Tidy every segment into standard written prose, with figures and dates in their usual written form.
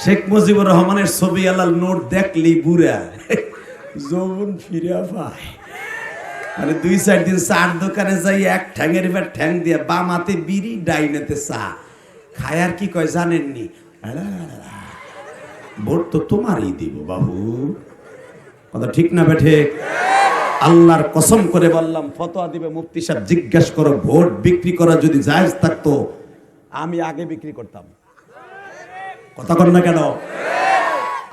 শেখ মুজিবুর রহমানের ছবি আলাল নোট দেখলি বুড়া যৌবন ফিরে পায়। মানে 2-4 দিন চার দোকানে যাই এক ঠ্যাঙের এবার ঠ্যাং দিয়ে বাম হাতে বিড়ি ডাইনেতে চা খায়। আর কি কয় জানেননি, ভোট তো তোমারই দিব বাবু। কথা ঠিক না বেঠে? আল্লাহর কসম করে বললাম, ফতোয়া দিবে মুফতি সাহেব, জিজ্ঞেস করো ভোট বিক্রি করা যদি জায়েজ থাকতো আমি আগে বিক্রি করতাম। কথা কর না কেন?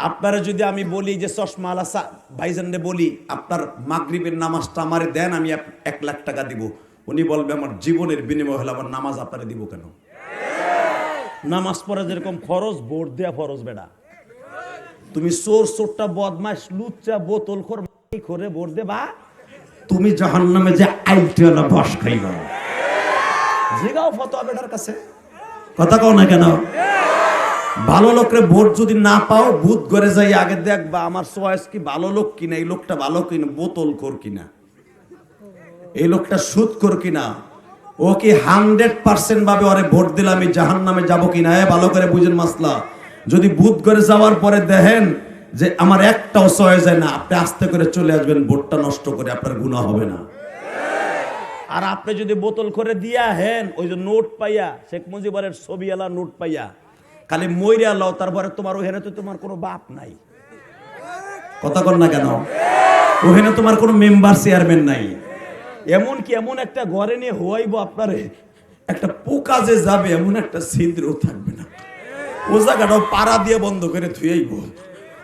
আপনারা যদি আমি বলি যে চশমা আলা ভাইজানরে বলি আপনার মাগরিবের নামাজটা আমারে দেন, আমি 1 লাখ টাকা দিব, উনি বলবে আমার জীবনের বিনিময় হলে আমার নামাজ আপনারে দিব কেন? নামাজ পড়া যেরকম ফরজ, ভোট দেয়া ফরজ বেটা। তুমি চোর চোরটা বদমাশ লুচ্চা বোতল করে ভোট দেবা, তুমি জাহান্নামে যে আইলটিওয়ালা বস খাইবা। জিগাও ফতোয়া বেটার কাছে। কথা কও না কেন? ভালো লোকরে ভোট যদি না পাও, ভূত ঘরে যাই আগে দেখবা আমার চয়েস কি ভালো লোক কিনা, এই লোকটা ভালো কিনা, বোতল খোর কিনা, এই লোকটা সুদ খোর কিনা, ও কি 100% ভাবে ওরে ভোট দিলে আমি জাহান্নামে যাব কিনা। ভালো করে বুঝেন মাসলা। যদি ভূত ঘরে যাওয়ার পরে দেখেন যে আমার একটাও চয়েস যায় না, আপনি আস্তে করে চলে আসবেন, ভোটটা নষ্ট করে, আপনার গুনাহ হবে না। আর আপনি যদি বোতল করে দিয়া হেন, ওই যে নোট পাইয়া, শেখ মুজিবুরের ছবি আলা নোট পাইয়া খালি মইরা লও, তারপরে তোমার ওখানে তো তোমার কোনো বাপ নাই। কথা কর না কেন? ওখানে তোমার কোনো মেম্বার চেয়ারম্যান নাই। এমন কি এমন একটা ঘরে নিয়ে হওয়াইব আপনারে, একটা পোকা যে যাবে এমন একটা ছিদ্রও থাকবে না। ও জায়গাটাও পাড়া দিয়ে বন্ধ করে থুয়েইব।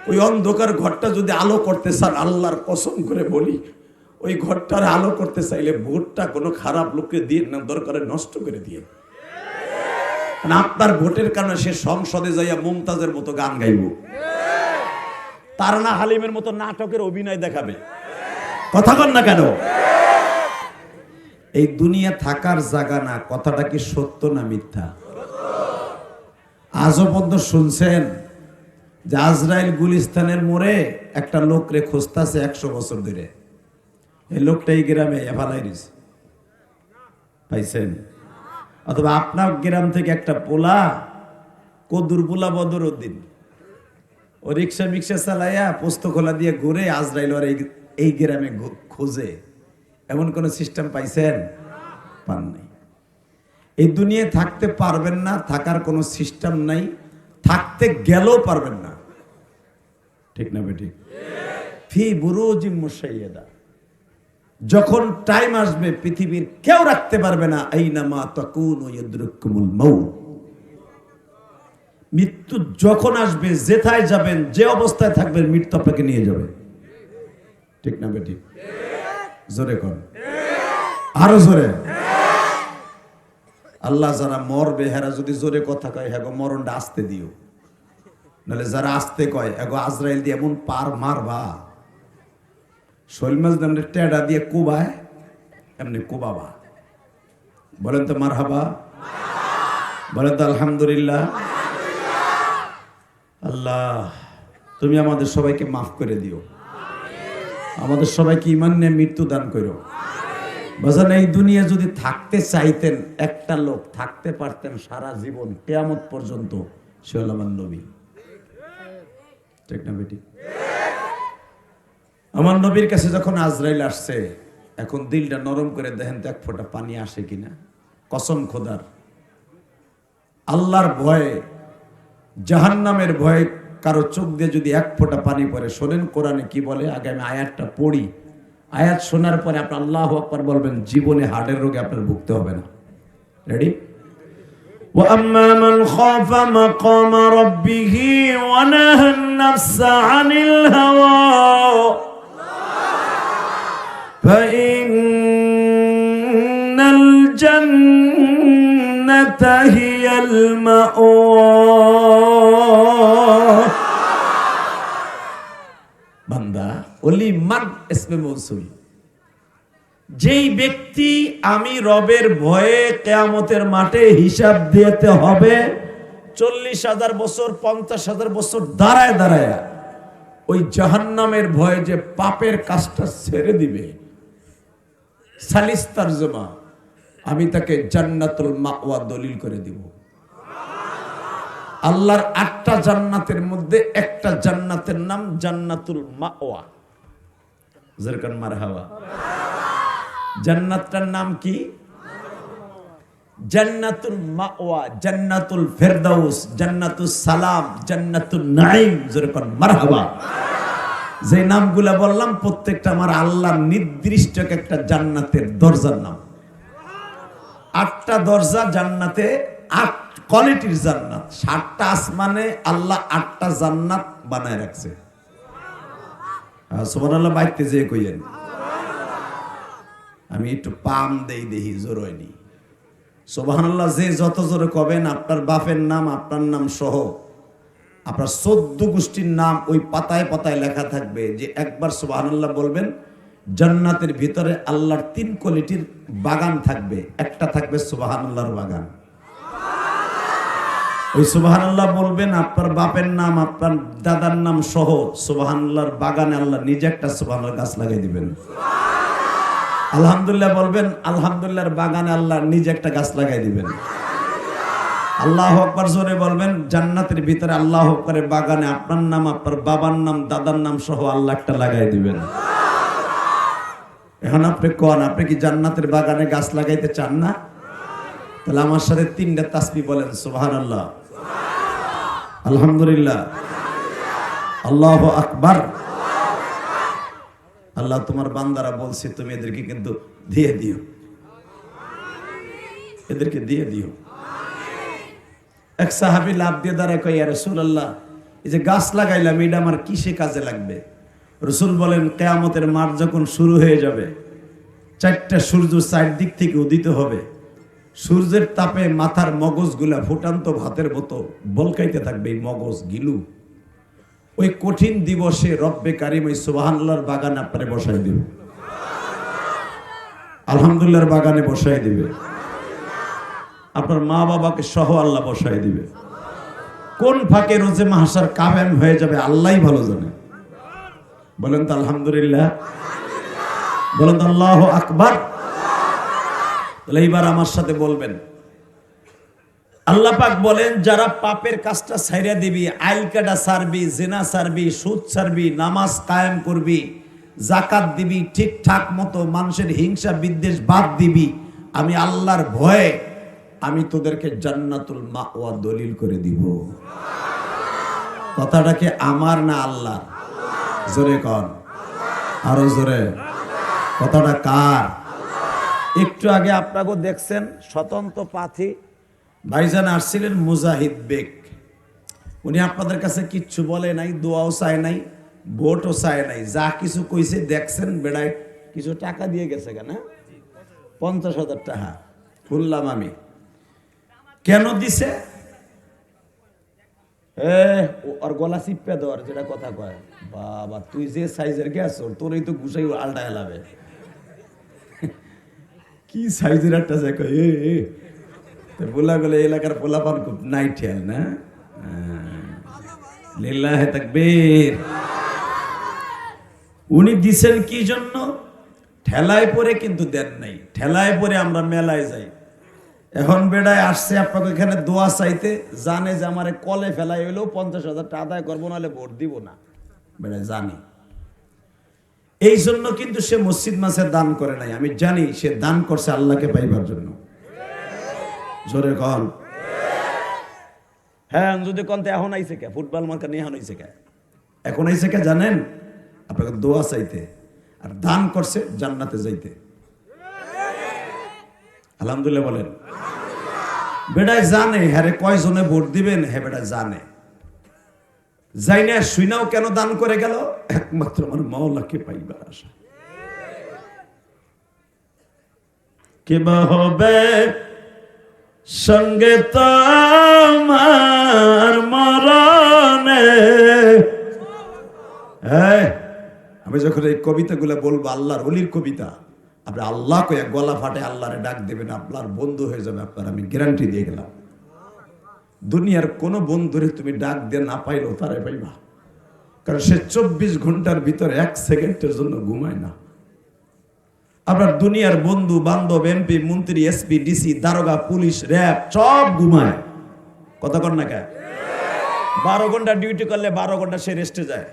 ওই অন্ধকার ঘরটা যদি আলো করতে চান, আল্লাহর কসম করে বলি, ওই ঘরটার আলো করতে চাইলে ভোটটা কোনো খারাপ লোককে দিয়ে না, দরকারে নষ্ট করে দিয়ে। আপনার ভোটের কারণে সে সংসদে যাইয়া মুমতাজের মতো গান গাইব, তারানা হালিমের মতো নাটকের অভিনয় দেখাবে। কথা কন না কেন? এই দুনিয়া থাকার জায়গা না। কথাটা কি সত্য না মিথ্যা? আজও পর্যন্ত শুনছেন যে আজরাইল গুলিস্তানের মোড়ে একটা লোকরে খুঁজতেছে 100 বছর ধরে। এই লোকটা এই গ্রামে এভালাই রয়েছে, পাইছেন? অথবা আপনার গ্রাম থেকে একটা পোলা, কদুর পোলা বদরউদ্দিন, ও রিক্সা মিক্সা চালাইয়া পোস্ত খোলা দিয়ে ঘুরে আজরাইল ওর এই গ্রামে খোঁজে, এমন কোন সিস্টেম পাইছেন? পান নাই। এই দুনিয়ায় থাকতে পারবেন না, থাকার কোনো সিস্টেম নাই, থাকতে গেলেও পারবেন না। ঠিক না বেটি? ফি বুরুজিম মুশাইয়াদা। যখন টাইম আসবে পৃথিবীর কেউ রাখতে পারবে না। আইনামা তাকুনু ইয়াদরুকুমুল মাউত। মৃত্যু যখন আসবে, যেথায় যাবেন, যে অবস্থায় থাকবেন, মৃত্যু আপনাকে নিয়ে যাবে। ঠিক না বেটি? জোরে কর, আরো জোরে। আল্লাহ যারা মরবে হেরা যদি জোরে কথা কয়, হ্যাগো মরণটা আসতে দিও, নাহলে যারা আসতে কয় এগো আজরাইল দিয়ে এমন পার মারবা, শৈল মাছ দামে টেডা দিয়ে কুবায়, এমনি কুবাবা। বলেন তো মারহাবা, বলেন তো আলহামদুলিল্লাহ। আল্লাহ তুমি আমাদের সবাইকে মাফ করে দিও, আমাদের সবাইকে ঈমান নিয়ে মৃত্যু দান করো। বাজান, এই দুনিয়া যদি থাকতে চাইতেন, একটা লোক থাকতে পারতেন সারা জীবন কিয়ামত পর্যন্ত, সে হল আমার নবী। ঠিক না বেটি? আমার নবীর কাছে যখন আজরাইল আসছে, এখন দিলটা নরম করে দেখেন তো 1 ফোঁটা পানি আসে কিনা। কসম খোদার, আল্লাহর ভয়ে, জাহান্নামের ভয়ে কারো চোখ দিয়ে যদি 1 ফোঁটা পানি পড়ে, শোনেন কোরআনে কি বলে। আগে আমি আয়াতটা পড়ি, আয়াত শোনার পরে আপনি আল্লাহু আকবার বলবেন, জীবনে হার্টের রোগে আপনার ভুগতে হবে না। রেডি? وَأَمَّا مَنْ خَافَ مَقَامَ رَبِّهِ وَنَهَى النَّفْسَ عَنِ الْهَوَى فَإِنَّ الْجَنَّةَ هِيَ الْمَأْوَى। বান্দা ওলি মান ইসমে মৌসুল, যেই ব্যক্তি আমি রবের ভয়ে কিয়ামতের মাঠে হিসাব দিতে হবে 40,000 বছর 50,000 বছর দাঁড়ায় দাঁড়ায়, ওই জাহান্নামের ভয়ে যে পাপের কাজটা ছেড়ে দিবে, সালিস তারজমা, আমি তাকে জান্নাতুল মাওয়া দলিল করে দিব। আল্লাহর 8টা জান্নাতের মধ্যে একটা জান্নাতের নাম জান্নাতুল মাওয়া। যেরকম মারহাবা। জান্নাতটার নাম কি? জান্নাতুল মাওয়া, জান্নাতুল ফেরদাউস, জান্নাতুস সালাম, জান্নাতুন নাঈম। যেরকম মারহাবা। যে নামগুলা বললাম প্রত্যেকটা আমার আল্লাহর নির্দিষ্ট একটা জান্নাতের দরজার নাম। 8টা দরজা জান্নাতে, 8 কোয়ালিটির জান্নাত। 7টা আসমানে আল্লাহ 8টা জান্নাত বানায় রাখছে। সুবহানাল্লাহ বাইতে যে কইয়েন। আমি একটু পাম দেই দেখি জোর হয়নি। সুবহানাল্লাহ যে যত জোরে কবেন আপনার বাপের নাম আপনার নাম সহ আপনার 14 গোষ্ঠীর নাম ওই পাতায় পাতায় লেখা থাকবে। যে একবার সুবহানাল্লাহ বলবেন, জান্নাতের ভিতরে আল্লাহর 3 কোয়ালিটির বাগান থাকবে। একটা থাকবে সুবহানাল্লাহর বাগান। ওই সুবহানাল্লাহ বলবেন, আপনার বাপের নাম আপনার দাদার নাম সহ সুবহানাল্লাহর বাগানে আল্লাহ নিজে একটা সুবহানাল্লাহ গাছ লাগাই দিবেন। আলহামদুলিল্লাহ বলবেন, আলহামদুলিল্লাহর বাগানে আল্লাহ নিজে একটা গাছ লাগাই দিবেন। আল্লাহু আকবার জোরে বলবেন, জান্নাতের ভিতরে আল্লাহু আকবারের বাগানে আপনার নাম আপনার বাবার নাম দাদার নাম সহ আল্লাহ একটা লাগাই দিবেন। এখন আপনি কোন, আপনি কি জান্নাতের বাগানে গাছ লাগাইতে চান না? তাহলে আমার সাথে 3টা তাসবিহ বলেন, সুবহানাল্লাহ, আলহামদুলিল্লাহ, আল্লাহু আকবার। আল্লাহ তোমার বান্দারা বলছে তুমি এদেরকে কিন্তু দিয়ে দিও, এদেরকে দিয়ে দিও। এক সাহাবী লাভ দিয়ে দাঁড়ায় কয়, ইয়া রাসূলুল্লাহ, এই যে গাছ লাগাইলাম এটা আমার কিসে কাজে লাগবে? রাসূল বলেন, কিয়ামতের মাঠ যখন শুরু হয়ে যাবে, 4টা সূর্য 4 দিক থেকে উদিত হবে। সূর্যের তাপে মাথার মগজগুলা ফুটান্ত ভাতের মতো বলকাইতে থাকবে। এই মগজ গিলু ওই কঠিন দিবসে রব্বে কারিম ওই সুবহানাল্লাহর বাগানে আপনারে বসাই দিবে, আলহামদুলিল্লাহর বাগানে বসাই দিবে। আপনার মা বাবাকে সহ আল্লাহ বসাই দিবে। কোন ফাঁকে রোজে মাহশার কায়েম হয়ে যাবে আল্লাহই ভালো জানে। বলেন তো আলহামদুলিল্লাহ, বলেন তো আল্লাহু আকবার। তাহলে এইবার আমার সাথে বলবেন, আল্লাহ পাক বলেন, যারা পাপের কাজটা ছাইরা দিবি, আইল কাটা ছাড়বি, জিনা ছাড়বি, সুদ ছাড়বি, নামাজ কায়েম করবি, যাকাত দিবি, ঠিকঠাক মতো মানুষের হিংসা বিদ্বেষ বাদ দিবি, আমি আল্লাহর ভয়ে আমি তোদেরকে জান্নাতুল মাওয়া দলিল করে দিব। কথাটা কি আমার না আল্লাহ? জোরে কন, আরো জোরে। কথাটা কার? একটু আগে আপনাকে দেখছেন স্বতন্ত্র প্রার্থী ভাইজান আসছিলেন মুজাহিদ বেগ। উনি আপনাদের কাছে কিচ্ছু বলে নাই, দোয়াও চায় নাই, ভোটও চায় নাই। যা কিছু কইছে দেখছেন, বেড়ায় কিছু টাকা দিয়ে গেছে কেন, 50,000 টাকা শুনলাম আমি। কেন দিছে? ওর গলা চিপে দেওয়ার, যেটা কথা কয়। বাবা তুই যে সাইজের গ্যাস তোরই তো ঘুষাই আলটা এলাবে। কি সাইজের একটা জায়গা বলা গেলে এলাকার পোলাপান খুব নাই ঠেল না। লিল্লাহে তাকবীর। উনি দিছেন কি জন্য? ঠেলায় পরে কিন্তু দেন নাই। ঠেলায় পরে আমরা মেলায় যাই। এখন বেড়ায় আসছে আপনাকে এখানে দোয়া চাইতে, জানে যে আমার কলে ফেলাই হইলেও 50,000 টাকা আদায় করবো, নাহলে ভোট দিব না। বেড়ায় জানি, এই জন্য কিন্তু সে মসজিদ মাসে দান করে নাই। আমি জানি সে দান করছে আল্লাহকে পাইবার জন্য। জোরে কন। হ্যাঁ যদি কনতে এখন আইছে কে? ফুটবল মার্কা নিয়ে এখন আইছে কে? এখন আইছে কে জানেন? আপনাকে দোয়া চাইতে, আর দান করছে জান্নাতে যাইতে। আলহামদুলিল্লাহ বলেন। বেড়ায় জানে হ্যাঁ কয়জনে ভোট দিবেন, হ্যাঁ বেড়া জানে। যাই না শুইনাও কেন দান করে গেল? একমাত্র আমার মাওলাকে পাইবার আশা। কেবা হবে সঙ্গে তোমার মরণে। হ্যাঁ আমি যখন এই কবিতাগুলো বলবো, আল্লাহর ওলির কবিতা, আপনি আল্লাহ কয়ে গলা ফাটে আল্লাহরে ডাক দেবেন, আপনার বন্ধু হয়ে যাবে। আপনার আমি গ্যারান্টি দিয়ে গেলাম। দুনিয়ার কোন বন্ধুরে তুমি ডাক দিয়ে না পাইলেও তারে পাইবা, কারণ সে 24 ঘন্টার ভিতরে 1 সেকেন্ডের জন্য ঘুমায় না। আপনার দুনিয়ার বন্ধু বান্ধব, এমপি মন্ত্রী, এসপি, ডিসি, দারোগা, পুলিশ, র্যাব সব ঘুমায়। কথা কর না কে? 12 ঘন্টা ডিউটি করলে 12 ঘন্টা সে রেস্টে যায়।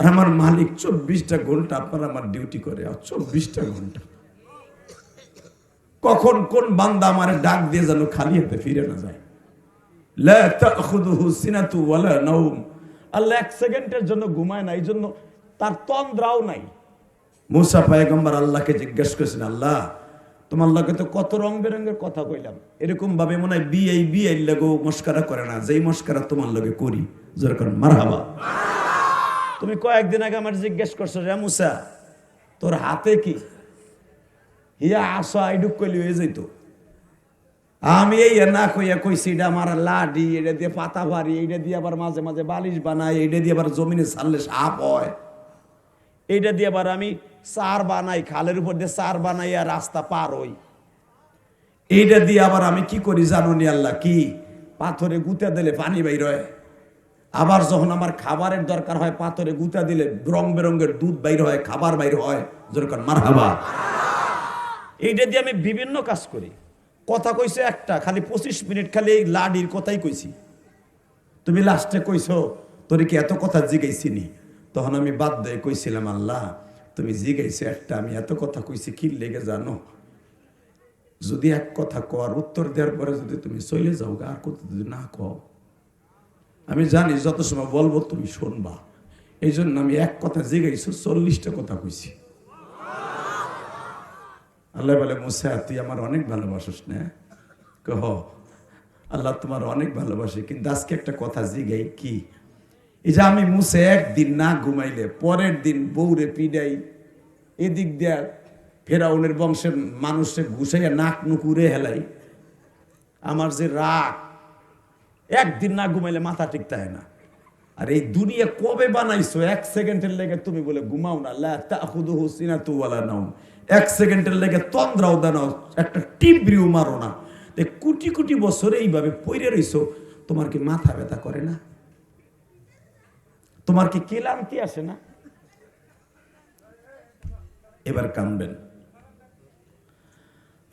আর আমার মালিক 24টা ঘন্টা আপনার আমার ডিউটি করে, আর 24টা ঘন্টা। কখন কোন বান্দা আমার ডাক দিয়ে যেন খালি হাতে ফিরে না যায়। লা তাখুযুহু সিনাতু ওয়ালা নাওম। আল্লাহ 1 সেকেন্ডের জন্য ঘুমায় না, এই জন্য তার তন্দ্রাও নাই। মুসা পয়গম্বর আল্লাহকে জিজ্ঞেস করেছেন, আল্লাহ তোমার লগে তো কত রং বেরঙের কথা কইলাম, এরকম ভাবে মনে হয় বিআই লাগো মস্কারা করে না, যেই মস্কারা তোমার লগে করি। যেরকম মারহাবা। তুমি কয়েকদিন আগে আমার জিজ্ঞেস করছো, রে মুসা তোর হাতে কি? হিয়া আসো আইডুক কইলি হয়ে যাইতো। আমি এই না কইয়া কইছি এটা আমার লাডি, এটা দিয়ে পাতা ভারি, এইটা দিয়ে আবার মাঝে মাঝে বালিশ বানাই, এইটা দিয়ে আবার জমিনে ছাড়লে সাপ হয়, এইটা দিয়ে আবার আমি চার বানাই, খালের উপর দিয়ে চার বানাই আর রাস্তা পার হই। এইটা দিয়ে আবার আমি কি করি জানো নি আল্লাহ? কি পাথরে গুতা দিলে পানি বাইর হয়, আবার যখন আমার খাবারের দরকার হয় পাথরে গুতা দিলে রং বেরঙের দুধ বাইর হয়, খাবার বাইর হয়। যেরকম মারহাবা। এইটা দিয়ে আমি বিভিন্ন কাজ করি। কথা কইছে একটা, খালি 25 মিনিট খালি এই লাডির কথাই কইছি। তুমি লাস্টে কইছো তোরে কি এত কথা জিগাইছি নি? তখন আমি বাদ দিয়ে কইছিলাম, আল্লাহ তুমি জিগাইছো একটা, আমি এত কথা কইছি কি লেগে জানো? যদি এক কথা কর উত্তর দেওয়ার পরে যদি তুমি চলে যাও, আর কথা যদি না কও, আমি জানি যত সময় বলবো তুমি শুনবা। এই জন্য আমি এক কথা জিগাইছো, 40টা কথা কইছি। আল্লাহ বলে, মুসা তুই আমার অনেক ভালোবাসিস না? কহ আল্লাহ তোমার অনেক ভালোবাসি, কিন্তু আজকে একটা কথা জিগাই। কি? এই যে আমি মুসা একদিন না ঘুমাইলে পরের দিন বউরে পিডাই, এদিক দিয়া ফেরাউনের বংশের মানুষে ঘুষাইয়া নাক নুকুরে হেলাই, আমার যে রাগ, একদিন না ঘুমাইলে মাথা ঠিক থাকে না। আর এই দুনিয়া কবে বানাইছো? 1 সেকেন্ডের লেগে তুমি বলে ঘুমাও না, লা তাখুযুহু সিনাতু ওয়ালা নাওম। 1 সেকেন্ডের লেগে তন্দ্রাও দাও, একটা টিপরিও মারো না। কোটি কোটি বছর এইভাবে পইরে রইছো, তোমার কি মাথা ব্যথা করে না? তোমার কি ক্লান্তি আসে না? এবার কাঁদবেন।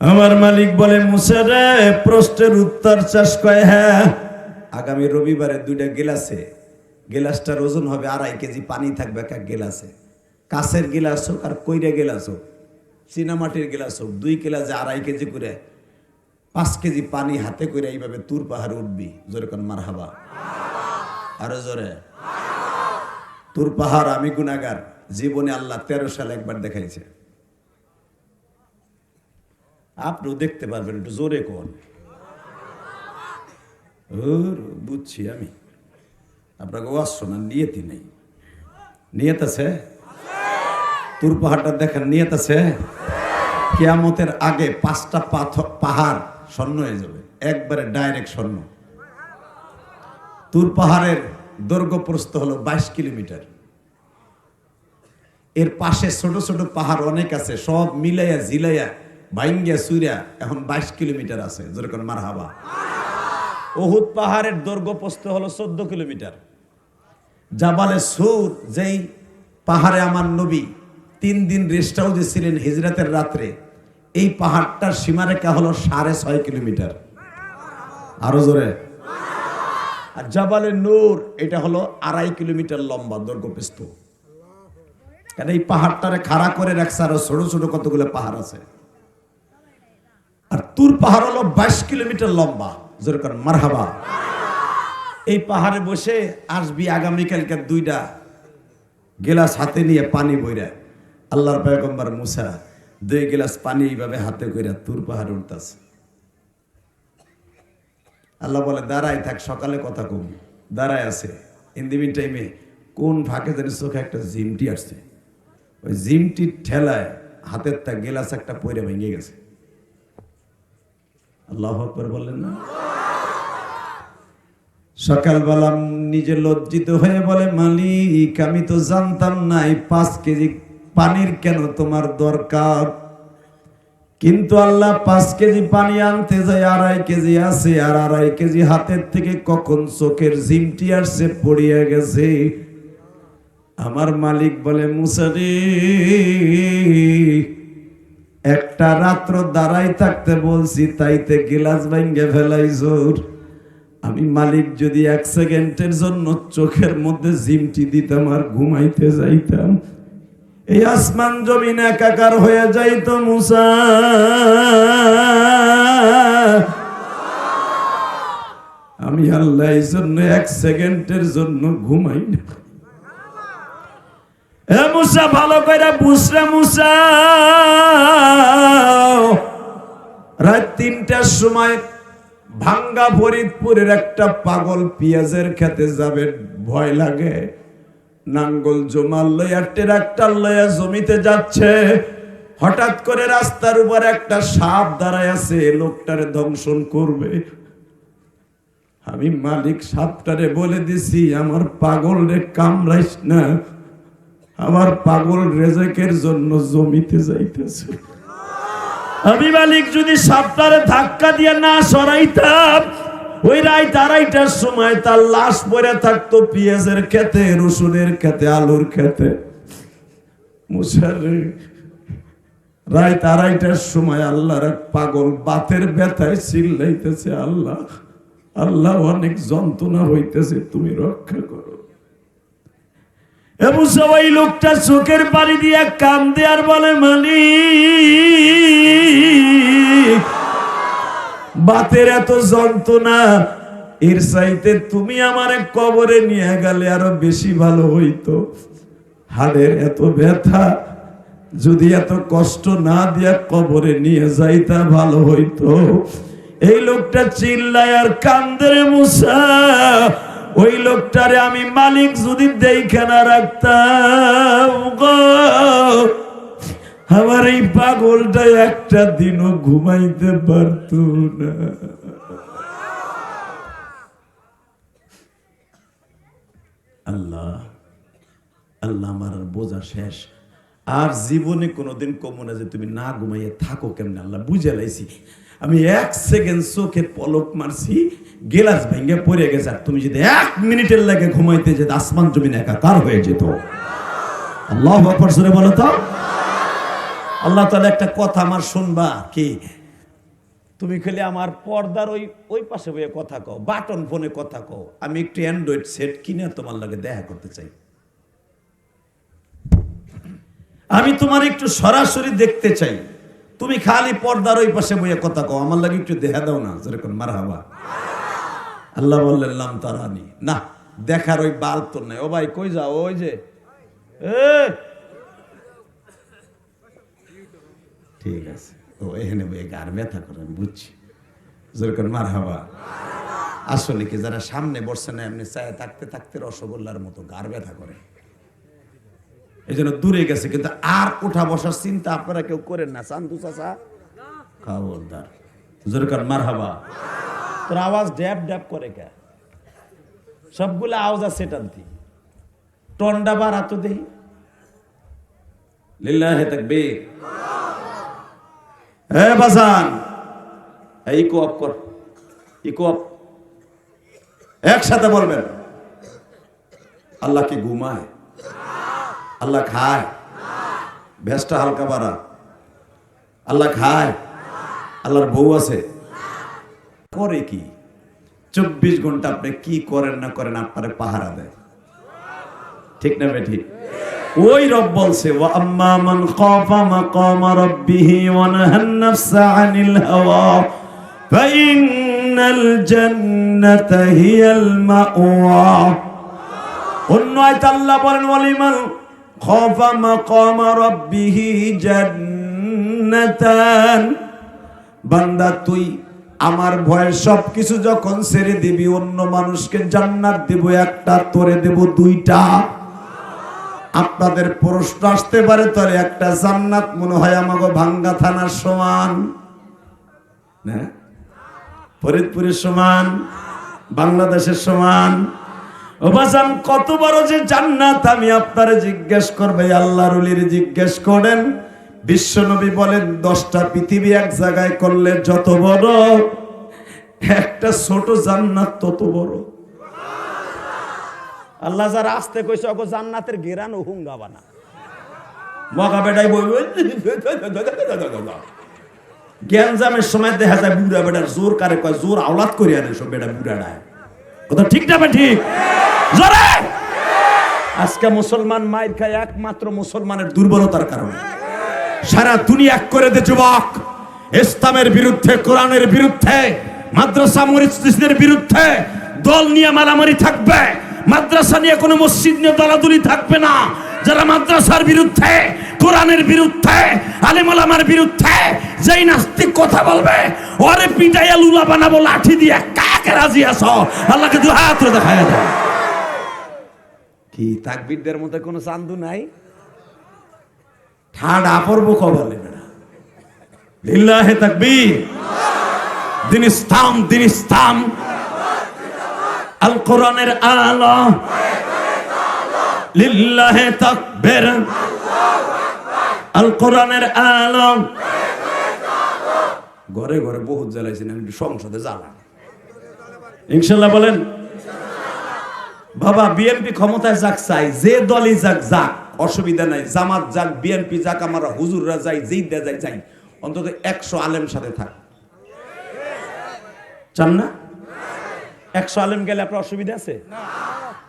আমার মালিক বলে, মুসা রে প্রশ্নের উত্তর চাষ কয়, হ্যাঁ আগামী রবিবারে 2টা গিলাসে, গিলাসটার ওজন হবে 2.5 কেজি, পানি থাকবে এক গিলাসে। কাঁচের গিলাস হোক আর কইরা গিলাস হোক, চীনামাটির গিলাস হোক, 2 গিলাসে 2.5 কেজি করে 5 কেজি পানি হাতে করে এইভাবে তুর পাহাড়ে উঠবি। জোরে কোন মারহাবা। আরো জোরে। তুর পাহাড় আমি গুনাহগার, জীবনে আল্লাহ 13 সালে একবার দেখাইছে। আপনিও দেখতে পারবেন, একটু জোরে কোন। বুঝছি আমি, আপনাকে ওয়াজ শোনার নিয়তি নেই। নিয়ত আছে? তুর পাহাড়টা দেখার নিয়ত আছে? কিয়ামতের আগে 5টা পাহাড় স্বর্ণ হয়ে যাবে, একবারে ডাইরেক্ট স্বর্ণ। তুর পাহাড়ের দৈর্ঘ্য প্রস্থ হলো 22 কিলোমিটার। এর পাশে ছোট ছোট পাহাড় অনেক আছে, সব মিলাইয়া ঝিলাইয়া ভাঙ্গিয়া সুইরা এখন 22 কিলোমিটার আছে। যেরকম মারহাবা। উহুদ পাহাড়ের দৈর্ঘ্য প্রস্থ হলো 14 কিলোমিটার। জাবালে সুর, যেই পাহাড়ে আমার নবী 3 দিন রেস্ট হাউসে ছিলেন হিজরাতের রাত্রে, এই পাহাড়টার সীমারেখা হলো 6.5 কিলোমিটার। আরো জোরে। আর জাবালে নূর এটা হলো 2.5 কিলোমিটার লম্বা দৈর্ঘ্য প্রস্থ। কারণ এই পাহাড়টারে খাড়া করে রাখছে, আরো ছোট ছোট কতগুলো পাহাড় আছে। আর তুর পাহাড় হলো 22 কিলোমিটার লম্বা। যেরকম মারহাবা। এই পাহাড়ে বসে আসবি আগামীকালকে 2টা গিলাস হাতে নিয়ে পানি বইরা, আল্লাহর পয়গম্বর মুসা 2 গিলাস পানি এইভাবে হাতে কইরা তুর পাহাড়ে উঠতেছে। আল্লাহ বলে, দাঁড়ায় থাক, সকালে কথা কম। দাঁড়ায় আছে। ইন দি মিন টাইমে কোন ফাঁকে জানি চোখে একটা জিমটি আসছে, ওই জিমটির ঠেলায় হাতের তা গিলাস একটা পইরা ভেঙে গেছে। আল্লাহু আকবার বললেন না? সকালবেলা নিজে লজ্জিত হয়ে বলে, মালিক আমি তো জানতাম না এই 5 কেজি পানির কেন তোমার দরকার, কিন্তু আল্লাহ 5 কেজি পানি আনতে যায় 2.5 কেজি আছে, আর 2.5 কেজি হাতের থেকে কখন চোখের জিমটি আসছে পড়িয়া গেছে। আমার মালিক বলে, মুসা রে একটা রাত্র দাঁড়াই থাকতে বলছি, তাইতে গিলাস ভাঙ্গে ফেলাইছো। আমি মালিক যদি 1 সেকেন্ডের জন্য চোখের মধ্যে জিমটি দিতাম আর ঘুমাইতে যাইতাম, এই আসমান জমিন একাকার হয়ে যাইত মুসা। আমি আল্লাহ এই জন্য 1 সেকেন্ডের জন্য ঘুমাই না। এ মুসা ভালো করে বুঝরা মুসা, রাত 3টার সময় ভাঙ্গা ফরিদপুরের একটা পাগল পেঁয়াজের খেতে যাবে, ভয় লাগে। নাঙ্গল জমাল লইয়া ট্রাক্টর লইয়া জমিতে যাচ্ছে, হঠাৎ করে রাস্তার উপর একটা সাপ দাঁড়ায় আছে, লোকটারে ধ্বংসন করবে। আমি মালিক সাপটারে বলে দিছি, আমার পাগল রে কামড়াইস না, আমার পাগল রেজেকের জন্য জমিতে যাইতেছে। আমি মালিক যদি সাপটারে ধাক্কা দিয়ে না সরাইতাম, ওই রাত 2:30টার সময় তার লাশ পড়ে থাকতো পেঁয়াজের খেতে, রসুনের খেতে, আলুর খেতে। মুসারে রাত 2:30টার সময় আল্লাহর এক পাগল বাতের ব্যথায় চিল্লাইতেছে, আল্লাহ আল্লাহ অনেক যন্ত্রণা হইতেছে, তুমি রক্ষা করো। এবং সবাই লোকটা চোখের পানি দিয়ে কান্দে আর বলে, মালিক বাতের এত যন্ত্রণা, এর চাইতে তুমি আমার কবরে নিয়ে গেলে আরো বেশি ভালো হইতো। হাড়ের এত ব্যথা, যদি এত কষ্ট না দিয়া কবরে নিয়ে যাইতা ভালো হইতো। এই লোকটা চিল্লায় আর কান্দে রে মুসা। ওই লোকটারে আমি মালিক যদি দেখে না রাখতাম, আমার এই পাগলটা একটা দিনও ঘুমাইতে পারত না। আল্লাহ আল্লাহ আমার বোঝা শেষ, আর জীবনে কোনোদিন কমো না যে তুমি না ঘুমাইয়ে থাকো কেমনে। আল্লাহ বুঝে লাইছি, আমি 1 সেকেন্ড চোখে পলক মারছি, গেলাস ভেঙে পড়ে গেছে। আর তুমি যদি 1 মিনিটের লাগে ঘুমাইতে যেত, আসমান জমিন একাকার হয়ে যেত। আল্লাহু আকবার জোরে বলো তো। আল্লাহ তাআলা একটা কথা আমার শুনবা কি, তুমি খালি আমার পর্দার ওই পাশে বসে কথা কও, বাটন ফোনে কথা কও, আমি একটু অ্যান্ড্রয়েড সেট কিনে তোমার লাগে দেখা করতে চাই। আমি তোমার একটু সরাসরি দেখতে চাই, তুমি খালি পর্দার ওই পাশে বসে কথা কও, আমার লাগে একটু দেখা দাও না। যেরকম মারহাবা। আল্লাহ বললেন লাম তারানি, না দেখার ওই বাল তো নাই। ও ভাই কই যাও? ওই যে ঠিক আছে, ও এখানে বই গার ব্যথা করে, আমি বুঝছি। যেরকম মারহাবা। আসলে কি যারা সামনে বসছে না, এমনি চায় থাকতে থাকতে রসগোল্লার মতো গার ব্যথা করে, এই জন্য দূরে গেছে। কিন্তু আর উঠা বসার চিন্তা আপনারা কেউ করেন না। চান্দু চাচা খবরদার। যেরকম মারহাবা। তোর আওয়াজ ড্যাব ড্যাব করে কে? সবগুলো আওয়াজ আছে টানতি, টন্ডা বার হাত দেই। লিল্লাহি তাকবীর। এ বাজান, ইকো অফ কর, ইকো অফ। একসাথে বলবেন, আল্লাহ কি ঘুমায়? আল্লাহ খায়? ভেস্টা হালকা বাড়া। আল্লাহ খায়? আল্লাহর বউ আছে? করে কি? 24 ঘন্টা আপনি কি করেন না করেন, আপনারে পাহারা দেয়। ঠিক না বেঠিক? ওই রব বলছে, ওয়া আম্মা মান খাফা মাকামা রাব্বিহি ওয়া নাহান নাফসা আনিল হাওয়া ফাইন্নাল জান্নাতা হিয়াল মাওয়া। অন্য আয়াতে আল্লাহ বলেন, ওয়ালিমান খাফা মাকামা রাব্বিহি জান্নাতান। বান্দা তুই আমার ভয়ে সবকিছু যখন ছেড়ে দিবি, অন্য মানুষকে জান্নাত দেব একটা, তোরে দেব 2টা। আপনাদের প্রশ্ন আসতে পারে, তোরে একটা জান্নাত মনে হয় আমাকে ভাঙ্গা থানার সমান না, ফরিদপুরের সমান, বাংলাদেশের সমান। ও বাজান, কত বড় যে জান্নাত আমি আপনারে জিজ্ঞেস করবে, আল্লাহর ওলির জিজ্ঞেস করেন। বিশ্বনবী বলেন 10টা পৃথিবী এক জায়গায় করলে যত বড়, একটা ছোট জান্নাত তত বড়। আল্লাহ যারা আসতে কইছে ওগো জান্নাতের গেরান ও হুঙ্গাবা না, মগা বেটাই বলবে। জ্ঞানজামের সময় দেখা যায় বুড়া বেটার জোর কারে কয়, জোর আওলাদ করে আনে সব বেটা বুড়াড়ায়। কথা ঠিক না ঠিক? জোরে! আজকে মুসলমান মাইর খায় একমাত্র মুসলমানের দুর্বলতার কারণে। সারা দুনিয়া এক করে দে যুবক, ইসলামের বিরুদ্ধে, কোরআনের বিরুদ্ধে, মাদ্রাসা মসজিদের বিরুদ্ধে দল নিয়ে মারামারি থাকবে, মাদ্রাসা নিয়ে কোনো মসজিদ নিয়ে দলাদলি থাকবে না। যারা মাদ্রাসার বিরুদ্ধে, কোরআনের বিরুদ্ধে, আলেম ওলামার বিরুদ্ধে যেই নাস্তিক কথা বলবে ওরে পিটাইয়া লুলা বানাবো লাঠি দিয়ে। কাকে রাজি আছো? আল্লাহকে দুই হাত তুলে দেখায়া দাও। কি তাকবীরদের মধ্যে কোনো চান্দু নাই? ঠাডা পড়বো কবলে বেড়া। লিল্লাহে তাকবীর। দিন ইসলাম, দিন ইসলাম। আল কোরআনের আলো, লিল্লাহে তাকবীর। আল কোরআনের আলো। ঘরে ঘরে বহুত জ্বালাইছেন, আমি সংসদে জ্বালা ইনশাল্লাহ বলেন। বাবা বিএনপি ক্ষমতায় যাক চাই, যে দলই যাক যাক, অসুবিধা নাই। জামাত যাক, বিএনপি যাক, আমরা হুজুররা যাই, যেই দে যাই যাই, অন্তত 100 আলেম সাথে থাক। চান না? 100 আলেম গেলে আপনার অসুবিধা আছে?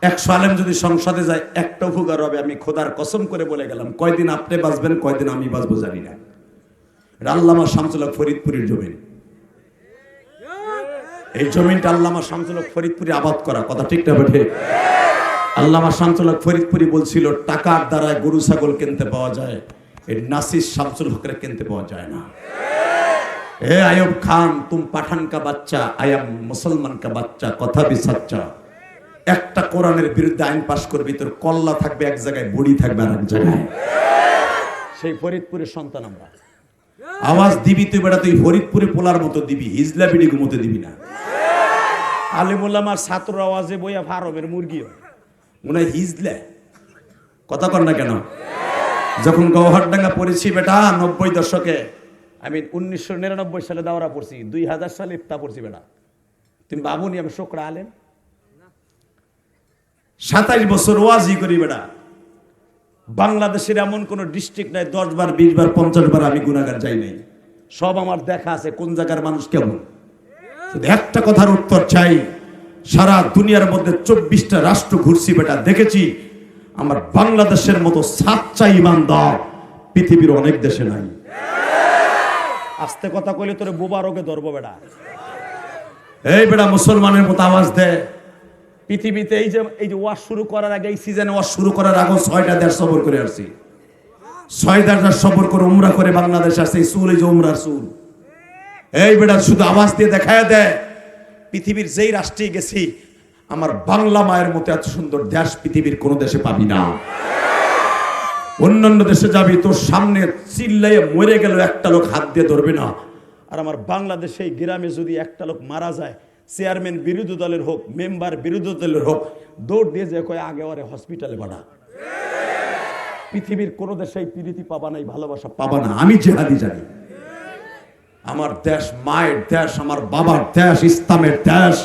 100 আলেম যদি সংসদে যায় একটা উপকার হবে, আমি খোদার কসম করে বলে গেলাম। কয়দিন আপনি বাঁচবেন, কয়দিন আমি বাঁচবো জানি না। এটা আল্লামা শামসুল হক ফরিদপুরের জমিন। এই জমিনটা আল্লামা শামসুল হক ফরিদপুরে আবাদ করা। কথা ঠিক না বেঠে? আল্লামা শামসুল হক ফরিদপুরি বলছিল, টাকার দ্বারা গরু ছাগল কিনতে পাওয়া যায়, এই নাসির শামসুল হকের কিনতে পাওয়া যায় না। এ আয়ুব খান, তুম পাঠান কা বাচ্চা, আয়াম মুসলমান কা বাচ্চা, কথা বি সচ্চা। একটা কোরআনের বিরুদ্ধে আইন পাশ করবি, তোর কল্লা থাকবে এক জায়গায়, বড়ি থাকবে আর এক জায়গায়। সেই ফরিদপুরের সন্তান আমরা। আওয়াজ দিবি তুই বেটা, তুই ফরিদপুরে পোলার মতো দিবি, হিজলা বিডি ঘুমোতে দিবি না। আলেম ওলামার ছাত্র আওয়াজে বইয়া ফারবের মুরগিও মনে হয় হিজলে। কথা কর না কেন? যখন গৌহারডাঙ্গা পড়েছি বেটা 90 দশকে, আমি 1999 সালে দাওরা পড়ছি, 2000 সালে ইফতা পড়ছি বেটা। তুমি বাবুনি আমি শোকরা আলেম। 27 বছর ওয়াজি করি বেটা। বাংলাদেশের এমন কোন ডিস্ট্রিক্ট নাই 10 বার 20 বার 50 বার আমি গুনাহগার যাই নাই। সব আমার দেখা আছে কোন জায়গার মানুষ কেমন। শুধু একটা কথার উত্তর চাই, সারা দুনিয়ার মধ্যে 24টা রাষ্ট্র ঘুরছি বেটা, দেখেছি আমার বাংলাদেশের মতো সাচ্চা ইমানদার পৃথিবীর অনেক দেশে নাই। আস্তে কথা কইলে তোরে বোবা রোগে ধরবো বেটা। এই বেটা মুসলমানের মতো আওয়াজ দে। পৃথিবীতে এই যে ওয়াজ শুরু করার আগে, এই সিজনে ওয়াজ শুরু করার আগে 6টা দেশ সফর করে আসছি। 6টা দেশ সফর করে উমরা করে বাংলাদেশ আসছে। এই চুল, এই যে উমরার চুল। এই বেটা শুধু আওয়াজ দিয়ে দেখায় দেয়, পৃথিবীর যেই রাষ্ট্রে গেছি আমার বাংলা মায়ের মতো এত সুন্দর দেশ পৃথিবীর কোন দেশে পাবি না। অন্যান্য দেশে যাবি, তোর সামনে চিল্লাইয়ে মরে গেল একটা লোক হাত দিয়ে ধরবে না। আর আমার বাংলাদেশে এই গ্রামে যদি একটা লোক মারা যায়, চেয়ারম্যান বিরোধী দলের হোক, মেম্বার বিরোধী দলের হোক, দৌড় দিয়ে যে কয় আগে ওরে হসপিটালে বাড়া। পৃথিবীর কোন দেশে এই প্রীতি পাবা না, এই ভালোবাসা পাবা না। আমি জেহাদি জানি। আমার দেশ মায়ের দেশ, আমার বাবার দেশ, ইসলামের দেশ।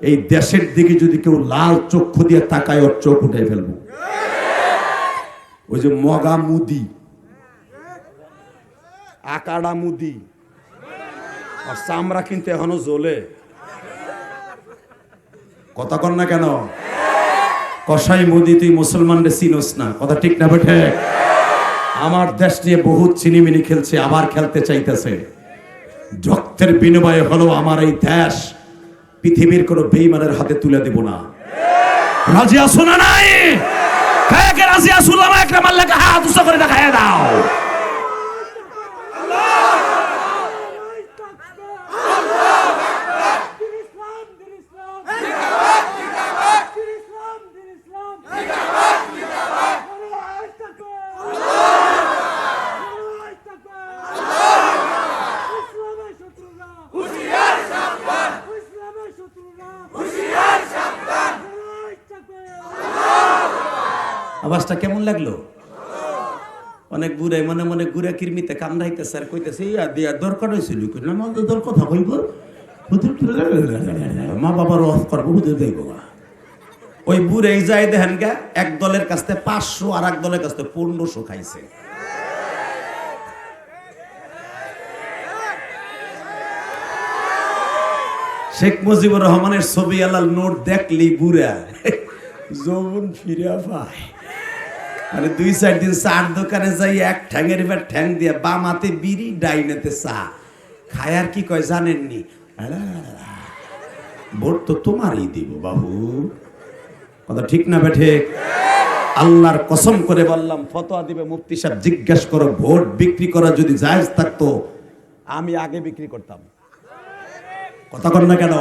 এই দেশের দিকে যদি কেউ লাল চক্ষু দিয়ে তাকায়, ওর চোখ উঠে ফেলবো। ওই যে মগা মুদি, আকাড়া মুদি, আর চামড়া কিন্তু এখনো জ্বলে। কথা কর না কেন? কসাই মুদি, তুই মুসলমানদের চিনোস না। কথা ঠিক না বেঠে? আমার দেশ নিয়ে বহুত চিনিমিনি খেলছে, আবার খেলতে চাইতেছে। রক্তের বিনিময়ে হলো আমার এই দেশ, পৃথিবীর কোন বেঈমানের হাতে তুলে দেব না। রাজি আছো না নাই? কাকে রাজি আছো? লামা একটা মাল্লা হাত উঁচু করে দেখায় দাও। আওয়াজটা কেমন লাগলো? অনেক ঘুরে মনে মনে ঘুরে কিরমিতে কামড়াইতেছে আর কইতেছে ইয়া দেওয়ার দরকার হয়েছিল। দর কথা কইব, মা বাবার অফ করবো, বুঝে দেব। ওই বুড়ে যাই দেখেন গা, এক দলের কাছ থেকে 500 আর এক দলের কাছ থেকে 1500 খাইছে। শেখ মুজিবুর রহমানের ছবি আলাল নোট দেখলি বুড়া যৌবন ফিরে পায়। মানে 2-4 দিন চার দোকানে যাই এক ঠ্যাঙের এবার ঠ্যাং দিয়ে বাম হাতে বিড়ি ডাইনেতে চা খায়। আর কি কয় জানেননি, ভোট তো তোমারই দিব বাবু। কথা ঠিক না বেঠে? আল্লাহর কসম করে বললাম, ফতোয়া দিবে মুফতি সাহেব, জিজ্ঞেস করো ভোট বিক্রি করা যদি জায়েজ থাকতো আমি আগে বিক্রি করতাম। কথা কর না কেন?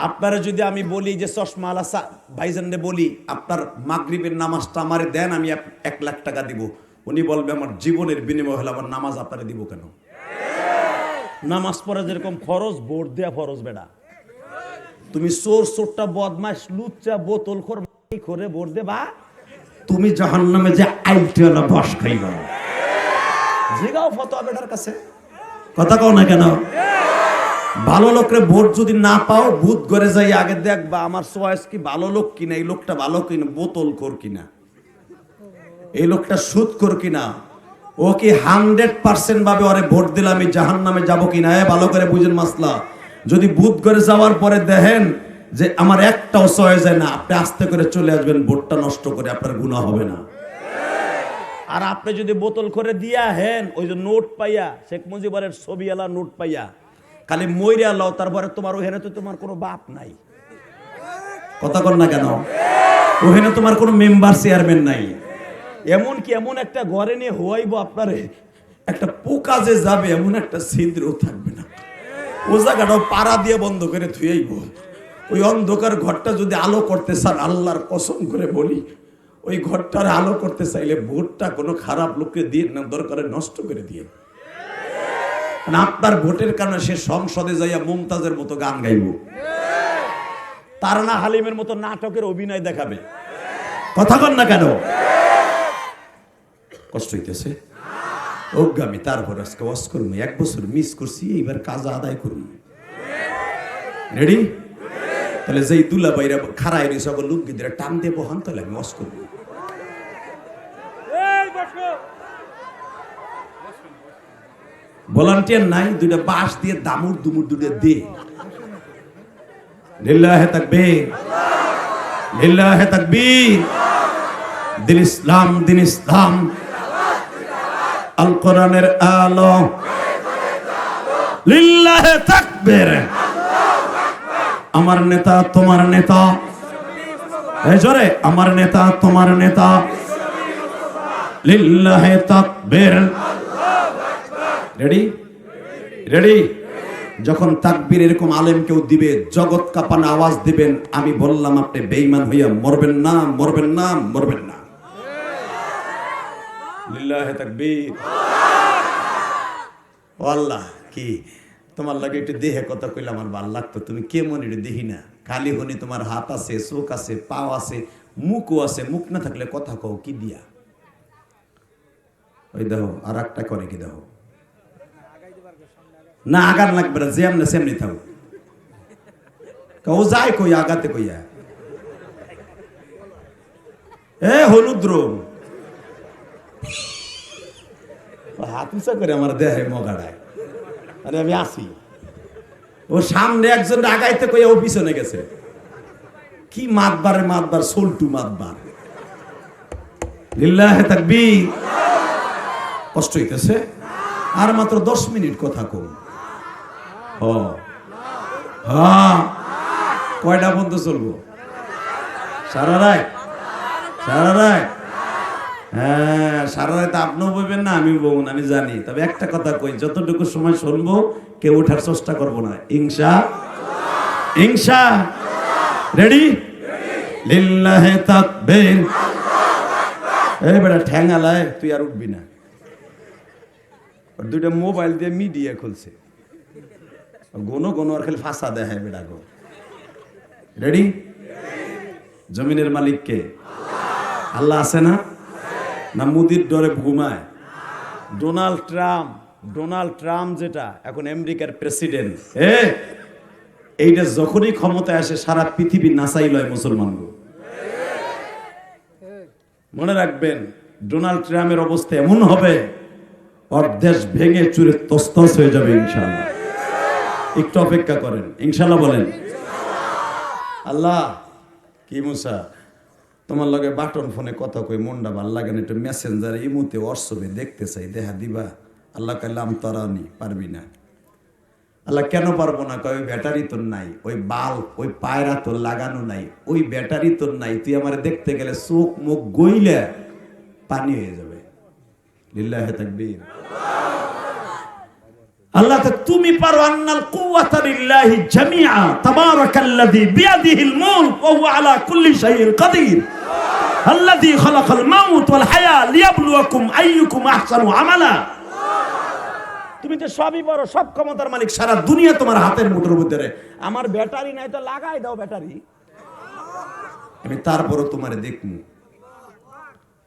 আপনারা যদি আমি বলি যে চশমা আলা ভাইজানরে বলি আপনার মাগরিবের নামাজটা আমারে দেন, আমি 1 লাখ টাকা দিব, উনি বলবে আমার জীবনের বিনিময় হলে আমার নামাজ আপনারে দিব কেন? নামাজ পড়া যেরকম ফরজ, ভোট দেয়া ফরজ বেটা। তুমি চোর চোরটা বদমাশ লুচ্চা বোতল করে ভোট দেবা, তুমি জাহান্নামে যে আইলটা বস খাইবা। জিগাও ফতোয়া বেটার কাছে। কথা কও না কেন? ভালো লোকরে ভোট যদি না পাও, ভূত ঘরে যাই আগে দেখবা আমার চয়েস কি ভালো লোক কিনা, এই লোকটা ভালো কিনা, বোতল কর কিনা, এই লোকটা সুদ কর কিনা, ও কি 100% ভাবে ওরে ভোট দিলে আমি জাহান্নামে যাবো কিনা। ভালো করে বুঝেন মাসলা। যদি ভূত ঘরে যাওয়ার পরে দেখেন যে আমার একটাও চয়েস যায় না, আপনি আস্তে করে চলে আসবেন, ভোটটা নষ্ট করে, আপনার গুনাহ হবে না। আর আপনি যদি বোতল করে দিয়া হেন, ওই যে নোট পাইয়া, শেখ মুজিবুরের ছবি আলা নোট পাইয়া খালি মইরা লও, তারপরে তোমার ওখানে তো তোমার কোনো বাপ নাই। কথা কর না কেন? ওখানে তোমার কোনো মেম্বার চেয়ারম্যান নাই। এমন কি এমন একটা ঘরে নিয়ে হওয়াইব আপনারে, একটা পোকা যে যাবে এমন একটা ছিদ্রও থাকবে না। ও জায়গাটাও পাড়া দিয়ে বন্ধ করে থুয়েইব। ওই অন্ধকার ঘরটা যদি আলো করতে চান, আল্লাহর কসম করে বলি, ওই ঘরটার আলো করতে চাইলে ভোটটা কোনো খারাপ লোককে দিয়ে না, দরকারে নষ্ট করে দিয়ে। আপনার ভোটের কারণে সে সংসদে যাইয়া মুমতাজের মতো গান গাইব, তারানা হালিমের মতো নাটকের অভিনয় দেখাবে। কথা কন না কেন? কষ্ট হইতেছে অজ্ঞামি। তারপর আজকে ওয়াজ করুন, 1 বছর মিস করছি, এইবার কাজা আদায় করুন। রেডি? তাহলে যেই দুলা বাইরা খারাই রয়েছে লোক গিয়ে টান দিয়ে বহান, তাহলে আমি ওয়াজ করবো। ভলান্টিয়ার নাই, 2টা বাঁশ দিয়ে দামুর দুমুর 2টা দে। লিল্লাহে তাকবীর, লিল্লাহে তাকবীর। দিন ইসলাম, দিন ইসলাম, আল কোরআনের আলো, লিল্লাহে তাকবীর। আমার নেতা তোমার নেতা, এই জোরে, আমার নেতা তোমার নেতা, লিল্লাহে তাকবীর। রেডি? রেডি? যখন তাকবীর এরকম আলেম কেউ দিবে, জগৎ কাঁপানো আওয়াজ দিবেন, আমি বললাম আপনি বেঈমান হইয়া মরবেন না, মরবেন না, মরবেন না। লিল্লাহে তাকবীর। ও আল্লাহ, কি তোমার লাগে একটু দেহে কথা কইলে আমার ভালো লাগতো। তুমি কেমন এটা দেখি না, খালি হনি তোমার হাত আছে, চোখ আছে, পাও আছে, মুখও আছে। মুখ না থাকলে কথা কও কি দিয়া? ওই দেখো আর একটা করে কি দেখো না, আগার লাগবে না, যেমনি সেমনি থাকো। ও যায় কই আগাতে কইয়া, এ হলুদ রং হাত উঁচা করে আমার দেহে মগাড়ায়। আরে আমি আসি, ও সামনে একজন আগাইতে কইয়া ও পিছনে গেছে। কি মাতবারে মাতবার, সোলটু মাতবার। লিল্লাহে তাকবীর। কষ্ট হইতেছে? আর মাত্র 10 মিনিট কথা কম। হ্যাঁ, কয়টা বন্ধ চলবো? সারা রাত? সারা রাত? হ্যাঁ, সারা রাত আপনিও বলবেন না, আমিও বলবো না, আমি জানি। তবে একটা কথা কই, যতটুকু সময় শুনবো কেউ ওঠার চেষ্টা করবো না, ইনশা ইনশা। রেডি? লিল্লাহে তাকবীর। এই বেটা ঠ্যাঙালায় তুই আর উঠবি না। 2টা মোবাইল দিয়ে মিডিয়া খুলছে, গোনো গোনো আর খালি ফাঁসা দেখায় বেটা গো। রেডি? জমিনের মালিক কে? আল্লাহ আছে না? না মুদির ডরে ঘুমায়? ডোনাল্ড ট্রাম্প, ডোনাল্ড ট্রাম্প যেটা এখন আমেরিকার প্রেসিডেন্ট, এইটা যখনই ক্ষমতায় আসে সারা পৃথিবী নাচাই লয় মুসলমান গো। মনে রাখবেন, ডোনাল্ড ট্রাম্পের অবস্থা এমন হবে, ওর দেশ ভেঙে চুরে তছনছ হয়ে যাবে ইনশাআল্লাহ। একটু অপেক্ষা করেন, ইনশাল্লাহ বলেন। আল্লাহ কি মুসা তোমার লগে বাটন ফোনে কথা কই মনটা ভাল লাগে না, একটু মেসেঞ্জারে ইমুতে হোয়াটসঅ্যাপে দেখতে চাই, দেখা দিবা? আল্লাহ কাল্লাম তরানি পারবি না। আল্লাহ কেন পারবো না? কয় ওই ব্যাটারি তোর নাই, ওই বাল্ব ওই পায়রা তোর লাগানো নাই, ওই ব্যাটারি তোর নাই, তুই আমার দেখতে গেলে চোখ মুখ গইলে পানি হয়ে যাবে। লিল্লাহি তাকবীর। আল্লাহ তো তুমি পারো। আন্নাল কুওয়াতা লিল্লাহি জামিআ তাবারাকাল্লাযী বিয়াদিহিল মুলক ওয়া হুয়া আলা কুল্লি শাইইন কাদির আল্লাযী খালাকাল মাউত ওয়াল হায়া লিয়াবলুয়াকুম আইয়ুকুম আহসানু আমালা। তুমি তো সবই পারো, সব ক্ষমতার মালিক, সারা দুনিয়া তোমার হাতের মুঠোর ভিতরে। আমার ব্যাটারি নাই তো লাগাই দাও ব্যাটারি, আমি তারপরও তোমারে দেখমু।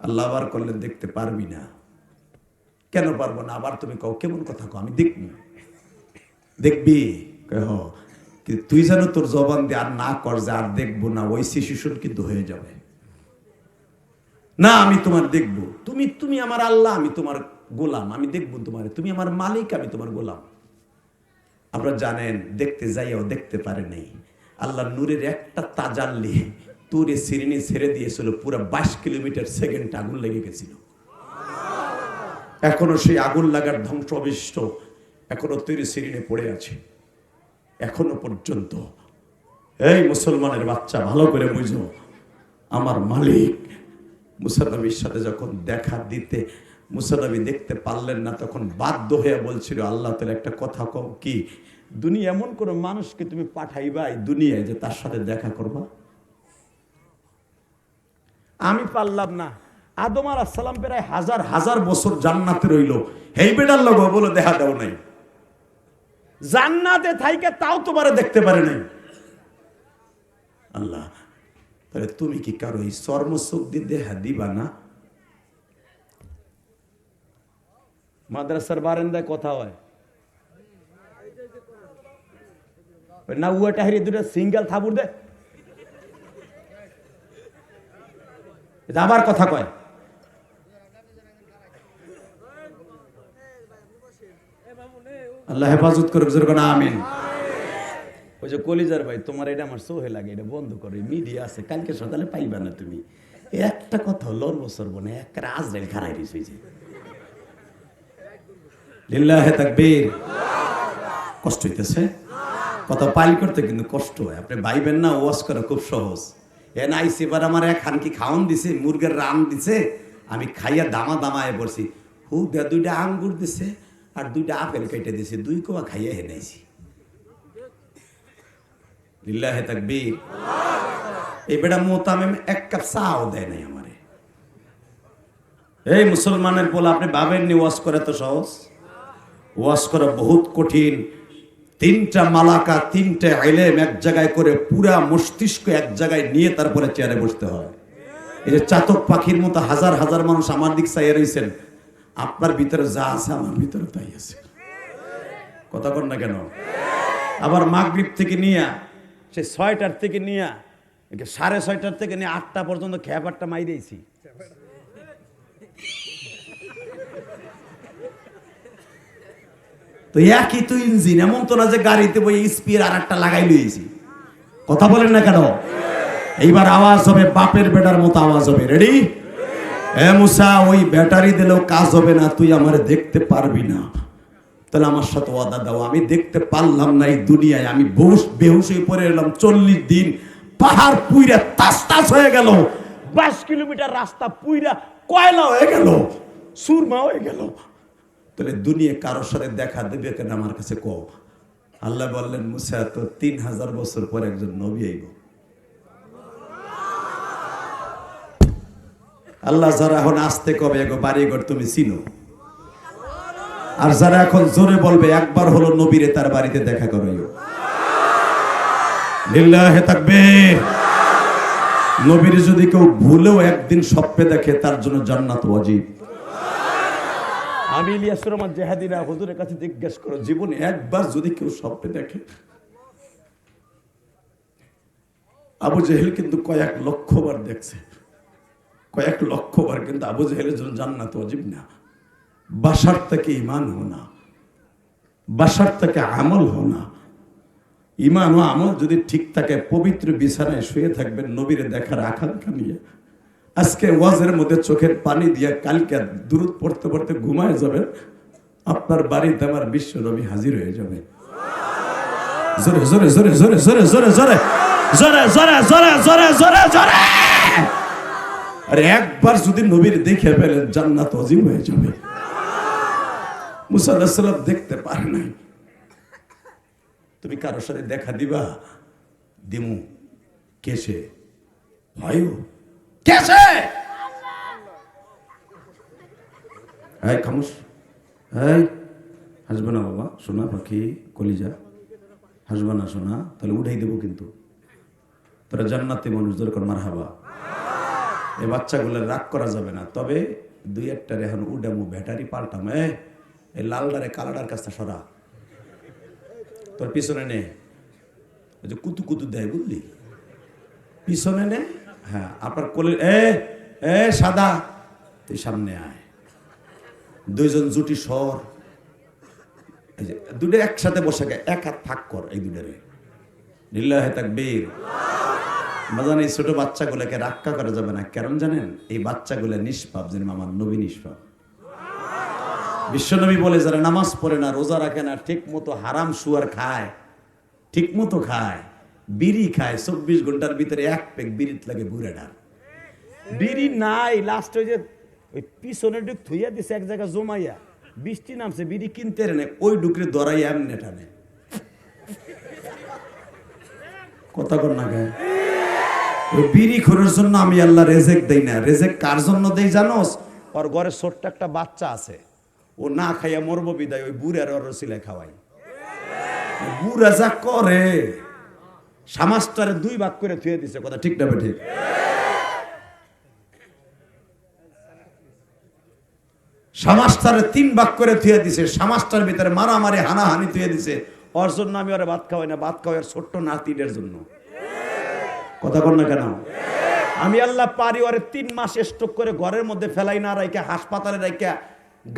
আল্লাহ আবার করলে দেখতে পারবি না। কেন পারবো না? আবার তুমি কও কেমন কথা কও, আমি দেখবি। দেখবি তুই যেন তোর জবান দিয়ে আর না কর যে আর দেখবো না, ওই সিচুয়েশন কিন্তু হয়ে যাবে না। আমি তোমার দেখবো, তুমি আমার আল্লাহ, আমি তোমার গোলাম, আমি দেখবো তোমারে। তুমি আমার মালিক, আমি তোমার গোলাম। আপনারা জানেন দেখতে যাইও দেখতে পারে নাই। আল্লাহ নূরের একটা তাজাল্লি তুরে সিরিনি ছেড়ে দিয়েছিল, পুরো 22 কিলোমিটার সেকেন্ড আগুন লেগে গেছিল। এখনো সেই আগুন লাগার ধ্বংস অবিষ্ট এখনো তৈরি সিরিনে পড়ে আছে এখনো পর্যন্ত। এই মুসলমানের বাচ্চা, ভালো করে বুঝো, আমার মালিক মুসা নবীর সাথে যখন দেখা দিতে মুসা নবী দেখতে পারলেন না, তখন বাধ্য হয়ে বলছিল আল্লাহ তাআলা একটা কথা কও, কি দুনিয়া এমন কোন মানুষকে তুমি পাঠাইবা এই দুনিয়ায় যে তার সাথে দেখা করবা? আমি পারলাম না। আদম আলাইহিস সালাম প্রায় হাজার হাজার বছর জান্নাতে রইল, এই বেটার লোক বলে দেখা দাও নাই, জান্নাতে থাইকে তাও তোমারে দেখতে পারে নাই। আল্লাহ তাহলে তুমি কি কারো এই চর্মচোখ দিয়ে দেখা দিবা না? মাদ্রাসার বারান্দায় কথা হয় না, উয়াটা হারিয়ে দুটো সিঙ্গেল থাবুর দে, আবার কথা কয়। আল্লাহ হেফাজত করুক, জোরে আমিন। ওই যে কলিজার ভাই, তোমার এটা আমার সোহে লাগে, এটা বন্ধ করো, মিডিয়া আছে, কালকে সকালে পাইবা না তুমি। একটা কথা লড় বছর বনে একটা আজরাইল খারাই দিছে যে। লিল্লাহি তাকবীর। কষ্ট হইতেছে কথা পাইল করতে, কিন্তু কষ্ট হয়। আপনি ভাইবেন না ওয়াজ করা খুব সহজ। আইসি এবার আমার এক খানকি খাওয়ান দিছে, মুরগের রান দিছে, আমি খাইয়া দামা দামায় পড়ছি। হু দে 2টা আঙ্গুর দিছে আর 2টা আপেল কেটে দিছে, 2 কোয়া খাইয়া হেনাইছি। লিল্লাহি তাকবীর। এই বেটা মোতামেম 1 কাপ চাও দেয় নাই আমারে। এই মুসলমানের পোলা, আপনি ভাবেননি ওয়াজ করে তো সহজ? ওয়াজ করা বহুত কঠিন। 3টা মালাকা, 3টা ইলম এক জায়গায় করে পুরা মস্তিষ্ক এক জায়গায় নিয়ে তারপরে চেয়ারে বসতে হয়। এই যে চাতক পাখির মতো হাজার হাজার মানুষ আমার দিক চাইয়া রয়েছেন, আপনার ভিতরে যা আছে আমার ভিতরে তাই আছে। কথা কর না কেন? আবার মাগরিব থেকে নিয়ে সে 6টার থেকে নিয়ে 6:30টার থেকে নিয়ে 8টা পর্যন্ত খেয়াপাটটা মাই দিয়েছি। তো একই তো ইঞ্জিন, এমন তো না যে গাড়িতে বই স্পিয়ার আর একটা লাগাই লইছি। কথা বলেন না কেন? এইবার আওয়াজ হবে বাপের বেটার মতো আওয়াজ হবে। রেডি? এ মুসা, ওই ব্যাটারি দিলেও কাজ হবে না, তুই আমারে দেখতে পারবি না। তাহলে আমার সাথে ওয়াদা দাও। আমি দেখতে পারলাম না এই দুনিয়ায়, আমি বেহুশ হয়ে পড়ে এলাম। 40 দিন পাহাড় পুইরা তাস তাস হয়ে গেল, 22 কিলোমিটার রাস্তা পুইরা কয়লা হয়ে গেল, সুরমা হয়ে গেল। তাহলে দুনিয়া কারোর সাথে দেখা দেবে কেন আমার কাছে কও? আল্লাহ বললেন মুসা, তো 3000 বছর পর একজন নবী আইব। আল্লাহ যারা এখন আসতে কবে এগো বাড়িঘর তুমি চিনো, আর যারা এখন জোরে বলবে একবার হলো নবীরে তার বাড়িতে দেখা করাইও। লিল্লাহি তাকবীর। নবীরে যদি কেউ ভুলেও একদিন স্বপ্নে দেখে, তার জন্য জান্নাত ওয়াজিব। আমি ইলিয়াসুর রহমান জেহাদিরা হুজুরের কাছে জিজ্ঞেস করো, জীবনে একবার যদি কেউ স্বপ্নে দেখে। আবু জেহেল কিন্তু কয়েক লক্ষ বার দেখছে, কয়েক লক্ষ বার, কিন্তু আবু জেহেলের জন্য জান্নাত ওয়াজিব না। বাশার থেকে ঈমান হোনা, বাশার থেকে আমল হোনা, ইমান ও আমল যদি ঠিক থাকে পবিত্র বিছানায় শুয়ে থাকবেন নবীরে দেখার আকাঙ্ক্ষা নিয়ে। আজকে ওয়াজের মধ্যে চোখের পানি দিয়ে কালকে দুরূদ পড়তে পড়তে ঘুমায় যাবেন, আপনার বাড়িতে আমার বিশ্ব নবী হাজির হয়ে যাবে। জোরে জোরে জোরে জোরে জোরে জোরে জোরে জোরে জোরে জোরে জোরে জোরে জোরে। আরে একবার যদি নবীর দেখে ফেলেন জান্নাত অজীব হয়ে যাবে। মুসা আলাইহিস সালাম দেখতে পারে নাই, তুমি কারোর সাথে দেখা দিবা? দিমু। কেসে ভাইও কেসে? এই খামোশ, এই হাসবে না বাবা, সোনা পাখি কলিজা, হাসবে না সোনা, তাহলে উঠাই দেবো কিন্তু। তোরা জান্নাতি মানুষ, দরকার মারহাবা। এই বাচ্চাগুলো রাগ করা যাবে না, তবে দুই একটা এখন উডামু, ব্যাটারি পাল্টাম। এই লালডারে কালাডার কাছে সরা, তোর পিছনে নে, ওই যে কুতু কুতু দেয় বুঝলি, পিছনে নে। হ্যাঁ, আপনার কোলে এ সাদা, তুই সামনে আয়। দুইজন জুটি সর, এই যে দুটো একসাথে বসে গে, এক হাত ফাঁক কর এই দুটারে। লিল্লাহি তাকবীর। বাজান, এই ছোট বাচ্চাগুলোকে রাক্কা করা যাবে না। কারণ জানেন, এই বাচ্চাগুলো নিষ্পাপ, যেন আমার নবী নিষ্পাপ। বিশ্বনবী বলে, যারা নামাজ পড়ে না, রোজা রাখে না, ঠিক মতো হারাম সুয়ার খায়, ঠিক মতো খায়, বিড়ি খায়, 24 ঘন্টার ভিতরে এক পেক বিড়িত লাগে বুড়ে ডাল। বিড়ি নাই, লাস্ট ওই যে ওই পিছনে ডুক থুইয়া দিছে এক জায়গায় জমাইয়া, বৃষ্টি নামছে, বিড়ি কিনতে রে ওই ডুকরে দরাই এমনি টানে। কথা কর না গায়ে। ওই বিড়ি খোরের জন্য আমি আল্লাহ রেজেক দেই না। রেজেক কার জন্য দেই জানোস? ওর ঘরে ছোট্ট একটা বাচ্চা আছে, ও না খাইয়া মরব বিদায়, ওই বুড়ার ওর রসিলে খাওয়াই। বুড়া যা করে, সমাজটারে 2 ভাগ করে থুয়ে দিছে। কথা ঠিক না ঠিক? সমাজটারে 3 ভাগ করে থুয়ে দিছে, সমাজটার ভিতরে মারামারি হানাহানি থুয়ে দিছে। ওর জন্য আমি ওরা ভাত খাওয়াই না, ভাত খাওয়াই ছোট্ট নাতিদের জন্য। কথা বল না কেন? আমি আল্লাহ পারি ওরে 3 মাস স্টক করে ঘরের মধ্যে ফেলাই না রাইখা, হাসপাতালে রাইখা,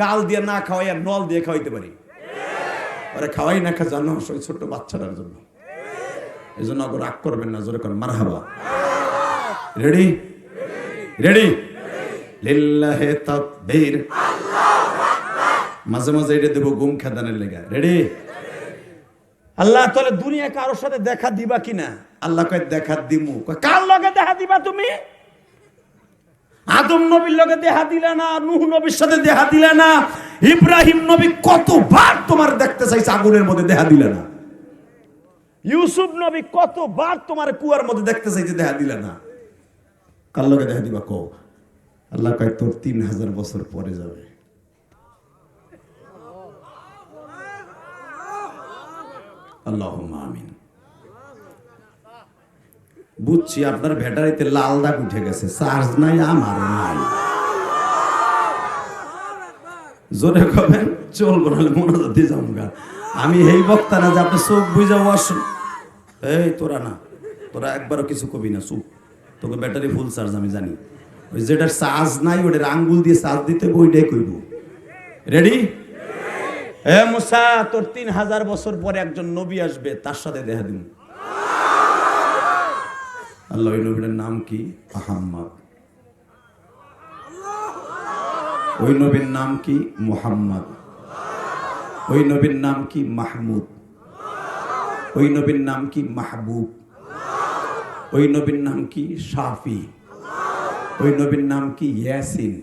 গাল দিয়ে না খাওয়াই, আর নল দিয়ে খাওয়াইতে পারি। ওরা খাওয়াই না খা জানো, ওই ছোট্ট বাচ্চাটার জন্য। এই জন্য ওকে রাগ করবেন না, জোরে করেন মারহাবা। রেডি রেডি, লিল্লাহি তাকবীর। মাঝে মাঝে এটা দেবো গুম খেদানের লেগা। রেডি? আল্লাহ তাহলে দুনিয়া কারোর সাথে দেখা দিবা কিনা? আল্লাহ কয় দেখা দিমু। কার লগে দেখা দিবা তুমি? আদম নবীর লগে দেখা দিলা না, নূহ নবীর সাথে দেখা দিলা না, ইব্রাহিম নবী কতবার তোমার দেখতে চাইছে, আগুনের মধ্যে দেখা দিলা না। ইউসুফ নবী কতবার তোমার কুয়ার মধ্যে দেখতে চাইছে, দেখা দিলা না। কার লগে দেখা দিবা কও? আল্লাহ কয় তোর 3000 বছর পরে যাবে। আল্লাহুম্মা আমিন। বুঝছি আপনার ব্যাটারিতে লাল দাগ উঠে গেছে, চার্জ নাই, আমার নাই। জোরে কবেন চলবো, নাহলে মনোজাতি যামগা। আমি এই বক্তা না যে আপনি চোখ বুঝা বসুন। এই তোরা না, তোরা একবারও কিছু কবি না, চুপ। তোকে ব্যাটারি ফুল চার্জ আমি জানি। ওই যেটার চার্জ নাই ওটার আঙ্গুল দিয়ে চার্জ দিতে ওইটাই কইব। রেডি? এ মুসা, তোর 3000 বছর পরে একজন নবী আসবে, তার সাথে দেখা দিন। আল্লাহ ওই নবীর নাম কি? আহম্মদ। ওই নবীর নাম কি? মুহাম্মদ। ওই নবীর নাম কি? মাহমুদ। ওই নবীর নাম কি? মাহবুব। ওই নবীর নাম কি? শাফি। ওই নবীর নাম কি? ইয়াসিন।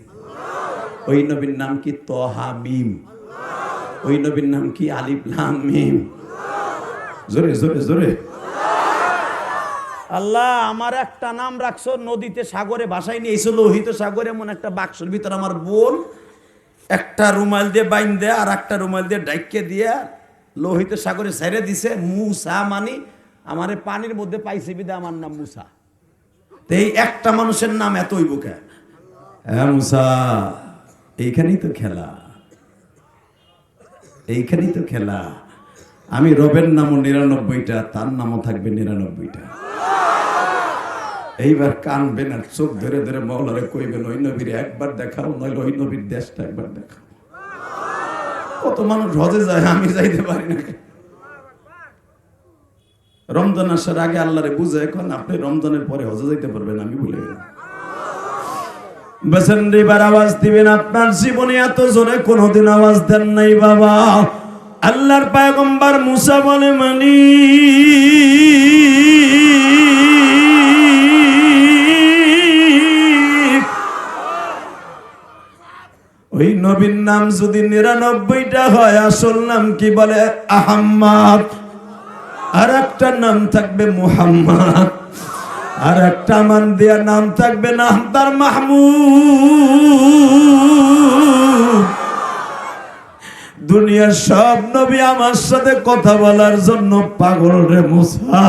ওই নবীর নাম কি? তহা মিম। ওই নবীর নাম কি? আলিফ লাম মিম। জোরে জোরে জোরে। আল্লাহ আমার একটা নাম রাখছো, নদীতে সাগরে ভাসাই নিয়েছো, লোহিত সাগরে, এমন একটা বাক্সের ভিতরে আমার বোন একটা রুমাল দিয়ে বাইন দেয়া, আর একটা রুমাল দিয়ে ডাইকে দিয়া লোহিত সাগরে ছেড়ে দিছে। মুসা মানি আমারে পানির মধ্যে পাইছে বিদে আমার নাম মুসা। তো এই একটা মানুষের নাম এতই বুকে। হ্যাঁ মুসা, এইখানেই তো খেলা, এইখানেই তো খেলা। আমি রবের নামও 99টা, তার নামও থাকবে 99টা। এইবার কানবেন আর চোখ ধরে ধরে মওলারে কইবেন, ওই নবীর একবার দেখাও, নইলে ওই নবীর দেশটা একবার দেখাও। কত মানুষ হজে যায়, আমি যাইতে পারি না। রমজান আসার আগে আল্লাহরে বুঝে এখন আপনি রমজানের পরে হজে যাইতে পারবেন, আমি বলে গেলাম। বেসেন এবার আওয়াজ দিবেন, আপনার জীবনে এত জোরে কোনোদিন আওয়াজ দেন নাই বাবা। আল্লাহর পয়গম্বর মুসা বলে মানি ওই নবীর নাম যদি 99টা হয়, আসল নাম কি বলে? আহম্মদ। আর একটা নাম থাকবে মুহাম্মদ, আর একটা মান দেয়া নাম থাকবে না তার মাহমুদ। দুনিয়ার সব নবী আমার সাথে কথা বলার জন্য পাগল রে মুসা।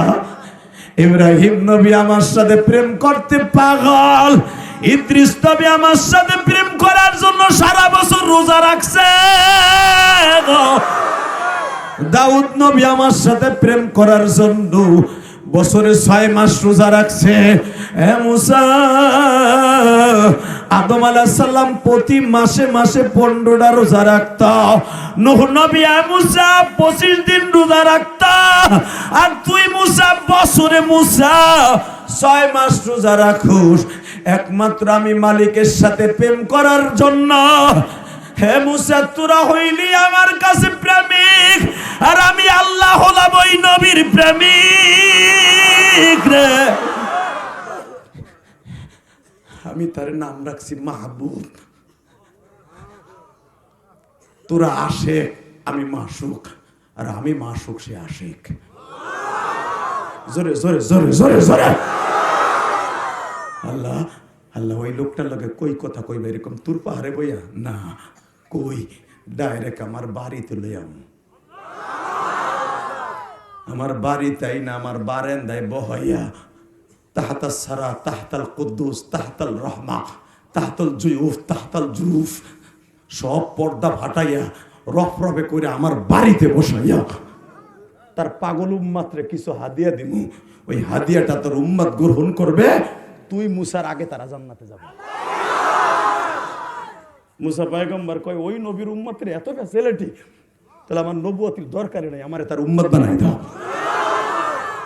ইব্রাহিম নবী আমার সাথে প্রেম করতে পাগল, ইদ্রিস নবী আমার সাথে প্রেম করার জন্য সারা বছর রোজা রাখছে, দাউদ নবী আমার সাথে প্রেম করার জন্য বছরে 6 মাস রোজা রাখছে। মুসা, আদম আলাইহিস সালাম প্রতি মাসে মাসে 15টা রোজা রাখত। নূহ নবী মুসা 25 দিন রোজা রাখত। আর তুই মুসা বছরে 6 মাস রোজা রাখুস, একমাত্র আমি মালিকের সাথে প্রেম করার জন্য। হে মুসা, তোরা হইলি আমার কাছে প্রেমিক, আর আমি আল্লাহ হলাম ওই নবীর প্রেমিক রে। আমি তার নাম রাখছি মাহবুব। তোরা আশেক, আমি মাসুক, আর আমি মাসুক, সে আশেক। জোরে জোরে জোরে জোরে জোরে। আল্লাহ আল্লাহ ওই লোকটার লগে কই কথা কইবে এরকম তোর পাহাড়ে বইয়া না, কই ডাইরেক্ট আমার বাড়িতে লইয়াম। আমার বাড়ি তাই না, আমার বারান্দায় বহাইয়া তাহতাল সারা, তাহতাল কুদ্দুস, তাহতাল রহমা, তাহতাল জুয়ুফ, তাহতাল জুরুফ সব পর্দা ফাটাইয়া রফরফে করে আমার বাড়িতে বসাইয়া তার পাগল উম্মাতরে কিছু হাদিয়া দিব। ওই হাদিয়াটা তোর উম্মাত গ্রহণ করবে, তুই মুসার আগে তারা জান্নাতে যাবে। মুসা পয়গম্বর কয় ওই নবীর উম্মতের এত ফ্যাসিলিটি, তাহলে আমার নবুয়তির দরকারই নাই, আমার তার উম্মত বানাই দাও।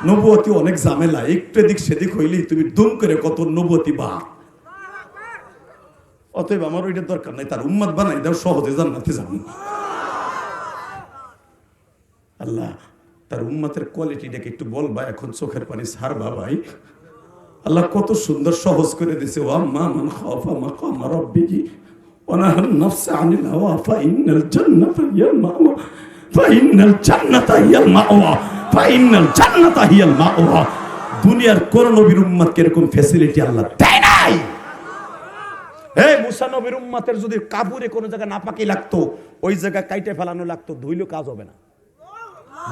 নবুয়তি অনেক ঝামেলা, একটু এদিক সেদিক হইলেই তুমি দুম করে কত নবুয়তি বা। অতএব আমার ওইটার দরকার নাই, তার উম্মত বানাই দাও, সহজে জান্নাতে যাবো। আল্লাহ তার উম্মতের কোয়ালিটিটাকে একটু বলবা, এখন চোখের পানি ছাড়বা ভাই। আল্লাহ কত সুন্দর সহজ করে দিয়েছে। ও আম্মা মান খাফা মাকাম রাব্বিহি ওয়া নাহা নাফসা আনিল হাওয়া ফাইনাল জান্নাতা হিয়াল মাওয়া, ফাইনাল জান্নাতা হিয়াল মাওয়া, ফাইনাল জান্নাতা হিয়াল মাওয়া। দুনিয়ার কোন নবীর উম্মতকে এরকম ফ্যাসিলিটি আল্লাহ দেয় নাই। এই মুসা নবীর উম্মতের যদি কাপড়ে কোনো জায়গা নাপাকি লাগতো, ওই জায়গা কাইটে ফেলানো লাগতো, ধুইলেও কাজ হবে না।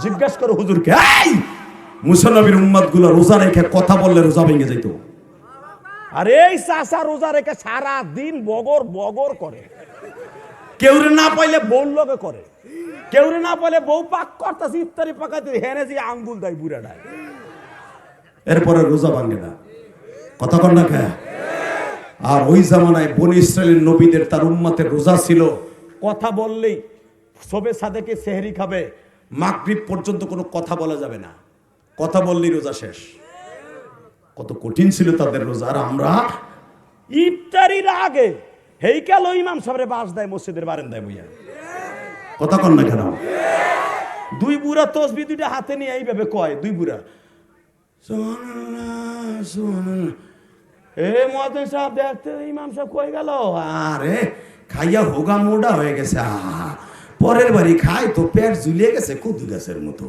জিজ্ঞাসা করো হুজুরকে, এই মুসা নবীর উম্মতগুলো রোজা রেখে কথা বললে রোজা ভেঙে যেত। আর এই চাচা রোজা রেখে সারা দিন বগর বগর করে, কেউরে না পাইলে বউ লগে করে, কেউরে না পাইলে বউ পাক করতেছে, ইফতারি পাকাইতে হেনে যে আঙ্গুল দেয় বুড়াটায়, এরপরে রোজা ভাঙে না। কথা কন না খায়। আর ওই জামানায় বনি ইসরায়েলের নবীদের তার উম্মতের রোজা ছিল, কথা বললেই সবে সাদেকে সেহরি খাবে, মাগরিব পর্যন্ত কোনো কথা বলা যাবে না, কথা বললেই রোজা শেষ। কত কঠিন ছিল তাদের রোজা। আর আমরা ইফতারির আগে হেইকাল ইমাম সাহেবের বাস দেয় মসজিদের বারান্দায় বইয়া। কথা কন না কেন? দুই বুড়া তসবি দুইটা হাতে নিয়ে এইভাবে কয়, দুই বুড়া সুবহানাল্লাহ সুবহানাল্লাহ। এ মুয়াজ্জিন সাহেব দেখতে ইমাম সাহেব কই গেল? আরে খাইয়া হোগা মোড়া হয়ে গেছে। পরের বাড়ি খাই তো পেট ঝুলিয়ে গেছে কুদু গাছের মতো।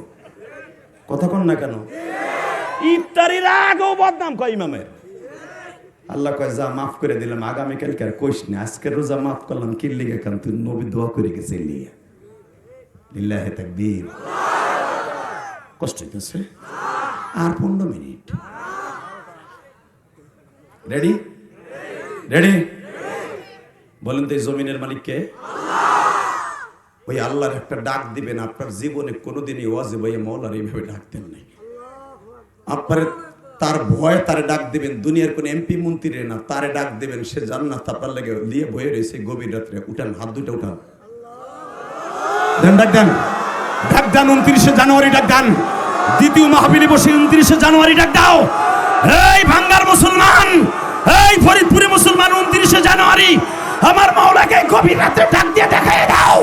কথা কন না কেন? ইফতারির আগেও বদনাম কয় ইমামের। আল্লাহ কয় যা মাফ করে দিলাম, আগামীকালকে আর কইস না, আজকের রোজা মাফ করলাম। কি লিগে? কারণ তুই নবী দোয়া করে গেছে লিগে। লিল্লাহি তাকবীর। কষ্ট হইতেছে? আর 15 মিনিট। Ready ready? বলেন তো এই জমিনের মালিক কে? ওই আল্লাহর একটা ডাক দিবেন। আপনার জীবনে কোনোদিনই ওয়াজে ভাইয়া মওলার এইভাবে ডাকতেন নাই। আপনার তার ভয় তারে ডাক দিবেন, দুনিয়ার কোন এমপি মন্ত্রী না, তারে ডাক দিবেন, সে জান্নাত আপনার লেগে দিয়ে বয়ে রয়েছে গভীর রাত্রে। উঠান, হাত দুটো উঠান, দেন ডাক দেন, ডাক দেন। 29 জানুয়ারি ডাক দেন, দ্বিতীয় মাহফিলে বসে 29 জানুয়ারি ডাক দাও। এই ভাঙ্গার মুসলমান, এই ফরিদপুরে মুসলমান, 29 জানুয়ারি আমার মাওলাকে গভীর রাতে ডাক দিয়ে দেখায় দাও।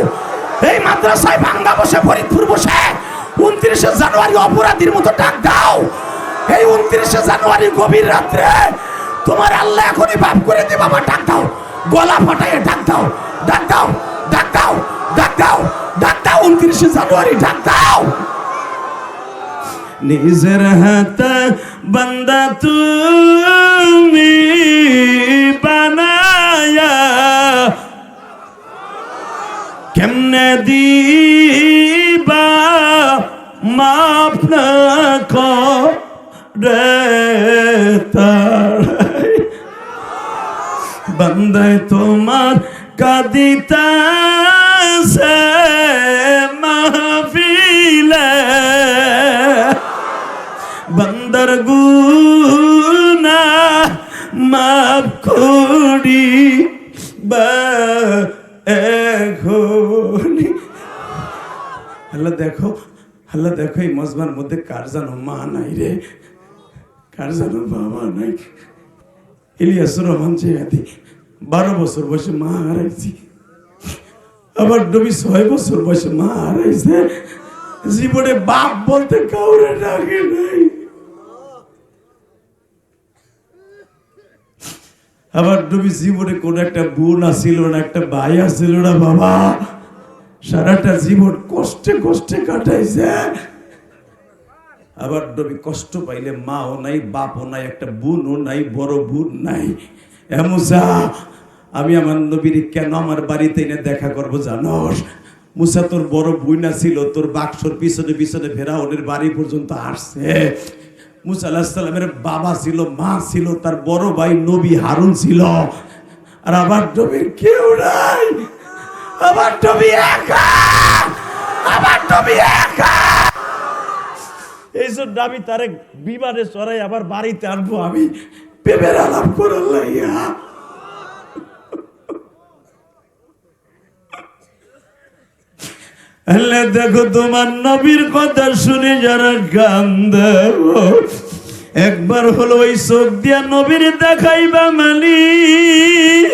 এই মাদ্রাসায় ভাঙ্গা বসে, ফরিদপুর বসে 29 জানুয়ারি অপরাধীর মতো ডাক দাও। এই 29 জানুয়ারি গভীর রাত্রে তোমার আল্লাহ এখনই মাফ করে দে বাবা, ডাক দাও। গলা ফাটাইয়ে ডাক দাও, ডাক দাও, ডাক দাও, ডাক দাও, ডাক দাও। 29 জানুয়ারি ডাক দাও। নিজের হাতে বান্দা তুমি বানায়া কেমনে দিবা মাফ না করে তার বান্দায় তোমার কাঁদিতাছে মাহফিলে, বান্দার গুনাহ মাফ করি বা এখনি। আল্লাহ দেখো, আল্লাহ দেখো এই মজমার মধ্যে কার জানো মা নাই রে, কার জানো বাবা নাই। ইলিয়াসুর রহমান জিহাদি 12 বছর বয়সে মা হারাইছি, আবার নবী 6 বছর বয়সে মা হারাইছে। জীবনে বাপ বলতে কাউরে ডাকে নাই। আবার নবী জীবনে কোন একটা বোন আসিল না, একটা ভাই আসিল না বাবা, সারাটা জীবন কষ্টে কষ্টে কাটাইছে। আবার নবী কষ্ট পাইলে মাও নাই, বাপও নাই, একটা বোনও নাই, বড় বোন নাই। এ মুসা, আমি আমার নবীর কেন আমার বাড়িতে এনে দেখা করবো জানোস? মুসা তোর বড় বুইনা ছিল, তোর বাক্সর পিছনে পিছনে ফেরাউনের বাড়ি পর্যন্ত আসছে। মুসা আলাইহিস সালামের বাবা ছিল, মা ছিল, তার বড় ভাই নবী হারুন ছিল। আর আবার নবীর কেউ নাই, আবার নবী একা, আবার নবী একা। এই জন্য আমি তারে বিমানে চড়াই আবার বাড়িতে আনবো, আমি প্রেমের আলাপ করার লাইয়া। আল্লাহ দেখো তোমার নবীর কথা শুনে যারা কান্দে, একবার হলো ওই চোখ দিয়া নবীর দেখাইবা মালিক।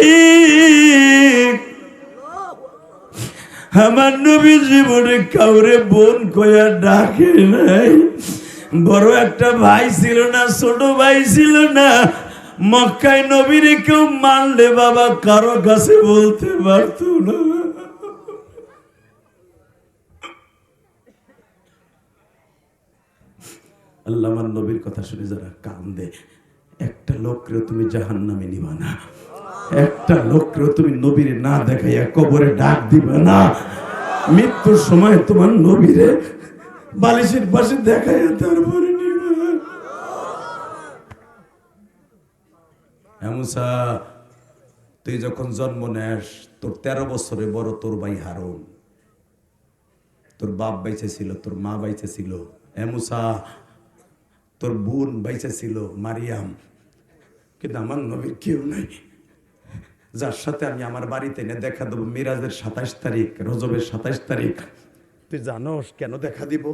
আমার নবী জীবনে কাউরে বোন কয়া ডাকে নাই, বড় একটা ভাই ছিল না, ছোট ভাই ছিল না। মক্কায় নবীর কেউ মানলে বাবা কারো কাছে বলতে পারতো না। আল্লাহ আমার নবীর কথা শুনে যারা কান্দে, একটা লোকরে তুমি জাহান্নামে নিবা না, একটা লোকরে তুমি নবীর না দেখাইয়া কবরে ডাক দিবা না। মৃত্যুর সময় তোমার নবীরে বালিশের পাশে দেখাইয়া তারপরে নিবা। মুসা, তুই যখন জন্ম নেস তোর 13 বছরে বড় তোর ভাই হারুন, তোর বাপ বাইচে ছিল, তোর মা বাইচে ছিল। মুসা, তোর বোন বাইচে ছিল মারিয়াম, কিন্তু আমার নবীর কেউ নাই যার সাথে আমি আমার বাড়িতে এনে দেখা দেবো। মিরাজের 27 তারিখ, রজবের 27 তারিখ। তুই জানোস কেন দেখা দিব?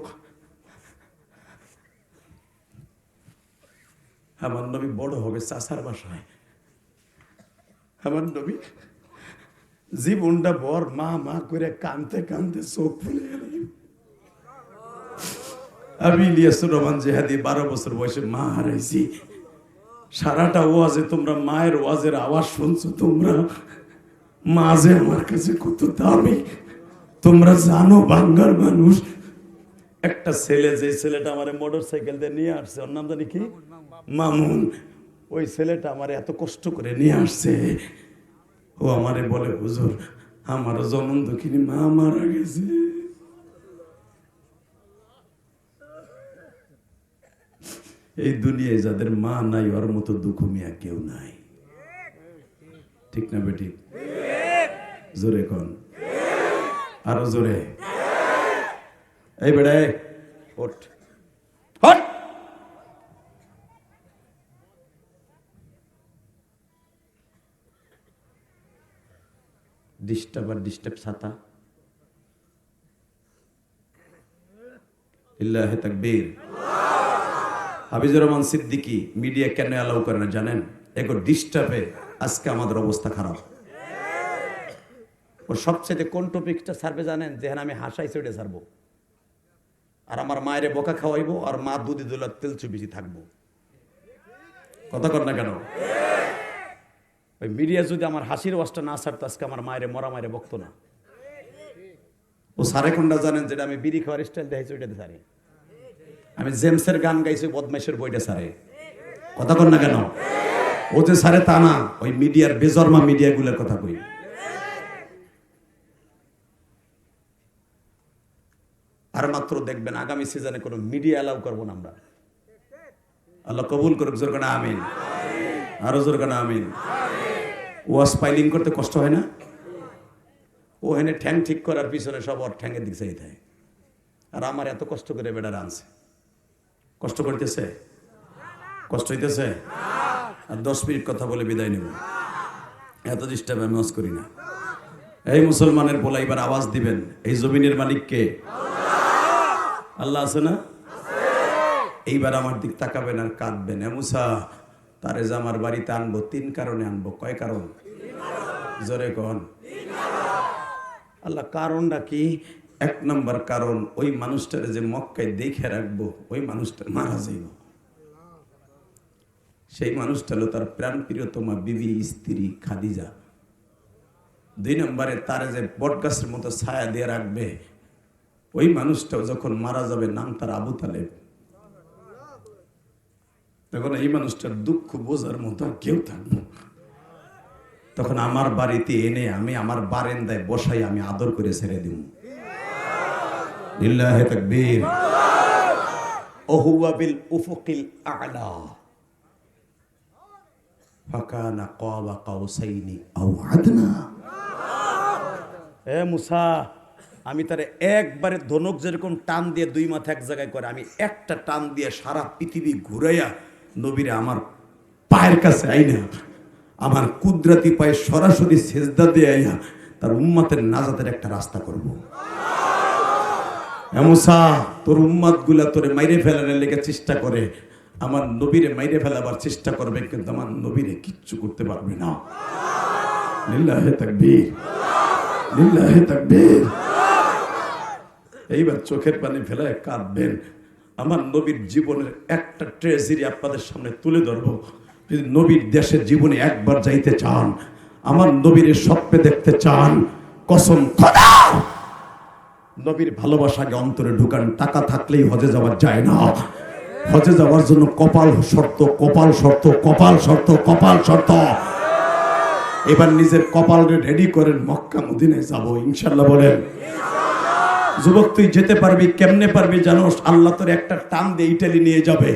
আমার নবী বড় হবে চাচার বাসায়। আমার নবী জীবনটা বর মা মা করে কানতে কানতে চোখ ফুলে গেল। আমি ইলিয়াসুর রহমান জিহাদি 12 বছর বয়সে মা হারাইছি। সারাটা ওয়াজে তোমরা মায়ের ওয়াজের আওয়াজ শুনছো। তোমরা মাঝে আমার কাছে কত দামি তোমরা জানো। বাঙ্গার মানুষ, একটা ছেলে, যে ছেলেটা আমার মোটর সাইকেল দিয়ে নিয়ে আসছে, ওর নাম জানি কি, মামুন। ওই ছেলেটা আমার এত কষ্ট করে নিয়ে আসছে। ও আমারে বলে, হুজুর আমার জনম দুঃখিনী মা মারা গেছে। এই দুনিয়ায় যাদের মা নাই ওর মতো দুঃখ মিয়া কেউ নাই। ঠিক না বেটি? জোরে কোন, আরো জোরে। এই বেড়ে ওঠ, হট। ডিস্টার্ব ছাতা। ইল্লাহি তাকবীর। হাফিজুর রহমান সিদ্দিকী মিডিয়া কেন অ্যালাউ করে না জানেন? এগো ডিস্টার্বে আজকে আমাদের অবস্থা খারাপ। ওর সবচেয়ে কোন টপিকটা ছাড়বে জানেন? যেখানে আমি হাসাই চড়ে ছাড়বো, আর আমার মায়ের বোকা খাওয়াইবো, আর মা দুধে দোলার তেল চুবিছি থাকবো। কথা কর না কেন? ওই মিডিয়া যদি আমার হাসির ওয়াজটা না ছাড়তো, আজকে আমার মায়ের মরা মায়ের বকতো না। ও সারে কোনটা জানেন? যেটা আমি বিড়ি খাওয়ার স্টাইল দেখাইছি ওইটাতে সারে। আমি জেমসের গান গাইছি, বদমাইশের বইটা সারে। কথা কর না কেন? ও যে সারে তা না, ওই মিডিয়ার বেজর্মা মিডিয়া গুলোর কথা কই। আর মাত্র দেখবেন আগামী সিজনে কোনো মিডিয়া অ্যালাউ করবো না আমরা। আল্লাহ কবুল করুক, জোর কানা আমিন। আরো জোর কানা আমিন। ওয়াজ পাইলিং করতে কষ্ট হয় না? ও এনে ঠ্যাং ঠিক করার পিছনে সব ওর ঠ্যাংয়ের দিক চাই থাকে। আর আমার এত কষ্ট করে বেটার আনছে, কষ্ট করতেছে? কষ্ট হইতেছে? আর 10 মিনিট কথা বলে বিদায় নেব। এত ডিস্টার্ব আমি ওয়াজ করি না। এই মুসলমানের বলা এবার আওয়াজ দিবেন, এই জমিনের মালিক কে? আল্লাহ আছে না? এইবার আমার দিক তাকাবেন আর কাঁদবেন। এ মুসা, তারে যে আমার বাড়িতে আনবো 3 কারণে আনবো। কয় কারণ? জোরে কন। আল্লাহ কারণটা কি? 1 নম্বর কারণ, ওই মানুষটারে যে মক্কায় দেখে রাখবো, ওই মানুষটা মারা যাইব। সেই মানুষটা হলো তার প্রাণ প্রিয়তমা বিবি স্ত্রী খাদিজা। 2 নম্বরে তারে যে বটগাছের মতো ছায়া দিয়ে রাখবে, ওই মানুষটাও যখন মারা যাবে নাম তার আবু তালেব। তখন এই মানুষটার দুঃখ বোঝার মতো আর কেউ থাকবে। তখন আমার বাড়িতে এনে আমি আমার বারান্দায় বসাই আমি আদর করে ছেড়ে দিব। লিল্লাহি তাকবীর। ওহুয়া বিল উফুকিল আ'লা ফাকানা কাবা কাউসাইনি আও আদনা। এ মুসা, আমি তারে একবারে ধনুক যেরকম টান দিয়ে 2 মাথা এক জায়গায় করে, আমি একটা টান দিয়ে সারা পৃথিবী ঘুরাইয়া নবীরে আমার পায়ের কাছে আইনা, আমার কুদরতি পায়ে সরাসরি সেজদা দিয়ে আইয়া তার উম্মতের নাজাতের একটা রাস্তা করব। এ মুসা, তোর উম্মত গুলা তোরে মাইরে ফেলানোর লেগে চেষ্টা করে, আমার নবীরে মাইরে ফেলাবার চেষ্টা করবে, কিন্তু আমার নবীরে কিচ্ছু করতে পারবে না। লিল্লাহি তাকবীর, লিল্লাহি তাকবীর। এইবার চোখের পানি ফেলায় কাঁদবেন। আমার নবীর জীবনের একটা ট্রেজেরি আপনাদের সামনে তুলে ধরবো। যদি নবীর দেশের জীবনে একবার যাইতে চান, আমার নবীর স্বপ্নে দেখতে চান, কসম খোদা নবীর ভালোবাসাকে অন্তরে ঢুকান। টাকা থাকলেই হজে যাওয়া যায় না। হজে যাওয়ার জন্য কপাল শর্ত, কপাল শর্ত, কপাল শর্ত, কপাল শর্ত। এবার নিজের কপাল রেডি করেন, মক্কা মদিনায় যাবো ইনশাল্লাহ বলেন। যুবক, তুই যেতে পারবি? কেমনে পারবি জানোস? আল্লাহ তোর একটা টান দিয়ে ইটালি নিয়ে যাবে।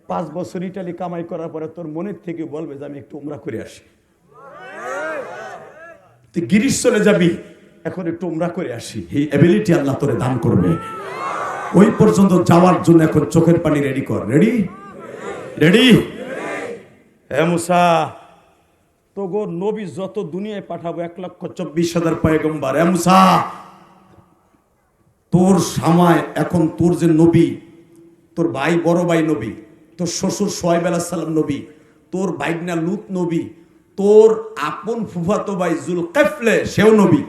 5 বছর ইটালি কামাই করার পরে তোর মনের থেকে বলবে যে আমি একটু উমরা করে আসি। তুই গিরিশ চলে যাবি, এখন একটু উমরা করে আসি। এই এবিলিটি আল্লাহ তোরে দান করবে। ওই পর্যন্ত যাওয়ার জন্য এখন চোখের পানি রেডি কর। রেডি? রেডি? হে মুসা, তো গো নবী যত দুনিয়ায় পাঠাবো 1,24,000 পয়গম্বর। হে মুসা, তোর সময় এখন তোর যে নবী, তোর ভাই বড় ভাই নবী, তোর শ্বশুর সোহাইব আলাইহিস সালাম নবী, তোর ভাইগনা লূত নবী, তোর আপন ফুফাতো ভাই জুলকাফলে সেও নবী,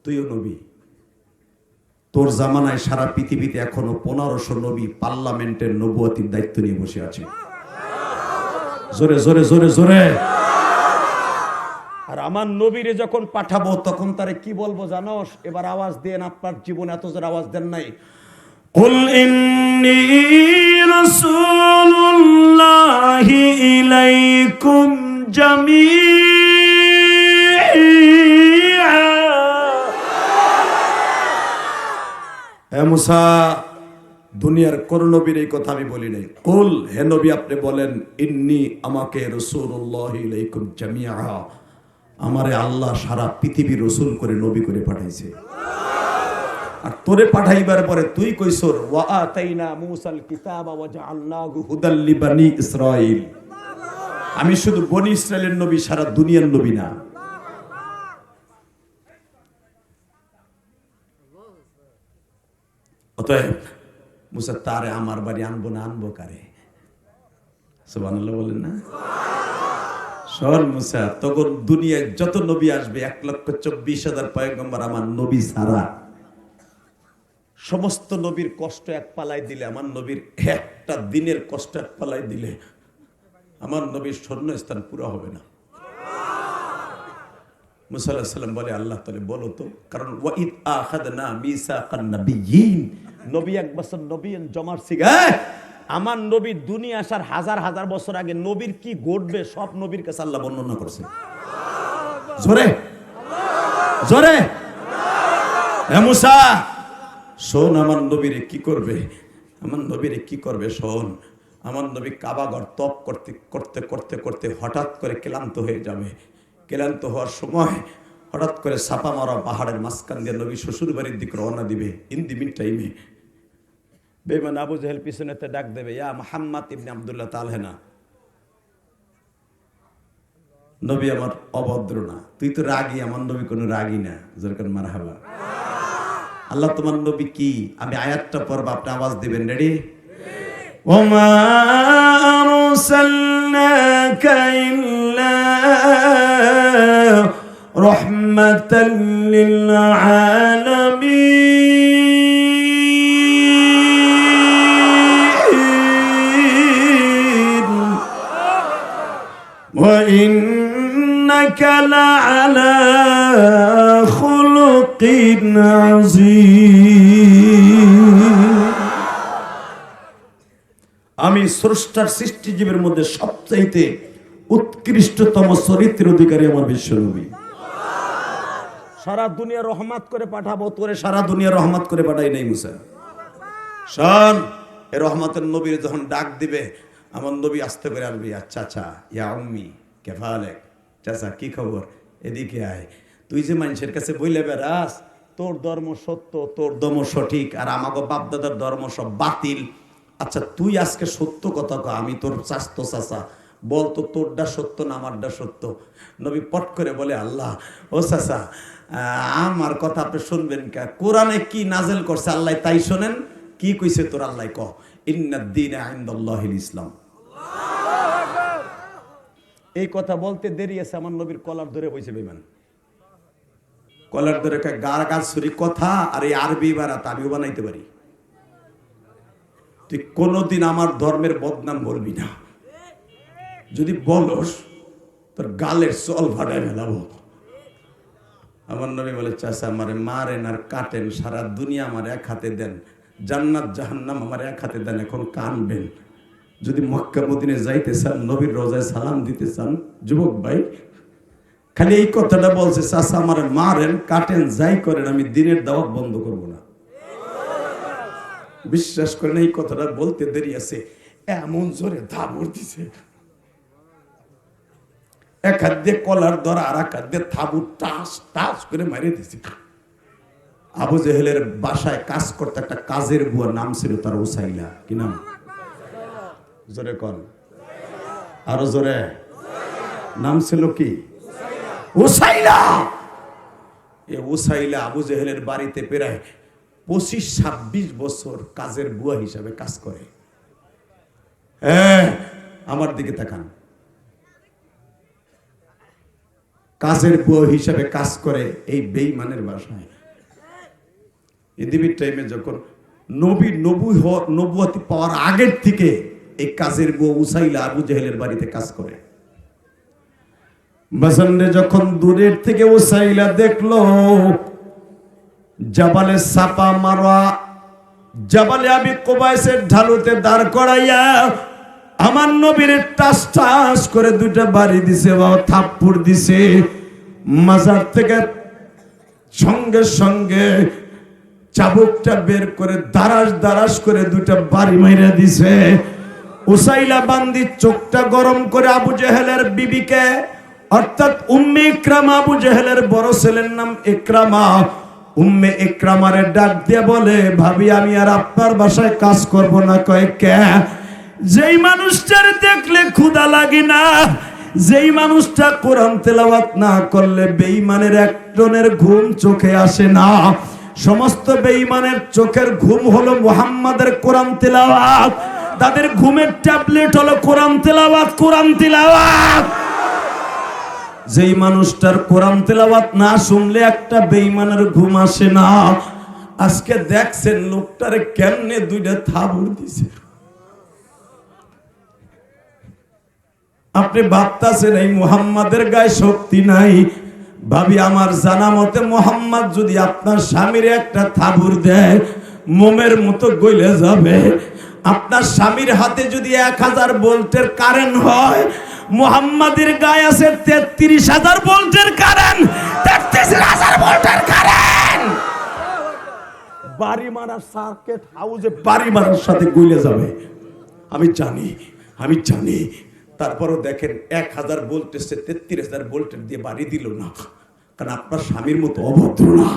তুইও নবী। তোর জামানায় সারা পৃথিবীতে এখনো 1500 নবী পার্লামেন্টের নবুয়তির দায়িত্ব নিয়ে বসে আছে। জোরে জোরে জোরে জোরে। আর আমার নবীরে যখন পাঠাবো তখন তারে কি বলবো জানোস? এবার আওয়াজ দেন, আপনার জীবনে এত জোরে আওয়াজ দেন নাই। কুল ইন্নী রাসূলুল্লাহি ইলাইকুম জামিআ। হে মুসা, দুনিয়ার কোন নবীর এই কথা আমি বলি নাই। কুল, হে নবী আপনি বলেন, ইন্নী, আমাকে রাসূলুল্লাহি ইলাইকুম জামিআ, আমারে আল্লাহ সারা পৃথিবী রসুল করে নবী করে পাঠাইছে। আর তোরে পাঠাইবার পরে তুই কইছর ওয়া আতাইনা মূসাল কিতাবা ওয়া জাআলনাহু হুদাল লিবানি ইসরাঈল। আমি শুধু বনি ইসরাইলের নবী, সারা দুনিয়ার নবী না। অতএব মুসা তারে আমার বাড়ি আনবো না, আনবো কারে? সুবহানাল্লাহ বলেন না? শোন মুসা, তখন দুনিয়ায় যত নবী আসবে 1,24,000 পয়গম্বর আমার নবী ছাড়া, সমস্ত নবীর কষ্ট এক পালায় দিলে, আমার নবীর একটা দিনের কষ্ট এক পালায় দিলে আমার নবীর শূন্যস্থান পুরো হবে না। মুসা আলাইহিস সালাম বলে, আল্লাহ তাআলা বলো তো, কারণ ওয়াইদ আখাযনা মিসাকান নাবিয়্যিন, নবী এক বছর নবী জমার সিগা, আমার নবী দুনিয়া আসার হাজার হাজার বছর আগে নবীর কি ঘটবে সব নবীর কাছে আল্লাহ বর্ণনা করছে। জোরে জোরে এ মুসা শোন, আমার নবীরে কি করবে, আমার নবীরে কি করবে শোন। আমার নবী কাবাঘর তপ করতে করতে করতে করতে হঠাৎ করে ক্লান্ত হয়ে যাবে। ক্লান্ত হওয়ার সময় হঠাৎ করে ছাপা মারা পাহাড়ের মাঝখান দিয়ে নবী শ্বশুর বাড়ির দিকে রওনা দিবে। ইন দি মিন টাইমে বেঈমান আবু জাহেল পিছনেতে ডাক দেবে, ইয়া মুহাম্মদ ইবনে আব্দুল্লাহ তালহেনা, নবী আমার অভদ্র না, তুই তো রাগী, আমার নবী কোনো রাগী না। যেরকম মারহাবা, আল্লাহ তোমার নবী কি, আমি আয়াতটা পড়ব, আপনি আওয়াজ দিবেন। রেডি? ওমা আরসালনাকা ইল্লা রাহমাতাল লিল আলামিন ওয়া ইন্নাকা লাআলা খুলুকিন আযীম। আমি স্রষ্টার সৃষ্টিজীবের মধ্যে সবচাইতে উৎকৃষ্টতম চরিত্রের অধিকারী আমার বিশ্বনবী। সারা দুনিয়া রহমত করে পাঠাবো, তোরে সারা দুনিয়া রহমত করে পাঠাই নাই মুসা। শোন, এই রহমতের নবীর যখন ডাক দিবে, আমার নবী আস্তে করে আসবে, চাচা ইয়া উম্মি কেফা আলেক, চাচা কি খবর, এদিকে আয়। তুই যে মানুষের কাছে বইলে বেড়াস তোর ধর্ম সত্য, তোর ধর্ম সঠিক, আর আমাকে বাপদাদার ধর্ম সব বাতিল। আচ্ছা তুই আজকে সত্য কথা কও, আমি তোর চাস্তো চাচা, বলতো তোরটা সত্য না আমারটা সত্য? নবী পট করে বলে, আল্লাহ ও চাচা, আমার কথা আপনি শুনবেন কে? কোরআনে কি নাজেল করছে আল্লাহ তাই শোনেন। কি কইছে তোর আল্লাহ? ক ইন্নাদ-দীনা ইনদাল্লাহিল ইসলাম। এই কথা বলতে দেরি আছে, আমার নবীর কলার ধরে বইছে বেঈমান, কলার ধরে গার গাছ ছুরি কথা। আর এই আরবি বারাত আমিও বানাইতে পারি, তুই কোনদিন আমার ধর্মের বদনাম বলবি না। যদি বলস তোর গালের চল ফাটায় ফেলাবো। আমার নবী বলে, চাচা আমারে মারেন আর কাটেন, সারা দুনিয়া আমার এক হাতে দেন, জান্নাত জাহান্নাম আমার এক হাতে দেন, এখন কানবেন। যদি মক্কা মদিনে যাইতে চান, নবীর রোজায় সালাম দিতে চান, যুবক ভাই খালি এই কথাটা বলছে, চাচা আমারে মারেন কাটেন যাই করেন, আমি দিনের দাওয়াত বন্ধ করব না। বিশ্বাস করেন এই কথাটা বলতে দেরি আছে, এমন জোরে থাবড় দিছে, এক হাত দিয়ে কলার ধরা আর এক হাত দিয়ে থাবুর টাস টাস করে মারিয়ে দিছে। আবু জেহেলের বাসায় কাজ করতে একটা কাজের বুয়া, নাম ছিল তার উসাইলা। কি নাম? জোরে কন, আরো জোরে। নাম ছিল কি? উসাইলা। এ উসাইলা আবু জেহেলের বাড়িতে প্রায় 25-26 বছর কাজের বুয়া হিসাবে কাজ করে। আমার দিকে তাকান, কাজের বুয়া হিসাবে কাজ করে এই বেঈমানের বাসায়। ইদিবির টাইমে যখন নবী নবুয়তি পাওয়ার আগের থেকে এই কাজের বুয়া উসাইলা আবু জেহেলের বাড়িতে কাজ করে। বাসানরে যখন দূরের থেকে উসাইলা দেখলো, জাবালে সাপা মারা, জাবালে আবি কুবাইসের ঢালুতে দাঁড় করাইয়া আমার নবীর টাস টাস করে দুইটা বাড়ি দিছে, বা থাপ্পড় দিছে। মাজার থেকে সঙ্গে সঙ্গে চাবুকটা বের করে দারাস দারাস করে দুইটা বাড়ি মাইরা দিছে। উসাইলা বান্দি চোখটা গরম করে আবু জেহেলের বিবিকে, অর্থাৎ উম্মে ইকরামা, আবু জেহেলের বড় ছেলের নাম ইকরামা, উম্মে ইকরামারে ডাক দিয়ে বলে, ভাবি আমি আর আপনার বাসায় কাজ করব না। কয় কে? যেই মানুষটার দেখলে ক্ষুধা লাগে না, যেই মানুষটা কোরআন তেলাওয়াত না করলে বেঈমানের একজনের ঘুম চোখে আসে না, সমস্ত বেঈমানের চোখের ঘুম হলো মুহাম্মাদের কোরআন তেলাওয়াত, তাদের ঘুমের ট্যাবলেট হলো কোরআন তেলাওয়াত, কোরআন তেলাওয়াত। যেই মানুষটার কোরআন তেলাওয়াত না শুনলে একটা বেঈমানের ঘুম আসে না। আজকে দেখছেন লোকটারে কেমনে দুইটা থাবুর দিছে। আপনি ভাবতাছেন এই মুহাম্মাদের গায়ে শক্তি নাই। ভাবি আমার জানা মতে মুহাম্মদ যদি আপনার স্বামীর একটা থাবুর দেয় মোমের মতো গলে যাবে। আপনার স্বামীর হাতে যদি 1000 ভোল্টের কারেন্ট হয়, মুহাম্মাদের গায়ে আছে 33,000 ভোল্টের কারেন্ট, 33,000 ভোল্টের কারেন্ট। বাড়ি মারার সার্কিট হাউসে বাড়ি মারার সাথে গলে যাবে। আমি জানি। তারপরও দেখেন 1000 ভোল্টের 33,000 ভোল্টের দিয়ে বাড়ি দিল না, কারণ আপনার স্বামীর মতো অভদ্র না।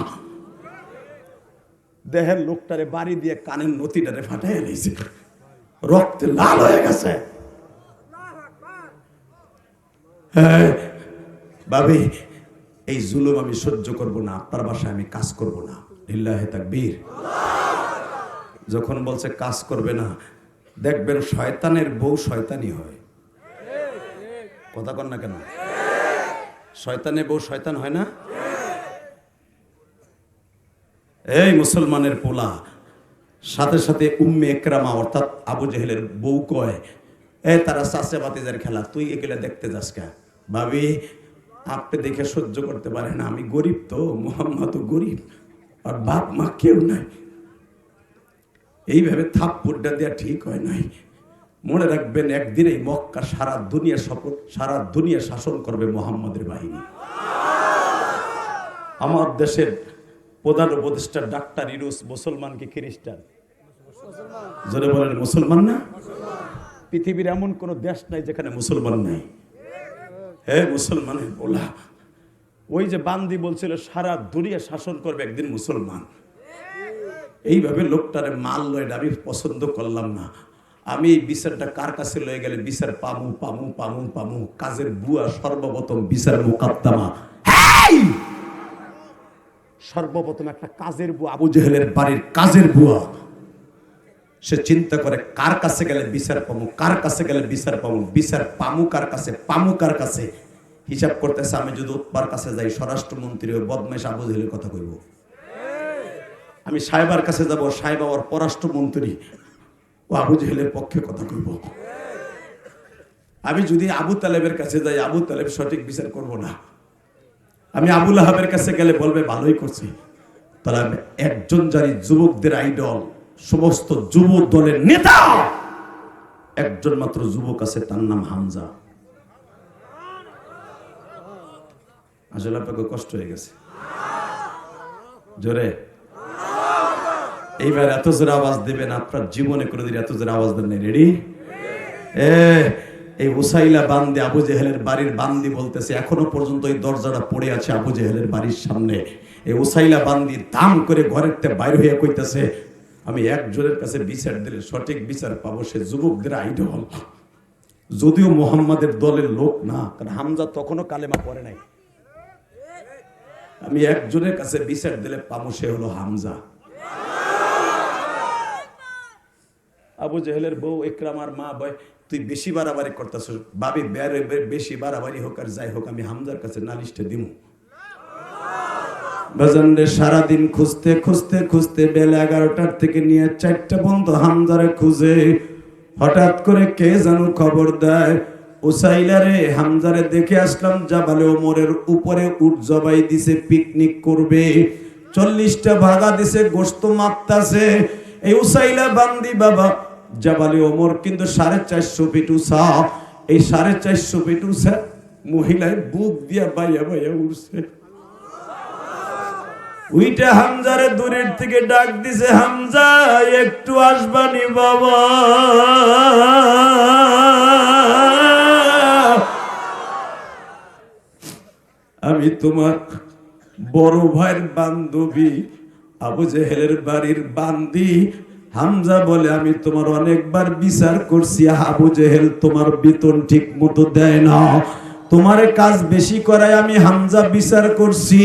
দেহের লোকটারে বাড়ি দিয়ে কানের নতিটারে ফাটাই নিয়েছে, রক্তে লাল হয়ে গেছে। হ্যাঁ ভাবি, এই জুলুম আমি সহ্য করব না, আপনার বাসায় আমি কাজ করব না। লিল্লাহে তাকবীর। যখন বলছে কাজ করবে না, দেখবেন শয়তানের বউ শয়তানি হয়। কথা কন না কেন? শয়তানের বউ শয়তান হয় না? এই মুসলমানের পোলা সাথে সাথে উম্মে একরামা অর্থাৎ আবু জেহেলের বউ কয়, তারা চাচা ভাতিজার খেলা, তুই এগুলা দেখতে যাস কে? ভাবি আপনি দেখে সহ্য করতে পারে না, আমি গরিব তো, মুহাম্মদ তো গরিব, আর বাপ মা কেউ নাই। এইভাবে থাপ্পড়টা দেওয়া ঠিক হয় নাই। মনে রাখবেন একদিন এই মক্কা সারা দুনিয়া শাসন করবে মুহাম্মদের বাহিনী। আমার দেশের প্রধান উপদেষ্টা ডাক্তার ইউনূস মুসলমান কি খ্রিস্টান? জোরে বলেন মুসলমান না? পৃথিবীর এমন কোন দেশ নাই যেখানে মুসলমান নাই। মুসলমানের বলা ওই যে বান্দি বলছিল সারা দুনিয়া শাসন করবে একদিন মুসলমান। এইভাবে লোকটারে মাল লয়, আমি পছন্দ করলাম না। আমি এই বিচারটা কার কাছে লয়ে গেলে বিচার পামু। কাজের বুয়া সর্বপ্রথম বিচার মুকাদ্দামা। সর্বপ্রথম একটা কাজের বুয়া, আবু জেহেলের বাড়ির কাজের বুয়া, সে চিন্তা করে কার কাছে গেলে বিচার পামু, কার কাছে গেলে বিচার পামু, বিচার পামু কার কাছে। হিসাব করতেছে, আমি যদি উৎপার কাছে যাই স্বরাষ্ট্রমন্ত্রী ওই বদমাইশ আবু জেহেলের কথা কইব। আমি সাহেবার কাছে যাব, সাহেব আবার পররাষ্ট্রমন্ত্রী, ও আবু জেহেলের পক্ষে কথা কইব। আমি যদি আবু তালেবের কাছে যাই, আবু তালেব সঠিক বিচার করব না। আমি আবু লাহাবের কাছে গেলে বলবে ভালোই করছি। তাহলে আমি একজন জানি যুবকদের আইডল, সমস্ত যুব দলের নেতা, একজন মাত্র যুবক আছে, তার নাম হামজা। আসলে আপনাকে কষ্ট হয়ে গেছে জোরে। এইবার এত জোরে আওয়াজ দেবেন, আপনার জীবনে কোনোদিন এত জোরে আওয়াজ দেন নাই। রেডি? এই উসাইলা বান্দি, আবু জেহেলের বাড়ির বান্দি বলতেছে, এখনো পর্যন্ত এই দরজাটা পড়ে আছে আবু জেহেলের বাড়ির সামনে। এই উসাইলা বান্দি দাম করে ঘরের থেকে বাইরে হয়ে কইতেছে, আমি একজনের কাছে বিচার দিলে সঠিক বিচার পাবো, সে যুবকদের আইডল। যদিও মুহাম্মাদের দলের লোক না, কারণ হামজা তখনও কালেমা পড়ে নাই। আমি একজনের কাছে বিচার দিলে পাবো, সে হলো হামজা। আবু জেহেলের বউ ইকরামার মা বয়, তুই বেশি বাড়াবাড়ি করতেছ। ভাবি বেশি বাড়াবাড়ি হোক আর যাই হোক, আমি হামজার কাছে নালিশটা দিমু। বাজানরে সারাদিন খুঁজতে বেলা 11টার থেকে নিয়ে 4টা পর্যন্ত হামজারে খুঁজে, হঠাৎ করে কে যেন খবর দেয়, উসাইলারে হামজারে দেখে আসলাম জাবালে ওমরের উপরে উট জবাই দিছে, পিকনিক করবে, 40টা ভাগা দিছে, গোশত মাপতাছে। এই উসাইলা বান্দি বাবা, জাবালে ওমর কিন্তু 450 ফিট উঁচা। এই 450 ফিট উঁচা মহিলায় বুক দিয়া বাইয়া উঠছে। ওইটা হামজারে দূরের থেকে ডাক দিছে, হামজা একটু আসবানি বাবা। আমি তোমার বড় ভাইয়ের বান্ধবী, আবু জেহেলের বাড়ির বান্দি। হামজা বলে, আমি তোমার অনেকবার বিচার করছি, আবু জেহেল তোমার বেতন ঠিক মতো দেয় না, তোমার কাজ বেশি করায় আমি হামজা বিচার করছি।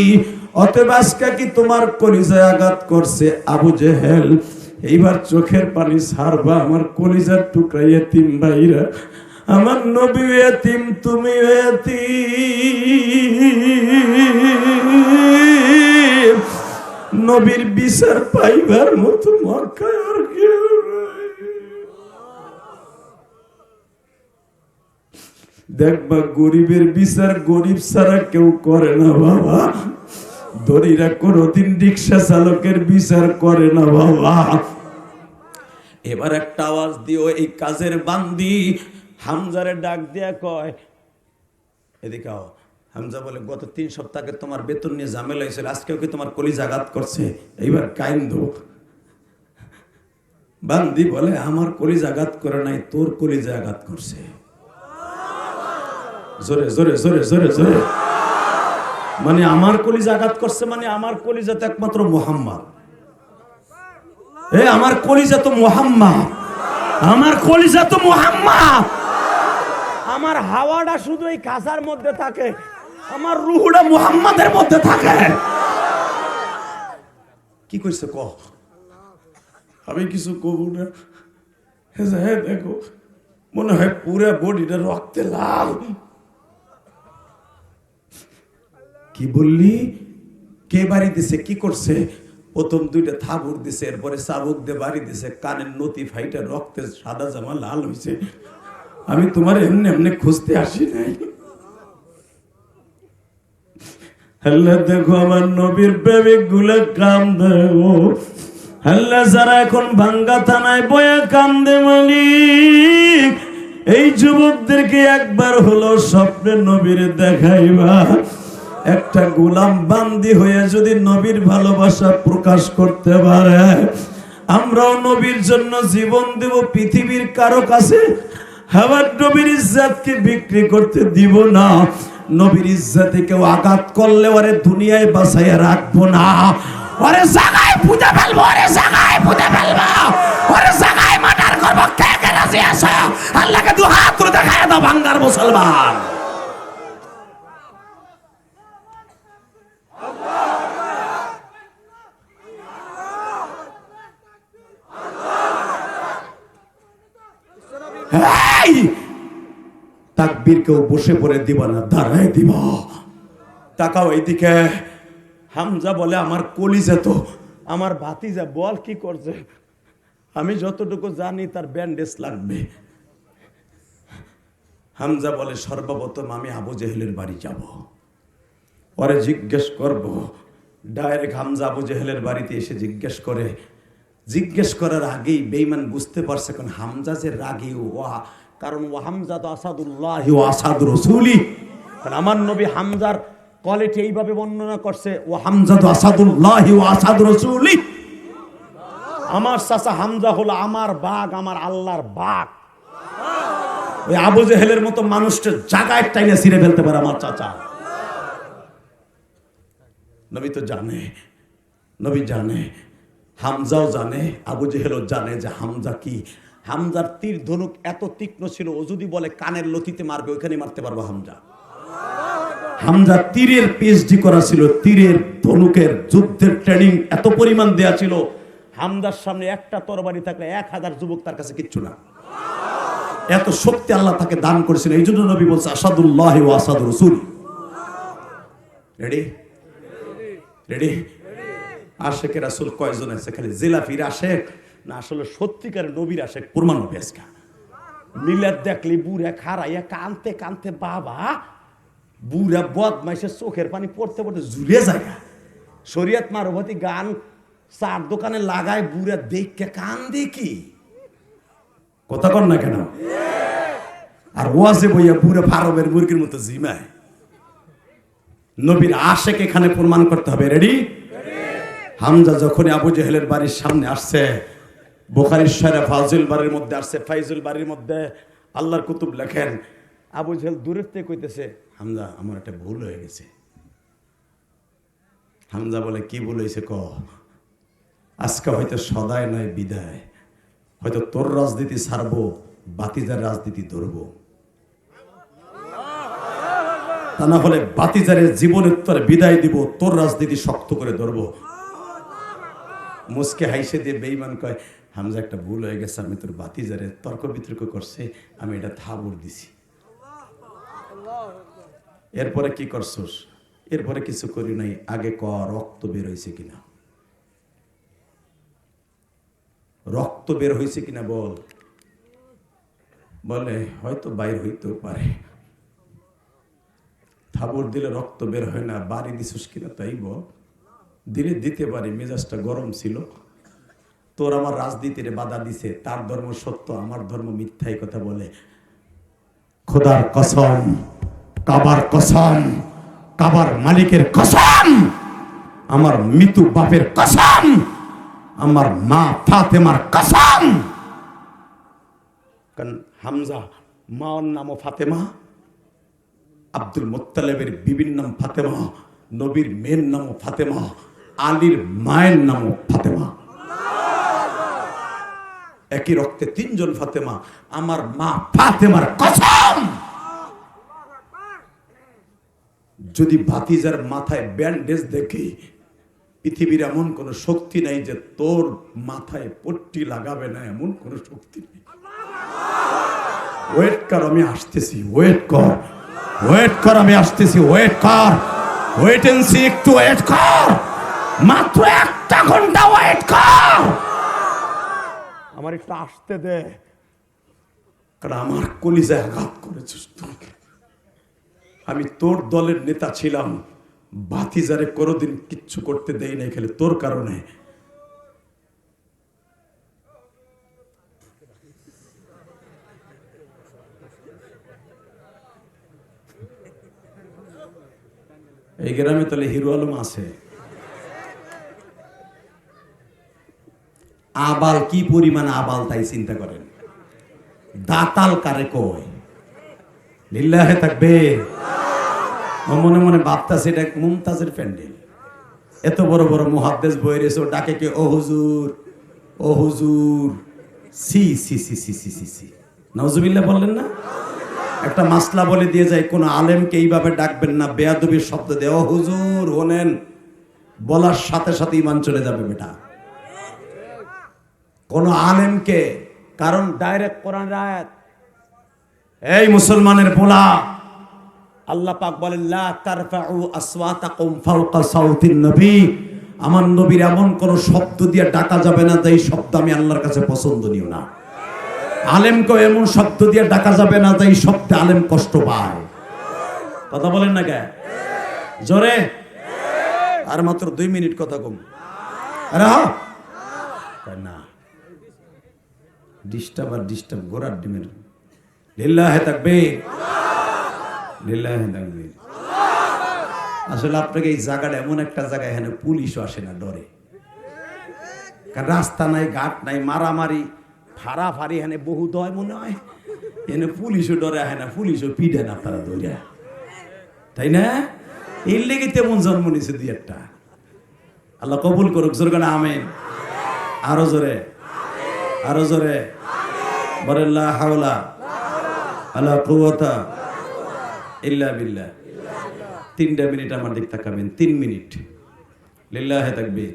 অতএব আজকে কি তোমার কলিজায় আঘাত করছে আবু জেহেল, এইবার চোখের পানি ছাড়বা। আমার কলিজার টুকরা এতিম ভাইরা, আমার নবী এতিম, তুমি এতিম। নবীর বিচার পাইবার মতো মক্কায় আর কেউ নাই। দেখবা গরিবের বিচার গরিব ছাড়া কেউ করে না বাবা। ধনীরা কোনদিন রিক্সা চালকের বিচার করে না বাবা। এবার একটা আওয়াজ দিও, এই কাজের বান্দি হামজারে ডাক দিয়া কয়, এদিকে আও। হামজা বলে, গত 3 সপ্তাহে তোমার বেতন নিয়ে ঝামেলা হয়েছিল, আজকেও কি তোমার কলিজা আঘাত করছে? এইবার কাইন্দো। বান্দি বলে, আমার কলিজা আঘাত করে নাই, তোর কলিজা আঘাত করছে। জোরে জোরে জোরে জোরে জোরে। মানে আমার কলিজা আঘাত করছে, মানে আমার কলিজা তো একমাত্র মুহাম্মদ। আমার কলিজা তো মুহাম্মদ, আমার কলিজা তো মুহাম্মদ। আমার হাওয়াটা শুধু এই কাঁচার মধ্যে থাকে, আমার রুহুটা মুহাম্মাদের মধ্যে থাকে। কি কইছে ক? আমি কিছু কব না। দেখো, মনে হয় পুরা বডিটা রক্তে লাল। কি বললি? কে বাড়ি দিছে? কি করছে? প্রথম 2টা থাবুর দিছে, এরপরে চাবুক দিয়ে বাড়ি দিছে, কানের নতি ফাইটা রক্তে সাদা জামা লাল হয়েছে। আমি তোমার এমনি এমনি খুঁজতে আসি নাই। আল্লাহ দেখো আমার নবীর প্রেমিক গুলো কান্দে। আল্লাহ যারা এখন ভাঙ্গা থানায় বয়া কান্দে, মালিক এই যুবকদেরকে একবার হলো স্বপ্নে নবীর দেখাইবা। একটা গোলাম বান্দি হয়ে যদি নবীর ভালোবাসা প্রকাশ করতে পারে, আমরাও নবীর জন্য জীবন দেব। পৃথিবীর কারো কাছে আমার নবীর ইজ্জতকে বিক্রি করতে দিব না। নবীর ইজ্জতে কেউ আঘাত করলে ওরে দুনিয়ায় বাঁচাইয়া রাখবো না। ওরে জায়গায় পুঁতে ফেলবো, ওরে জায়গায় পুঁতে ফেলবো, ওরে জায়গায় মার্ডার করবো। কে কে রাজি আছে? আল্লাহকে 2 হাত তুলে দেখায় দাও বাংলার মুসলমান। তাকবীর কেউ বসে পড়ে দিবা না, দাঁড়ায় দিবা। তাকাও এইদিকে। হামজা বলে, আমার কলিজা তো, আমার ভাতিজা বল কি করছে? আমি যতটুকু জানি তার ব্যান্ডেজ লাগবে। হামজা বলে, সর্বপ্রথম আমি আবু জেহেলের বাড়ি যাব, পরে জিজ্ঞেস করব। ডাইরেক্ট হামজা আবু জেহেলের বাড়িতে এসে জিজ্ঞেস করার আগেই বেঈমান বুঝতে পারছে কোন হামজা যে রাগী। কারণ ও হামজা তো আসাদুল্লাহ ও আসাদ রাসূলি। কারণ আমার নবী হামজার কোয়ালিটি এইভাবে বর্ণনা করছে, ও হামজা তো আসাদুল্লাহ ও আসাদ রাসূলি। আমার চাচা হামজা হলো আমার বাঘ, আমার আল্লাহর বাঘ। ওই আবু জেহেলের মতো মানুষটা জায়গায় টাইনে ছিঁড়ে ফেলতে পারে আমার চাচা। নবী তো জানে, নবী জানে, হামজাও জানে, আবু জেহেলও জানে যে হামজা কি। হামজার তীর ধনুক এত তীক্ষ্ণ ছিল, ও যদি বলে কানের লতিতে মারবে, ওইখানে মারতে পারবো হামজা। হামজা তীরের পিএইচডি করা ছিল, তীরের ধনুকের যুদ্ধের ট্রেনিং এত পরিমাণ দেয়া ছিল। হামজার সামনে একটা তরবারি থাকলে 1000 যুবক তার কাছে কিচ্ছু না। এত শক্তি আল্লাহ তাকে দান করেছিল। এই জন্য নবী বলছে, আসাদুল্লাহ ওয়া আসাদ রাসূল। Ready ready. আশেকের রাসূল কয়জন আছে? খালি জিলাফির আশেক না, আসলে সত্যিকার নবীর আশেক প্রমাণ হবে আজকে। মিলাদ দেখলি বুড়া খারাইয়া কানতে কানতে, বাবা বুড়া বদমাইশের চোখের পানি পড়তে পড়তে ঝুলে যায়। শরীয়ত মারফতি গান 4 দোকানে লাগায়, বুড়া দেখে কান দেখি কথা কর না কেন? আর ওয়াজে বইয়া বুড়া ফারবের মুরগির মতো জিমায়। নবীর আশেক এখানে প্রমাণ করতে হবে। রেডি? হামজা যখন আবু জেহেলের বাড়ির সামনে আসছে, বুখারীর শরীফ ফাজিল বাড়ির মধ্যে আসছে, ফাইজুল বাড়ির মধ্যে আল্লাহর কুতুব লেখেন, আবু জেহেল দূরের থেকে কইতেছে, হামজা আমার একটা ভুল হয়ে গেছে। হামজা বলে, কি ভুল হয়েছে ক? আজকে হয়তো সদায় নয় বিদায়, হয়তো তোর রাজনীতি ছাড়বো, বাতিজার রাজনীতি ধরবো। তা না হলে বাতিজারের জীবনের তোরে বিদায় দিব, তোর রাজনীতি শক্ত করে ধরবো। মুসকে হাইসে দিয়ে বেঈমান কয়, হামজা একটা ভুল হয়ে গেছে, আমি তোর বাতিজারে তর্ক বিতর্ক করছে, আমি এটা থাবুর দিছি। এরপরে কি করছস? এরপরে কিছু করি নাই, আগে ক রক্ত বের হয়েছে কিনা, রক্ত বের হয়েছে কিনা বল। বলে হয়তো বাইর হইতেও পারে। থাবর দিলে রক্ত বের হয় না, বাড়ি দিছিস কিনা তাই বল। দিলে দিতে পারি, মেজাজটা গরম ছিল। তোর আমার রাজনীতির বাধা দিছে, তার ধর্ম সত্য, আমার ধর্ম মিথ্যাই কথা বলে। খোদার কসম, কাবার কসম, কাবার মালিকের কসম, আমার মৃত্যু বাপের কসম, আমার মা ফাতেমার কসম। কারণ হামজা মার নামও ফাতেমা, আব্দুল মুত্তালিবের বিবির নাম ফাতেমা, নবীর মেয়ের নামও ফাতেমা, আলীর মায়ের নামও ফাতেমা। একই রক্তে তিনজন ফাতেমা, আমার মা ফাতেমার কসম। যদি ভাতিজার মাথায় ব্যান্ডেজ দেখি, পৃথিবীর এমন কোন শক্তি নাই যে তোর মাথায় পট্টি লাগাবে না, এমন কোন শক্তি নেই। ওয়েট কর, আমি আসতেছি, ওয়েট কর, ওয়েট কর, আমি আসতেছি, ওয়েট কর, ওয়েট এন্ড সি, একটু ওয়েট কর, মাত্র একটা ঘন্টা ওয়েট কর, আমার একটু আসতে দে। কারণ আমার কলিজায় আঘাত করেছিস তুই। আমি তোর দলের নেতা ছিলাম, ভাতিজারে কোনোদিন কিচ্ছু করতে দেই নাই, খেলে তোর কারণে। এই গ্রামে তাহলে হিরো আলম আছে। আবাল কি পরিমাণ আবাল তাই চিন্তা করেন। দাতাল কারে কয়? লিল্লাহে তাকবীর। মনে মনে ভাবতাছে এটা মুমতাজের প্যান্ডেল। এত বড় বড় মুহাদ্দিস বইরে এসে ডাকে কে ও হুজুর, ও হুজুর। সি সি সি সি সি সি সি, নাউজুবিল্লাহ বললেন না? একটা মাসলা বলে দিয়ে যায়, কোন আলেমকে এইভাবে ডাকবেন না, বেয়াদবির শব্দ দেয়। ও হুজুর হলেন, বলার সাথে সাথে ঈমান চলে যাবে বেটা। কোন আলেমকে, কারণ ডাইরেক্ট কোরআনের আয়াত। এই মুসলমানের পোলা, আল্লাহ পাক বলেন লা তারফাউ আসওয়াতাকুম ফাওকা সাউতিন নবী, আমার নবীর এমন কোন শব্দ দিয়ে ডাকা যাবে না যেই শব্দ আমি আল্লাহর কাছে পছন্দনীয় না। আলেমকে এমন শব্দ দিয়ে ডাকা যাবে না যেই শব্দে আলেম কষ্ট পায়। কথা বলেন না কে? জোরে। আর মাত্র 2 মিনিট কথা কম। আরে না, ডিস্টার্ব আর ডিস্টার্ব গোড়ার ডিমের। লিল্লাহে তাকবীর, লিল্লাহে তাকবীর। আসলে আপনাকে এই জায়গাটা এমন একটা জায়গা, এখানে পুলিশও আসে না, ডরে। কারণ রাস্তা নাই, ঘাট নাই, মারামারি ফাড়াফাড়ি এখানে বহুত হয় মনে হয়। এখানে পুলিশও ডরে হয় না, পুলিশও পিঠে না আপনারা ধরে, তাই না? এর লেগে তেমন জন্ম নিছে দুই একটা। আল্লাহ কবুল করুক, জোরে না আমিন। আরো জোরে, আরো জোরে বলেন লা হাওলা ওয়ালা কুওয়াতা ইল্লা বিল্লাহ। 3 মিনিট আমার দিক তাকাবেন, 3 মিনিট। লিল্লাহে তাকবীর।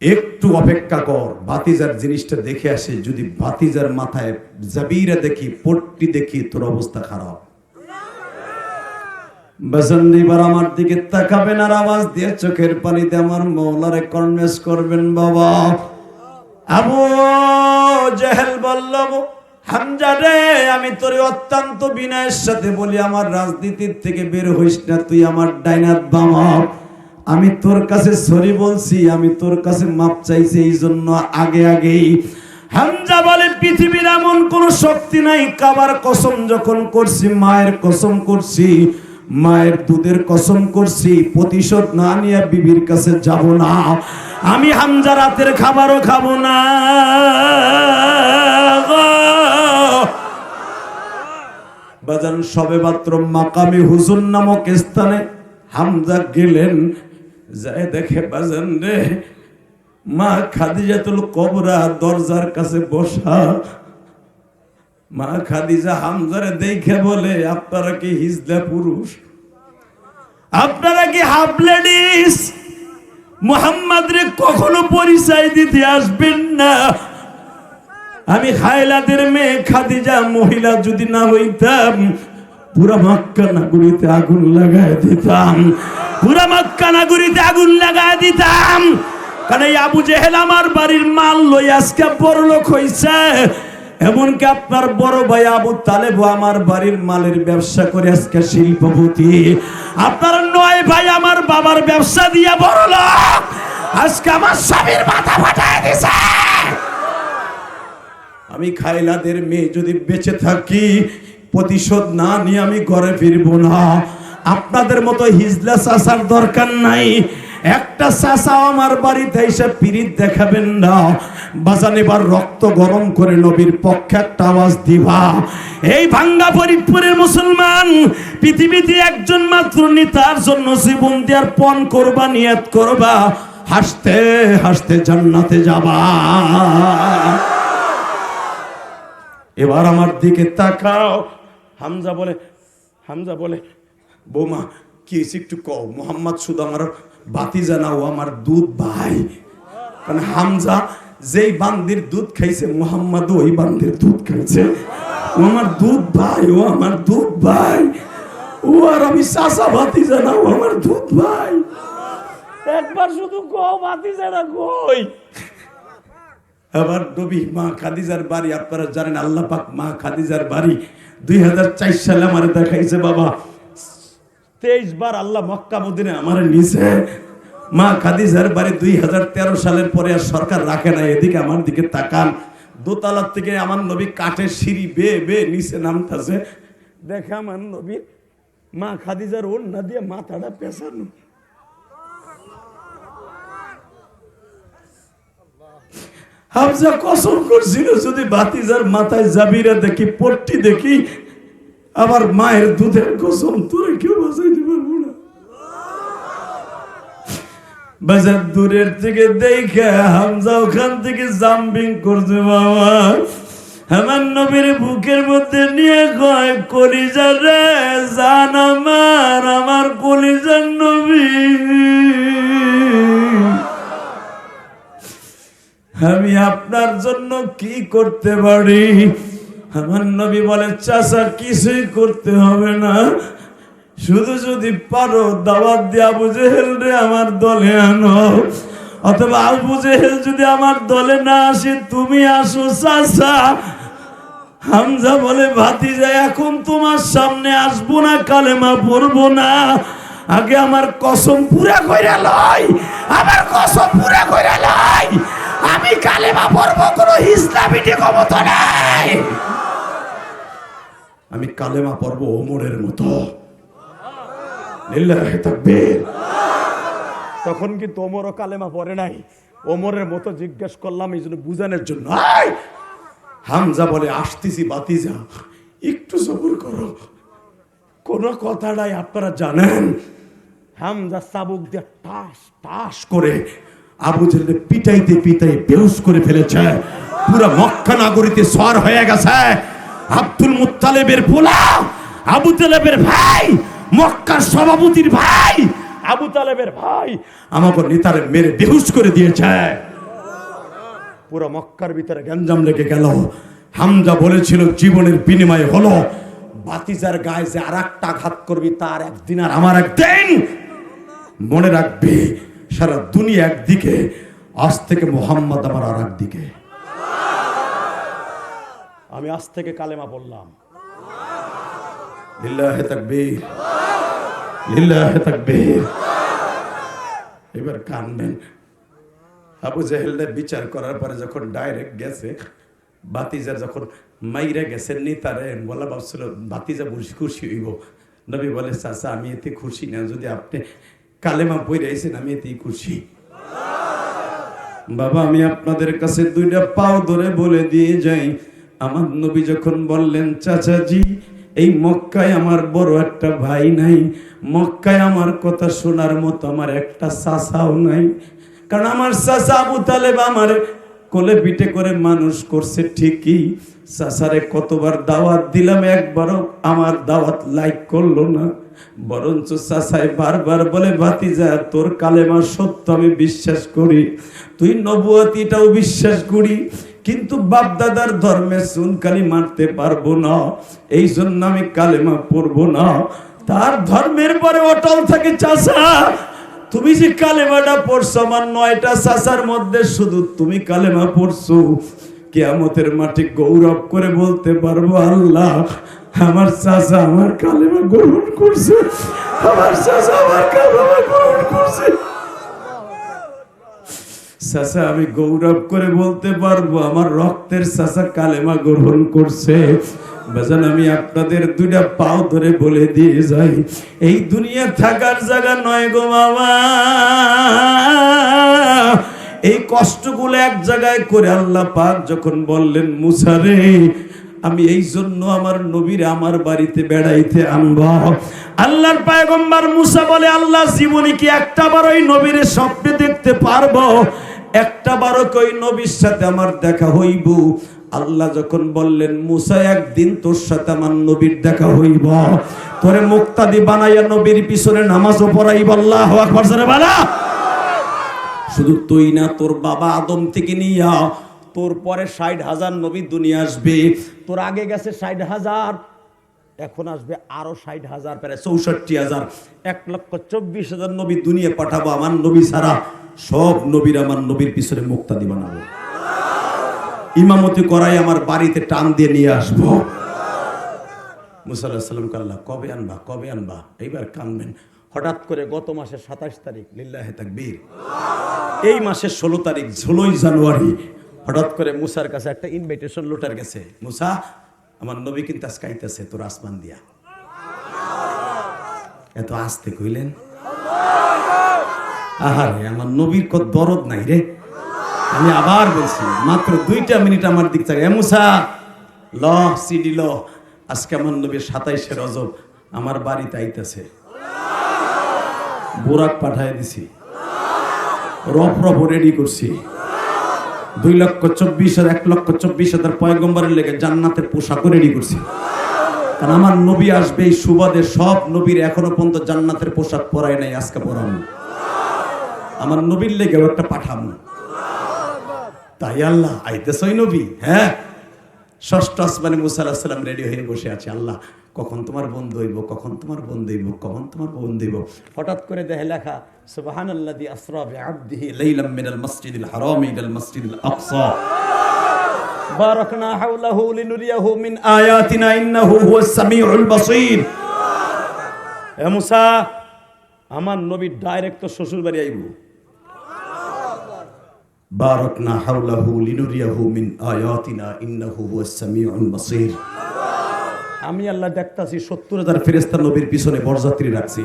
একটু অপেক্ষা কর, ভাতিজার জিনিসটা দেখে আসে। যদি ভাতিজার মাথায় জাবিরা দেখি, পট্টি দেখি, তোর অবস্থা খারাপ। বাজানদিবার আমার দিকে তাকাবেন আর আওয়াজ দিয়ে চোখের পানিতে আমার মওলারে কনভিন্স করবেন। বাবা আবু জেহেল বলল, হামজা রে, আমি তোর অত্যন্ত বিনয়ের সাথে বলি, আমার রাজনীতির থেকে বের হইস না, তুই আমার ডাইনাত বাবা। আমি তোর কাছে সরি বলছি, আমি তোর কাছে মাপ চাইছি, এই জন্য আগে আগেই। হামজা বলে, পৃথিবীর এমন কোন শক্তি নাই, কাবার কসম যখন করছি, মায়ের কসম করছি, মায়ের দুধের কসম করছি, প্রতিশোধ না নিয়ে বিবির কাছে যাব না। আমি হামজা রাতের খাবারও খাবো না। বাজান সবে মাত্র মাকামে হুজুর নামক স্থানে হামজা গেলেন, যায় দেখে বাজান রে, মা খাদিজাতুল কুবরা দরজার কাছে বসা। মা খাদিজা হামজারে দেখে বলে, আপনারা কি হিজলা পুরুষ? আপনারা কি হাফ লেডিস মুহাম্মদ রে কখনো পরিচয় দিতে আসবেন না? আমি খায়লাদের মেয়ে খাদিজা মহিলা যদি না হইতাম, পুরা মক্কা নগরীতে আগুন লাগায় দিতাম, পুরা মক্কা নগরীতে আগুন লাগায় দিতাম। কারণ এই আবু জেহেল আমার বাড়ির মাল লই আজকে বড় লোক হইছে। এমনকি আপনার বড় ভাই আবু তালেব আমার বাড়ির মালের ব্যবসা করে আজকে শিল্পপতি। আপনার 9 ভাই আমার বাবার ব্যবসা দিয়া বড় লোক, আজকে আমার স্বামীর মাথা ফাটায় দিছে। আমি খায়লাদের মেয়ে যদি বেঁচে থাকি, প্রতিশোধ না নিয়ে আমি ঘরে ফিরবো না। আপনাদের মতো হিজলা চাচার দরকার নাই। একটা চাচাও আমার বাড়িতে এসে পিরিত দেখাবেন না। বাজান এবার রক্ত গরম করে নবীর পক্ষে একটা আওয়াজ দিবা। এই ভাঙ্গা ফরিদপুরের মুসলমান, পৃথিবীতে একজন মাত্র নেতার জন্য জীবন দেওয়ার পণ করবা, নিয়ত করবা, হাসতে হাসতে জান্নাতে যাবা। এবার আমার দিকে তাকাও। হামজা বলে বৌমা কি একটু কও। মোহাম্মদ শুধু আমার ভাতিজা না, ও আমার দুধ ভাই। কারণ হামজা যেই বান্দির দুধ খাইছে, মোহাম্মদ ওই বান্দির দুধ খাইছে। ও আমার দুধ ভাই, ও আমার দুধ ভাই। ও আর আমি চাচা ভাতিজা না, ও আমার দুধ ভাই। একবার শুধু কও ভাতিজা না কই। আবার নবী মা খাদিজার বাড়ি, আপনারা জানেন আল্লাহ পাক মা খাদিজার বাড়ি 2004 সালে আমার দেখাইছে। বাবা 23 বার আল্লাহ মক্কা মদিনা আমার নিছে। মা খাদিজার বাড়ি 2013 সালের পরে আর সরকার রাখে না। এদিকে আমার দিকে তাকান, দোতলার থেকে আমার নবী কাঠের সিঁড়ি বেয়ে নিচে নামতেছে। দেখে আমার নবী মা খাদিজার ওড়না দিয়ে মাথাটা পেছানো। হামজা কসম করছিল যদি ভাতিজার মাথায় জাবিরা দেখি, পট্টি দেখি, আবার মায়ের দুধের কসম, তোরে কেউ বাঁচাইতে পারবো না। বাজার দূরের থেকে দেখে হামজা ওখান থেকে জাম্পিং করছে। বাবা আমার নবীর বুকের মধ্যে নিয়ে কয়, কলিজা রে জান আমার কলিজার নবী, আমি আপনার জন্য কি করতে পারি? আমার নবী বলে, চাচা কিছুই করতে হবে না, শুধু যদি পারো দাওয়াত দিয়ে আবু জেহেল রে আমার দলে আনো, অথবা আবু জেহেল যদি আমার দলে না আসে তুমি আসো চাচা। হামজা বলে, ভাতিজা এখন তোমার সামনে আসবো না, কালেমা পড়বো না, আগে আমার কসম পুরা কইরা লই, আমার কসম পুরা কইরা লই, আমি কালেমা পড়বো, কোনো ইসলামিটি ক্ষমতা নাই। আমি কালেমা পড়বো ওমরের মতো। লিল্লাহি তাকবীর। তখন কিন্তু ওমরও কালেমা পড়ে নাই, ওমরের মতো জিজ্ঞেস করলাম এই জন্য বুঝানোর জন্য। হামজা বলে, আসতেছি ভাতিজা, একটু সবুর করো, কোনো কথা নাই। আপনারা জানেন হামজা চাবুক দিয়ে টাস করে আবু জেহেল পিটাইতে বেহুশ করে ফেলেছে। পুরো মক্কা নগরীতে সর হয়ে গেছে। আব্দুল মুত্তালিবের পোলা, আবু তালেবের ভাই, মক্কার সভাপতির ভাই, আবু তালেবের ভাই আমাকে নেতারে মেরে বেহুশ করে দিয়েছে। পুরো মক্কার ভিতরে গঞ্জাম লেগে গেল। হামজা বলেছিল জীবনের বিনিময়ে হলো ভাতিজার গায়ে যে আর একটা আঘাত করবি তার একদিন আর আমার একদিন। মনে রাখবি সারা দুনিয়া একদিকে, আজ থেকে মোহাম্মদ আমার আর একদিকে। আমি আজ থেকে কালেমা বললাম। লিল্লাহি তাকবীর, লিল্লাহি তাকবীর। এবার কানবেন। আবু জেহেলের বিচার করার পরে যখন ডাইরেক্ট গেছে, ভাতিজা যখন মাইরা গেছে নেতারে, বলা ভাবছিল ভাতিজা খুশি হইব। নবী বলে, চাচা আমি এতে খুশি না, যদি আপনি কালেমা পড়ে আইছেন আমি এতেই খুশি। বাবা আমি আপনাদের কাছে দুইটা পাও ধরে বলে দিয়ে যাই, আমার নবী যখন বললেন, চাচাজি এই মক্কায় আমার বড় একটা ভাই নাই, মক্কায় আমার কথা শোনার মতো আমার একটা চাচাও নাই। কারণ আমার চাচা আবু তালেব আমার কোলে পিঠে করে মানুষ করছে ঠিকই, চাচারে কতবার দাওয়াত দিলাম, একবারও আমার দাওয়াত লাইক করলো না। বরঞ্চ চাচাই বারবার বলে, ভাতিজা তোর কালেমা সত্য আমি বিশ্বাস করি, তুই নবুয়তিটাও বিশ্বাস করি, কিন্তু বাপদাদার ধর্মে চুনকালি মারতে পারবো না, এই জন্য আমি কালেমা পড়বো না। তার ধর্মের পরে অটল থাকে। চাচা তুমি যে কালেমাটা পড়ছো, আমার 9টা চাচার মধ্যে শুধু তুমি কালেমা পড়ছো, কিয়ামতের মাঠে গৌরব করে বলতে পারবো, আল্লাহ আমার চাচা আমার কালেমা গ্রহণ করছে, আমার চাচা আমার কালেমা গ্রহণ করছে। চাচা আমি গৌরব করে বলতে পারবো, আমার রক্তের চাচা কালেমা গ্রহণ করছে। বাজান আমি আপনাদের 2টা পাও ধরে বলে দিয়ে যাই, এই দুনিয়া থাকার জায়গা নয় গো বাবা। এই কষ্টগুলো এক জায়গায় করে আল্লাহ পাক যখন বললেন, মুসা রে আমি এই জন্য আমার নবীর আমার বাড়িতে বেড়াইতে আনব। আল্লাহর পয়গম্বর মুসা বলে, আল্লাহ জীবনে কি একটা বার ওই নবীর স্বপ্নে দেখতে পারবো? একটা বারও কই নবীর সাথে আমার দেখা হইব? আল্লাহ যখন বললেন, মুসা একদিন তোর সাথে আমার নবীর দেখা হইব, তোরে মুক্তাদি বানাইয়া নবীর পিছনে নামাজও পড়াইব। আল্লাহু আকবার জোরে বলো। শুধু তুই না, তোর বাবা আদম থেকে নিয়া তোর পরে 60,000 নবী দুনিয়া আসবে। তোর আগে গেছে 60,000, এখন আসবে আরো 60,000, প্রায় 64,000, 1,24,000 নবী দুনিয়া পাঠাবো আমার নবী ছাড়া। সব নবীর আমার নবীর পিছনে মুক্তাদি বানাবো, ইমামতি করাই আমার বাড়িতে টান দিয়ে নিয়ে আসবো। মুসা আলাইহিস সালামকে আল্লাহ, কবে আনবা কবে আনবা? এইবার কানবেন। হঠাৎ করে গত মাসের 27 তারিখ, লিল্লাহে তাকবীর, এই মাসের 16 তারিখ 16ই জানুয়ারি হঠাৎ করে মুসার কাছে একটা ইনভাইটেশন লুটার গেছে, মুসা আমার নবী কিন্তু আজকে আইতেছে তোর আসমান দিয়া। এত আস্তে কইলেন, আহারে আমার নবীর কত দরদ নাই রে। আমি আবার বলছি, মাত্র 2টা মিনিট আমার দিক থেকে, মুসা ল সিডি ল, আজকে আমার নবীর 27শে রজব আমার বাড়িতে আইতেছে। বোরাক পাঠায় দিছি, রফ রেডি করছি, 2,24,000 1,24,000 পয়গম্বরের লেগে জান্নাতের পোশাকও রেডি করছি। কারণ আমার নবী আসবে এই সুবাদে, সব নবীর এখনো পর্যন্ত জান্নাতের পোশাক পরায় নাই, আজকে পরাবো। আমার নবীর লেগেও একটা পাঠাবো। তাই আল্লাহ আইতেছে ওই নবী, হ্যাঁ 6ষ্ঠ আসমানে মুসা আলাইহিস সালাম রেডি হয়ে বসে আছে। আল্লাহ কখন তোমার বন্ধু হইব, কখন তোমার বন্ধু হইব, কখন তোমার বন্ধু হইব। হঠাৎ করে দেখে লেখা, সুবহানাল্লাযী আসরা বিআবদিহি লাইলাম মিনাল মাসজিদিল হারামি ইলাল মাসজিদিল আকসা বারাকনা হাওলাহু লিনুরিয়াহু মিন আয়াতিনা ইন্নাহু হুয়াস সামিউল বাসীর। এ মুসা, আমার নবী ডাইরেক্ট তো শ্বশুর বাড়ি আইব। বারাকনা হাওলাহু লিনুরিয়াহু মিন আয়াতিনা ইন্নাহু হুয়াস সামিউল বাসীর। আমি আল্লাহ দেখতাছি 70,000 ফেরেশতা নবীর পিছনে বরযাত্রী রাখছি।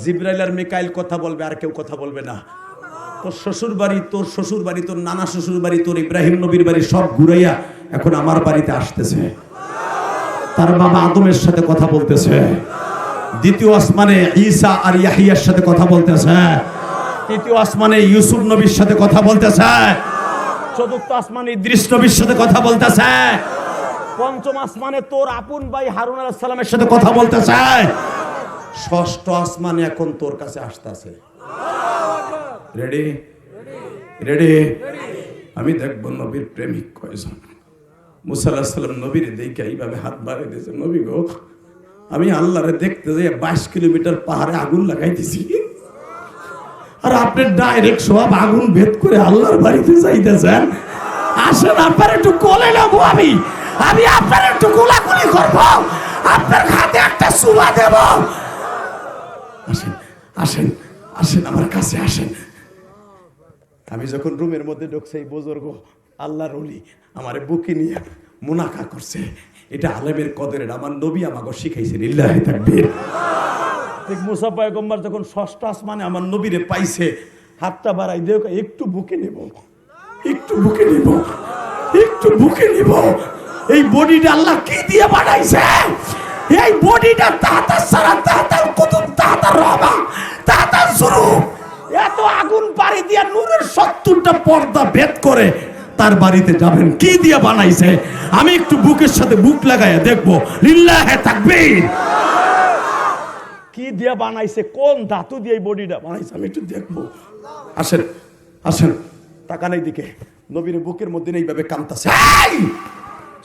জিবরাইল আর মিকাইল কথা বলবে, আর কেউ কথা বলবে না। তোর শ্বশুর বাড়ি, তোর শ্বশুর বাড়ি, তোর নানা শ্বশুর বাড়ি, তোর ইব্রাহিম নবীর বাড়ি সব ঘুরাইয়া এখন আমার বাড়িতে আসতেছে। তার বাবা আদমের সাথে কথা বলতেছে, দ্বিতীয় আসমানে ঈসা আর ইয়াহিয়ার সাথে কথা বলতেছে, তৃতীয় আসমানে ইউসুফ নবীর সাথে কথা বলতেছে, চতুর্থ আসমানে ইদ্রিস নবীর সাথে কথা বলতেছে, পঞ্চম আসমানে তোর আপন ভাই হারুন আলাইহিস সালামের সাথে কথা বলতেছে, ষষ্ঠ আসমানে এখন তোর কাছে আসতেছে। Ready ready? আমি দেখবো নবীর প্রেমিক কয়জন। মুসা আলাইহিস সালাম নবীর দেখে এইভাবে হাত বাড়িয়ে দিয়েছে, নবী গো আমি আল্লাহরে দেখতে যাই 22 কিলোমিটার পাহাড়ে আগুন লাগাই দিছি, আর আপনি ডাইরেক্ট সব আগুন ভেদ করে আল্লাহর বাড়িতে যাইতেছেন। আসেন আপনার একটু কোলে নেবো, আমি আপনার একটু গোলাগুলি করবো, আপনার হাতে একটা সুমা দেব। আসেন আসেন আসেন আমার কাছে আসেন। আমি যখন রুমের মধ্যে ঢুকছি, এই বুজুর্গ আল্লাহর ওলি আমারে বুকে নিয়ে মুনাকা করছে। এটা আলেমের কদরের, আমার নবী আমাকে শিখাইছেন। লিল্লাহি তাকবীর। ঠিক মুসা পয়গম্বর যখন 6ষ্ঠ আসমানে আমার নবীরে পাইছে, হাতটা বাড়াই দেও, একটু বুকে নেব, একটু বুকে নেব, একটু বুকে নেব। এই বডিটা আল্লাহ কি দিয়ে বানাইছে? এই বডিটা তাহাতার সারা, তাহাতার কুতুব, তাহাতার রহমা, তাহাতার জুরুব, এত আগুন পাড়ি দিয়া নূরের 70টা পর্দা ভেদ করে তার বাড়িতে যাবেন। কি দিয়ে বানাইছে? আমি একটু বুকের সাথে বুক লাগাইয়া দেখবো। লিল্লাহি তাকবীর। কি দিয়ে বানাইছে, কোন ধাতু দিয়ে এই বডিটা বানাইছে আমি একটু দেখবো। আসেন আসেন, তাকান এইদিকে। নবীর বুকের মধ্যে এইভাবে কামতাছে।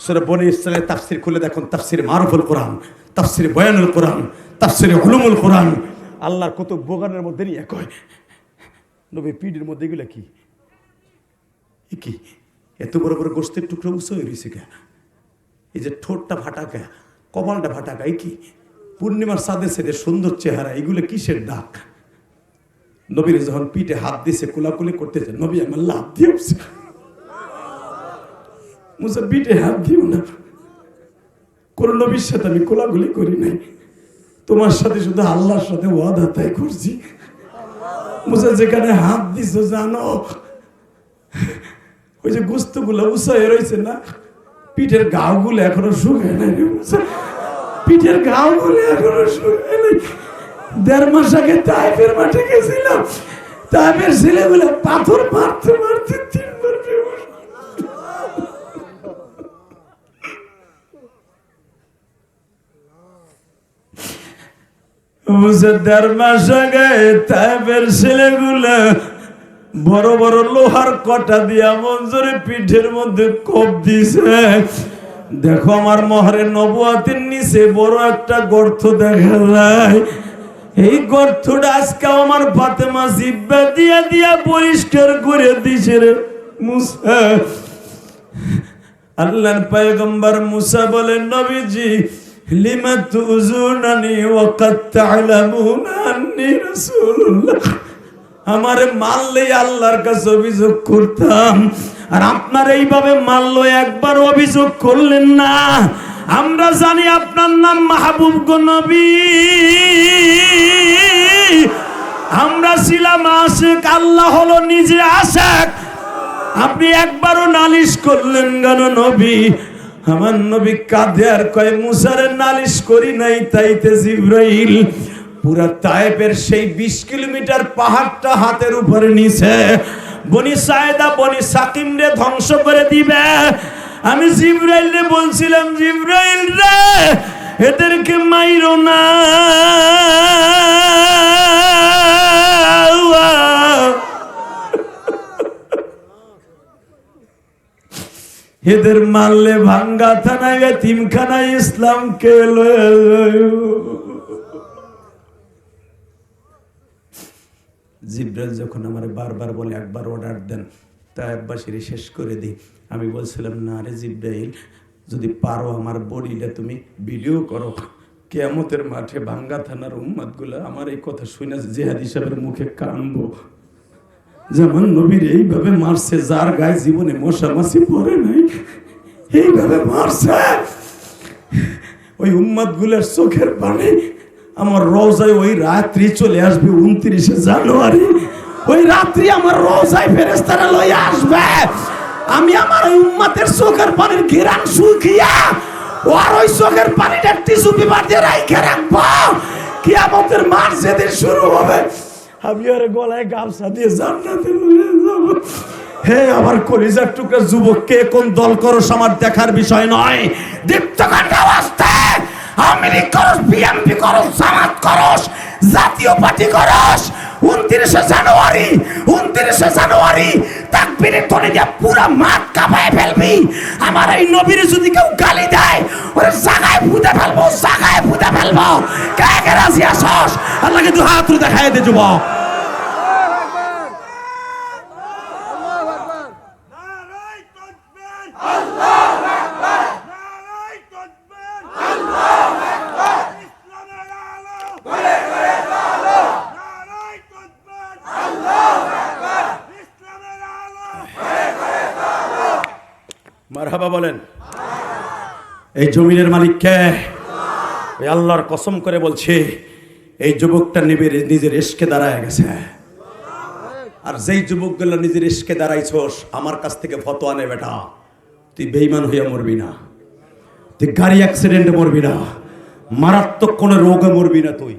সূরা বনী ইসরাঈলের তাফসীর খুলে দেখুন, তাফসীর মারুফুল কোরআন, তাফসীর বয়ানুল কোরআন, তাফসীর উলুমুল কোরআন। আল্লাহর কুতুব বগানের মধ্যে নিয়ে কয় নবীর পিঠের মধ্যে এগুলো কি, কি এত বড় বড় গোস্তের টুকরো উঁচু হয়ে রয়েছে কে? এই যে ঠোঁটটা ফাটাকা, কপালটা ফাটাকা, এই কি পূর্ণিমার সাদে সেদে সুন্দর চেহারা, এগুলো কিসের ডাক? নবীর যখন পিঠে হাত দিছে কোলাকুলি করতেছে, নবী আমার লাভ দিয়ে উঠছে। মুসা পিঠে হাত দিও না, কোন নবীর সাথে আমি কোলাকুলি করি নাই, তোমার সাথে শুধু আল্লাহর সাথে ওয়াদা তাই করছি। মুসা যেখানে হাত দিছো জানো ওই যে গোস্ত গুলো উঁচায় রয়েছে না, পিঠের ঘাও গুলো এখনো শুকায় নাই। পিঠের ঘাও গুলো এখনো শুকায় নাই। 1.5 মাস আগে তাইফের মাঠে গেছিলাম, তাইফের ছেলেগুলো পাথর মারতে মারতে 3 বার বেহুশ। মুসা 1.5 মাস আগে তাইফের ছেলেগুলো বড় বড় লোহার কটা দিয়া মঞ্জুরে পিঠের মধ্যে কোপ দিছে। দেখো আমার মহরে নবুয়াতের নিচে বড় একটা গর্ত দেখা যায়, এই গর্তটা আজকে আমার ফাতেমা জিব্বা দিয়া দিয়া পরিষ্কার করে দিছে রে মুসা। আল্লাহর পয়গম্বর মুসা বলেন, নবীজি লিমা তুযুনানি ওয়া কাদ তা'লামুনা আন্নী রাসূলুল্লাহ। আমারে মারলে আল্লাহর কাছে অভিযোগ করতাম, আর আপনার এইভাবে মারলো একবার অভিযোগ করলেন না। আমরা জানি আপনার নাম মাহবুব গো নবী, আমরা ছিলাম আশিক, আল্লাহ হলো নিজে আশিক। আপনি একবারও নালিশ করলেন কেন নবী? আমার নবী কাঁদে আর কয়, মুসারে নালিশ করি নাই, তাইতে জিবরাইল পুরা তায়েফের সেই 20 কিলোমিটার পাহাড়টা হাতের উপরে নিছে, বনি সায়েদা বনি সাকিম রে ধ্বংস করে দিবে। আমি জিবরাইল রে বলছিলাম, জিবরাইল রে এদেরকে মাইরো না, এদের মারলে ভাঙ্গা থানায় এতিমখানায় ইসলামকে লয়ে। জিবরাইল যখন আমার বারবার বলে একবার অর্ডার দেন, তায়েফবাসীর শেষ করে দিই, আমি বলছিলাম না রে জিবরাইল, যদি পারো আমার বডিটা তুমি ভিডিও করো, কিয়ামতের মাঠে ভাঙ্গা থানার উম্মতগুলো আমার এই কথা শুনে জিহাদি সাহেবের মুখে কানবো, যেমন নবীর এইভাবে মারছে যার গায়ে জীবনে মশা মাছি পড়ে নাই, এইভাবে মারছে। ওই উম্মতগুলোর চোখের পানি আমার রওজায় ওই রাত্রি চলে আসবে 29শে জানুয়ারি। ওই রাত্রি আমার রওজায় ফেরেশতারা লইয়া আসবে। আমি আমার ওই উম্মতের চোখের পানির ঘিরান শুকিয়া ওর ওই চোখের পানিটা টিস্যু পেপার দিয়ে রাইখে রাখবো। কিয়ামতের মাঠ যেদিন শুরু হবে, আমি আর গলায় গামছা দিয়ে জান্নাতে লইয়া যাব। হে আমার কলিজার টুকরা যুবক, কে কোন দল করস আমার দেখার বিষয় নয়। দীপ্তকান্ড অবস্থা আওয়ামী লীগ করস, বিএনপি করস, জামাত করস, জাতীয় পার্টি করস, 29শে জানুয়ারি তাকবীরের ধ্বনি দিয়ে পুরা মাঠ কাঁপায় ফেলবি। আমার এই নবীর যদি কেউ গালি দেয়, ওরে জায়গায় পুঁতে ফেলবো, জায়গায় পুঁতে ফেলবো। কে কে রাজি আসস? আল্লাহকে দু হাত তুলে দেখাই দে যুবক। মারহাবা বলেন। এই জমিনের মালিক কে? ওই আল্লাহর কসম করে বলছি, এই যুবকটা নিজের ইশকে দাঁড়ায় গেছে। আর যেই যুবকগুলো নিজের ইশকে দাঁড়াইছস, আমার কাছ থেকে ফতোয়া নে বেটা। তুই বেঈমান হইয়া মরবি না, তুই গাড়ি অ্যাক্সিডেন্টে মরবি না, মারাত্মক কোনো রোগে মরবি না। তুই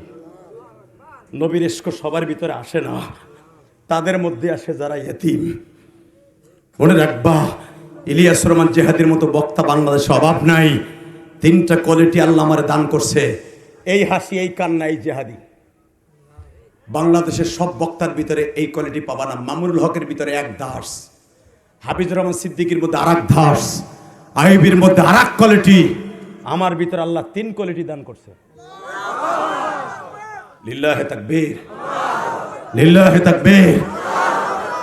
নবীর ইশক সবার ভিতরে আসে না, তাদের মধ্যে আসে যারা ইতিম। মনে রাখবা, ইলিয়াস রহমান জিহাদির মতো বক্তা বাংলাদেশে অভাব নাই। 3টা কোয়ালিটি আল্লাহ আমারে দান করছে, এই হাসি, এই কান্না, এই জিহাদি। বাংলাদেশের সব বক্তার ভিতরে এই কোয়ালিটি পাবা না। মামুনুল হকের ভিতরে এক দাস, হাফিজুর রহমান সিদ্দিকীর মধ্যে আরেক দাস, আইবির মধ্যে আরেক কোয়ালিটি, আমার ভিতরে আল্লাহ 3 কোয়ালিটি দান করছে। লিল্লাহে তাকবীর, লিল্লাহে তাকবীর।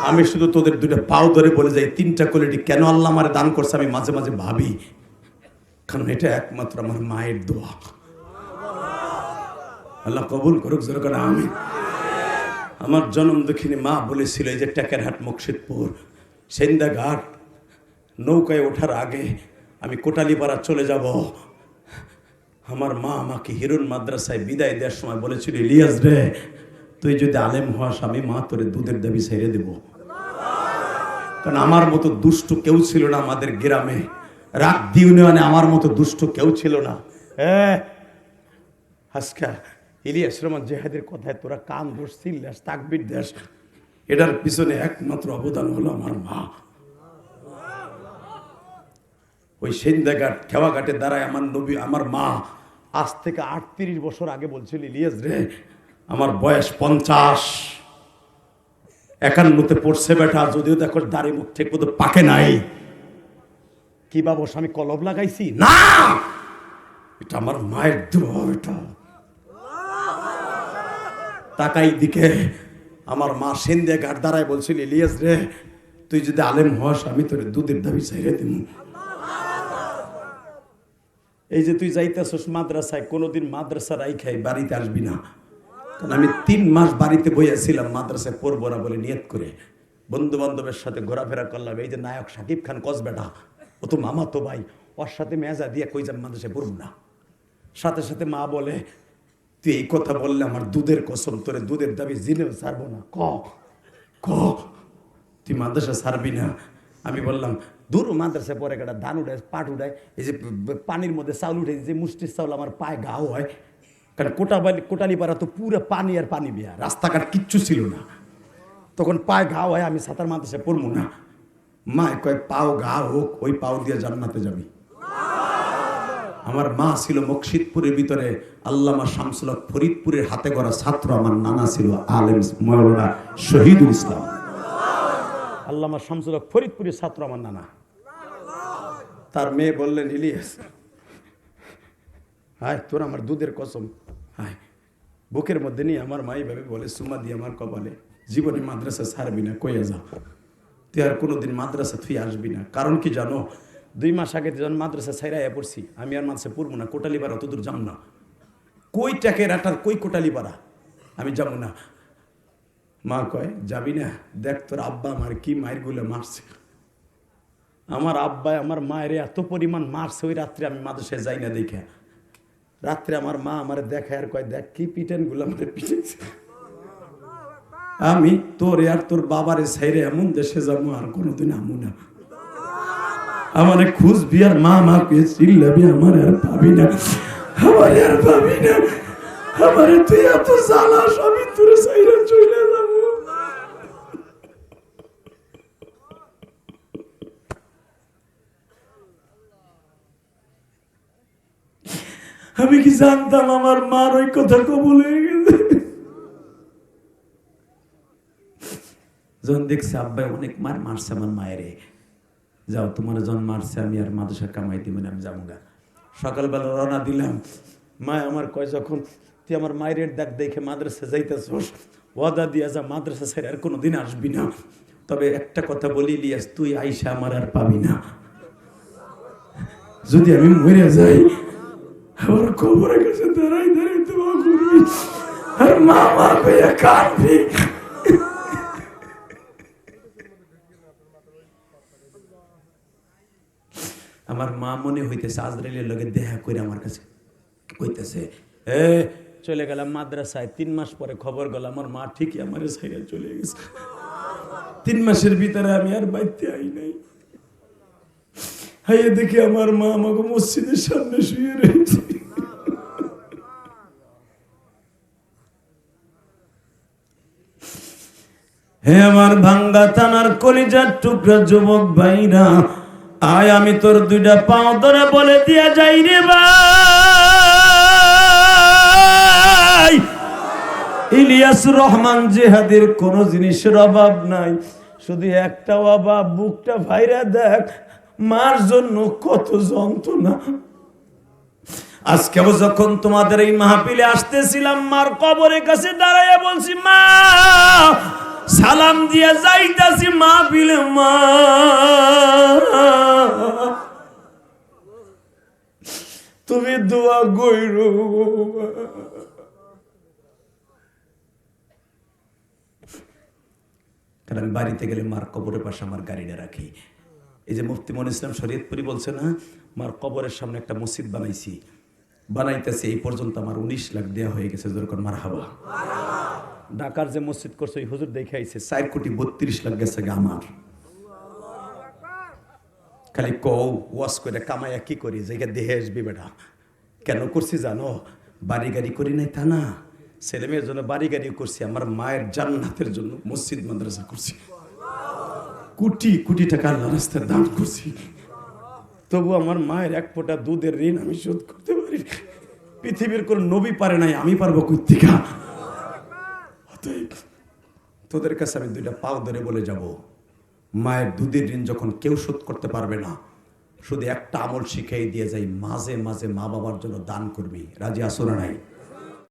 আমি শুধু তোদের 2টা পাও ধরে বলে যাই 3টা কোয়ালিটি কেন আল্লাহ আমার দান করছে আমি মাঝে মাঝে ভাবি, কারণ এটা একমাত্র আমার মায়ের দোয়া। আল্লাহ কবুল করুক, জোরে করে আমিন। আমার জন্ম দক্ষিণী মা বলেছিল এই যে টেকেরহাট মুর্শিদপুর সেন্দাঘাট নৌকায় ওঠার আগে আমি কোটালীপাড়া চলে যাব, আমার মা আমাকে হিরুন মাদ্রাসায় বিদায় দেওয়ার সময় বলেছিল, ইলিয়াস রে তুই যদি আলেম হস আমি মা তোরে দুধের দাবি ছেড়ে দেব। কারণ আমার মতো দুষ্ট কেউ ছিল না আমাদের গ্রামে, রাগদি ইউনিয়নে আমার মতো দুষ্ট কেউ ছিল না। হাসকা ইলিয়াস রহমান জেহাদের কথায় তোরা কান ধরছিস, তাকবীর দেশ, এটার পিছনে একমাত্র অবদান হলো আমার মা। ওই সেন্দাঘাট খেওয়াঘাটে দাঁড়ায় আমার নবী আমার মা আজ থেকে 38 বছর আগে বলছিল, ইলিয়াস রে আমার বয়স 50, 51-তে পড়ছে বেটা, যদিও দেখো দাড়ি মুখ ঠিক মতো পাকে নাই। কি বাবস আমি কলব লাগাইছি না, এটা আমার মায়ের দোয়া। এটা তাকাই দিকে আমার মা সেন্দাঘাট দাঁড়ায় বলছিল, ইলিয়াস রে তুই যদি আলেম হস আমি তোর দুধের দাবি ছেড়ে দিব। এই যে তুই যাইতেছস মাদ্রাসায়, কোনোদিন মাদ্রাসা রাইখাই বাড়িতে আসবি না, কারণ আমি 3 মাস বাড়িতে বইয়াছিলাম মাদ্রাসায় পড়বো না বলে নিয়ত করে, বন্ধু বান্ধবের সাথে ঘোরাফেরা করলাম। এই যে নায়ক শাকিব খান কসবেটা, ও তো মামা তো ভাই, ওর সাথে মেজা দিয়ে কই যাম মাদ্রাসায় পড়ব না। সাথে সাথে মা বলে, তুই এই কথা বললে আমার দুধের কসম, তোরে দুধের দাবি জিনেও ছাড়বো না, ক তুই মাদ্রাসা ছাড়বি না। আমি বললাম দূর মাদ্রাসায় পরে একটা ধান উঠায় পাট উঠায়, এই যে পানির মধ্যে চাউল উঠে, যে মুষ্টির চাউল আমার পায়ে ঘাও হয়, কারণ কোটালীপাড়া তো পুরো পানি আর পানি বিয়া, রাস্তাঘাট কিচ্ছু ছিল না, তখন পায়ে ঘাও হয়, আমি সাঁতার মাদ্রাসায় পড়বো না। মা কয় পাও ঘা হোক, ওই পাও দিয়ে জান্নাতে যাবি। আমার মা ছিল মুর্শিদপুরের ভিতরে আল্লামা শামসুল হক ফরিদপুরের হাতে গড়া ছাত্র, আমার নানা ছিল আলেম মাওলানা শহীদুল ইসলাম। আল্লামা শামসুল হক ফরিদপুরের ছাত্র আমার নানা। তার মেয়ে বললেন, ইলিয়াস হায় তোর আমার দুধের কসম, হায় বুকের মধ্যে নিয়ে আমার মাই ভাবে বলে, সুমা দিয়ে আমার কপালে, জীবনে মাদ্রাসা ছাড়বি না, কইয়া যা, তুই আর কোনোদিন মাদ্রাসা তুই আসবি না। কারণ কি জানো, 2 মাস আগে যখন মাদ্রাসা ছাইরাইয়া পড়ছি, আমি আর মাদ্রাসা পড়বো না, কোটালীপাড়া অত দূর যাব না, কই টাকের আটার কই কোটালীপাড়া, আমি যাবো না। মা কয় যাবি না, দেখ তোর আব্বা আমার কি মায়ের গুলো মারছে, আমার আব্বাই আমার মায়ের এত পরিমাণ মারছে, ওই রাত্রে আমি মাদ্রাসায় যাই না দেখে, রাত্রে আমার মা আমার দেখায় আর কয় দেখ কি পিটেন গুলো আমার পিটেছে, আমি তোর আর তোর বাবারে ছাইরে এমন দেশে যাবো আর কোনোদিন আমু না, আমারে খুঁজবি আর মা কে চিল্লাবি, আমার আর পাবি না, আমার আর পাবি না, আমারে তুই এত জ্বালাস আমি তোর ছাইরে চলে যাবো। আমি কি জানতাম আমার মার ওই কথা কবুল হয়ে গেছে। যখন দেখছি আব্বাই অনেক মারছে আমার মায়েরে, যাও তোমার যখন মারছে আমি আর মাদ্রাসা কামাই দিব না, আমি যাবো না। সকালবেলা রওনা দিলাম, মা আমার কয় যখন তুই আমার মায়ের ডাক দেখে মাদ্রাসা যাইতেছস, ওয়াদা দিয়া যা মাদ্রাসা ছেড়ে আর কোনোদিন আসবি না, তবে একটা কথা বলি ইলিয়াস, তুই আইসা আমার আর পাবি না, যদি আমি মরে যাই আমার কবরের কাছে দাঁড়াই দাঁড়াই দোয়া করবি আর মা কইয়া কাঁদবি। আমার মা মনে হইতেছে আজরাইলের লগে দেখা করে আমার কাছে কইতেছে, চলে গেলাম মাদ্রাসায়, 3 মাস পরে খবর গেল আমার মা ঠিকই আমার সাইডে চলে গেছে। 3 মাসের ভিতরে আমি আর বাইতে আই নাই, হাইয়ে দেখি আমার মা আমাকে মসজিদের সামনে শুয়ে রয়েছে। হে আমার ভাঙ্গা থানার কলিজার টুকরা যুবক ভাইরা, আয় আমি তোর 2টা পাও ধরে বলে দিয়া যাই রে ভাই, ইলিয়াস রহমান জিহাদির কোন জিনিসের অভাব নাই, শুধু একটা অভাব, বুকটা ভাইরা দেখ মার জন্য কত যন্ত্রণা। আজকেও যখন তোমাদের এই মাহফিলে আসতেছিলাম, মার কবরের কাছে দাঁড়াইয়া বলছি, মা সালাম দিয়া যাইতাছি মাহফিলে, মা তুমি দোয়া কইরো। কারণ আমি বাড়িতে গেলে মার কবরের পাশে আমার গাড়িটা রাখি। এই যে মুফতি মনির ইসলাম শরীয়তপুরি বলছে না, মার কবরের সামনে একটা মসজিদ বানাইতেছে, এই পর্যন্ত আমার 19 লাখ দেওয়া হয়ে গেছে। যেরকম মারহাবা। ঢাকার যে মসজিদ করছে ওই হুজুর দেখে আইছে 4 কোটি 32 লাখ গেছে আমার। খালি কও ওয়াজ করে কামাইয়া কি করি, জায়গা দেহে আসবি বেটা। কেন করছি জানো? বাড়ি গাড়ি করি নাই তা না, ছেলে মেয়ের জন্য বাড়ি গাড়ি করছি, আমার মায়ের জান্নাতের জন্য মসজিদ মাদ্রাসা করছি, কোটি কোটি টাকা আল্লাহ রাস্তায় দান করছি। তবু আমার মায়ের এক ফোঁটা দুধের ঋণ আমি শোধ করতে পারি। পৃথিবীর কোন নবী পারে নাই, আমি পারবো কর্তিকা। তোদের কাছে আমি 2টা পাও ধরে বলে যাব, মায়ের দুধের ঋণ যখন কেউ শোধ করতে পারবে না, শুধু একটা আমল শিখাই দিয়ে যাই, মাঝে মাঝে মা বাবার জন্য দান করবি। রাজি আসো না নাই?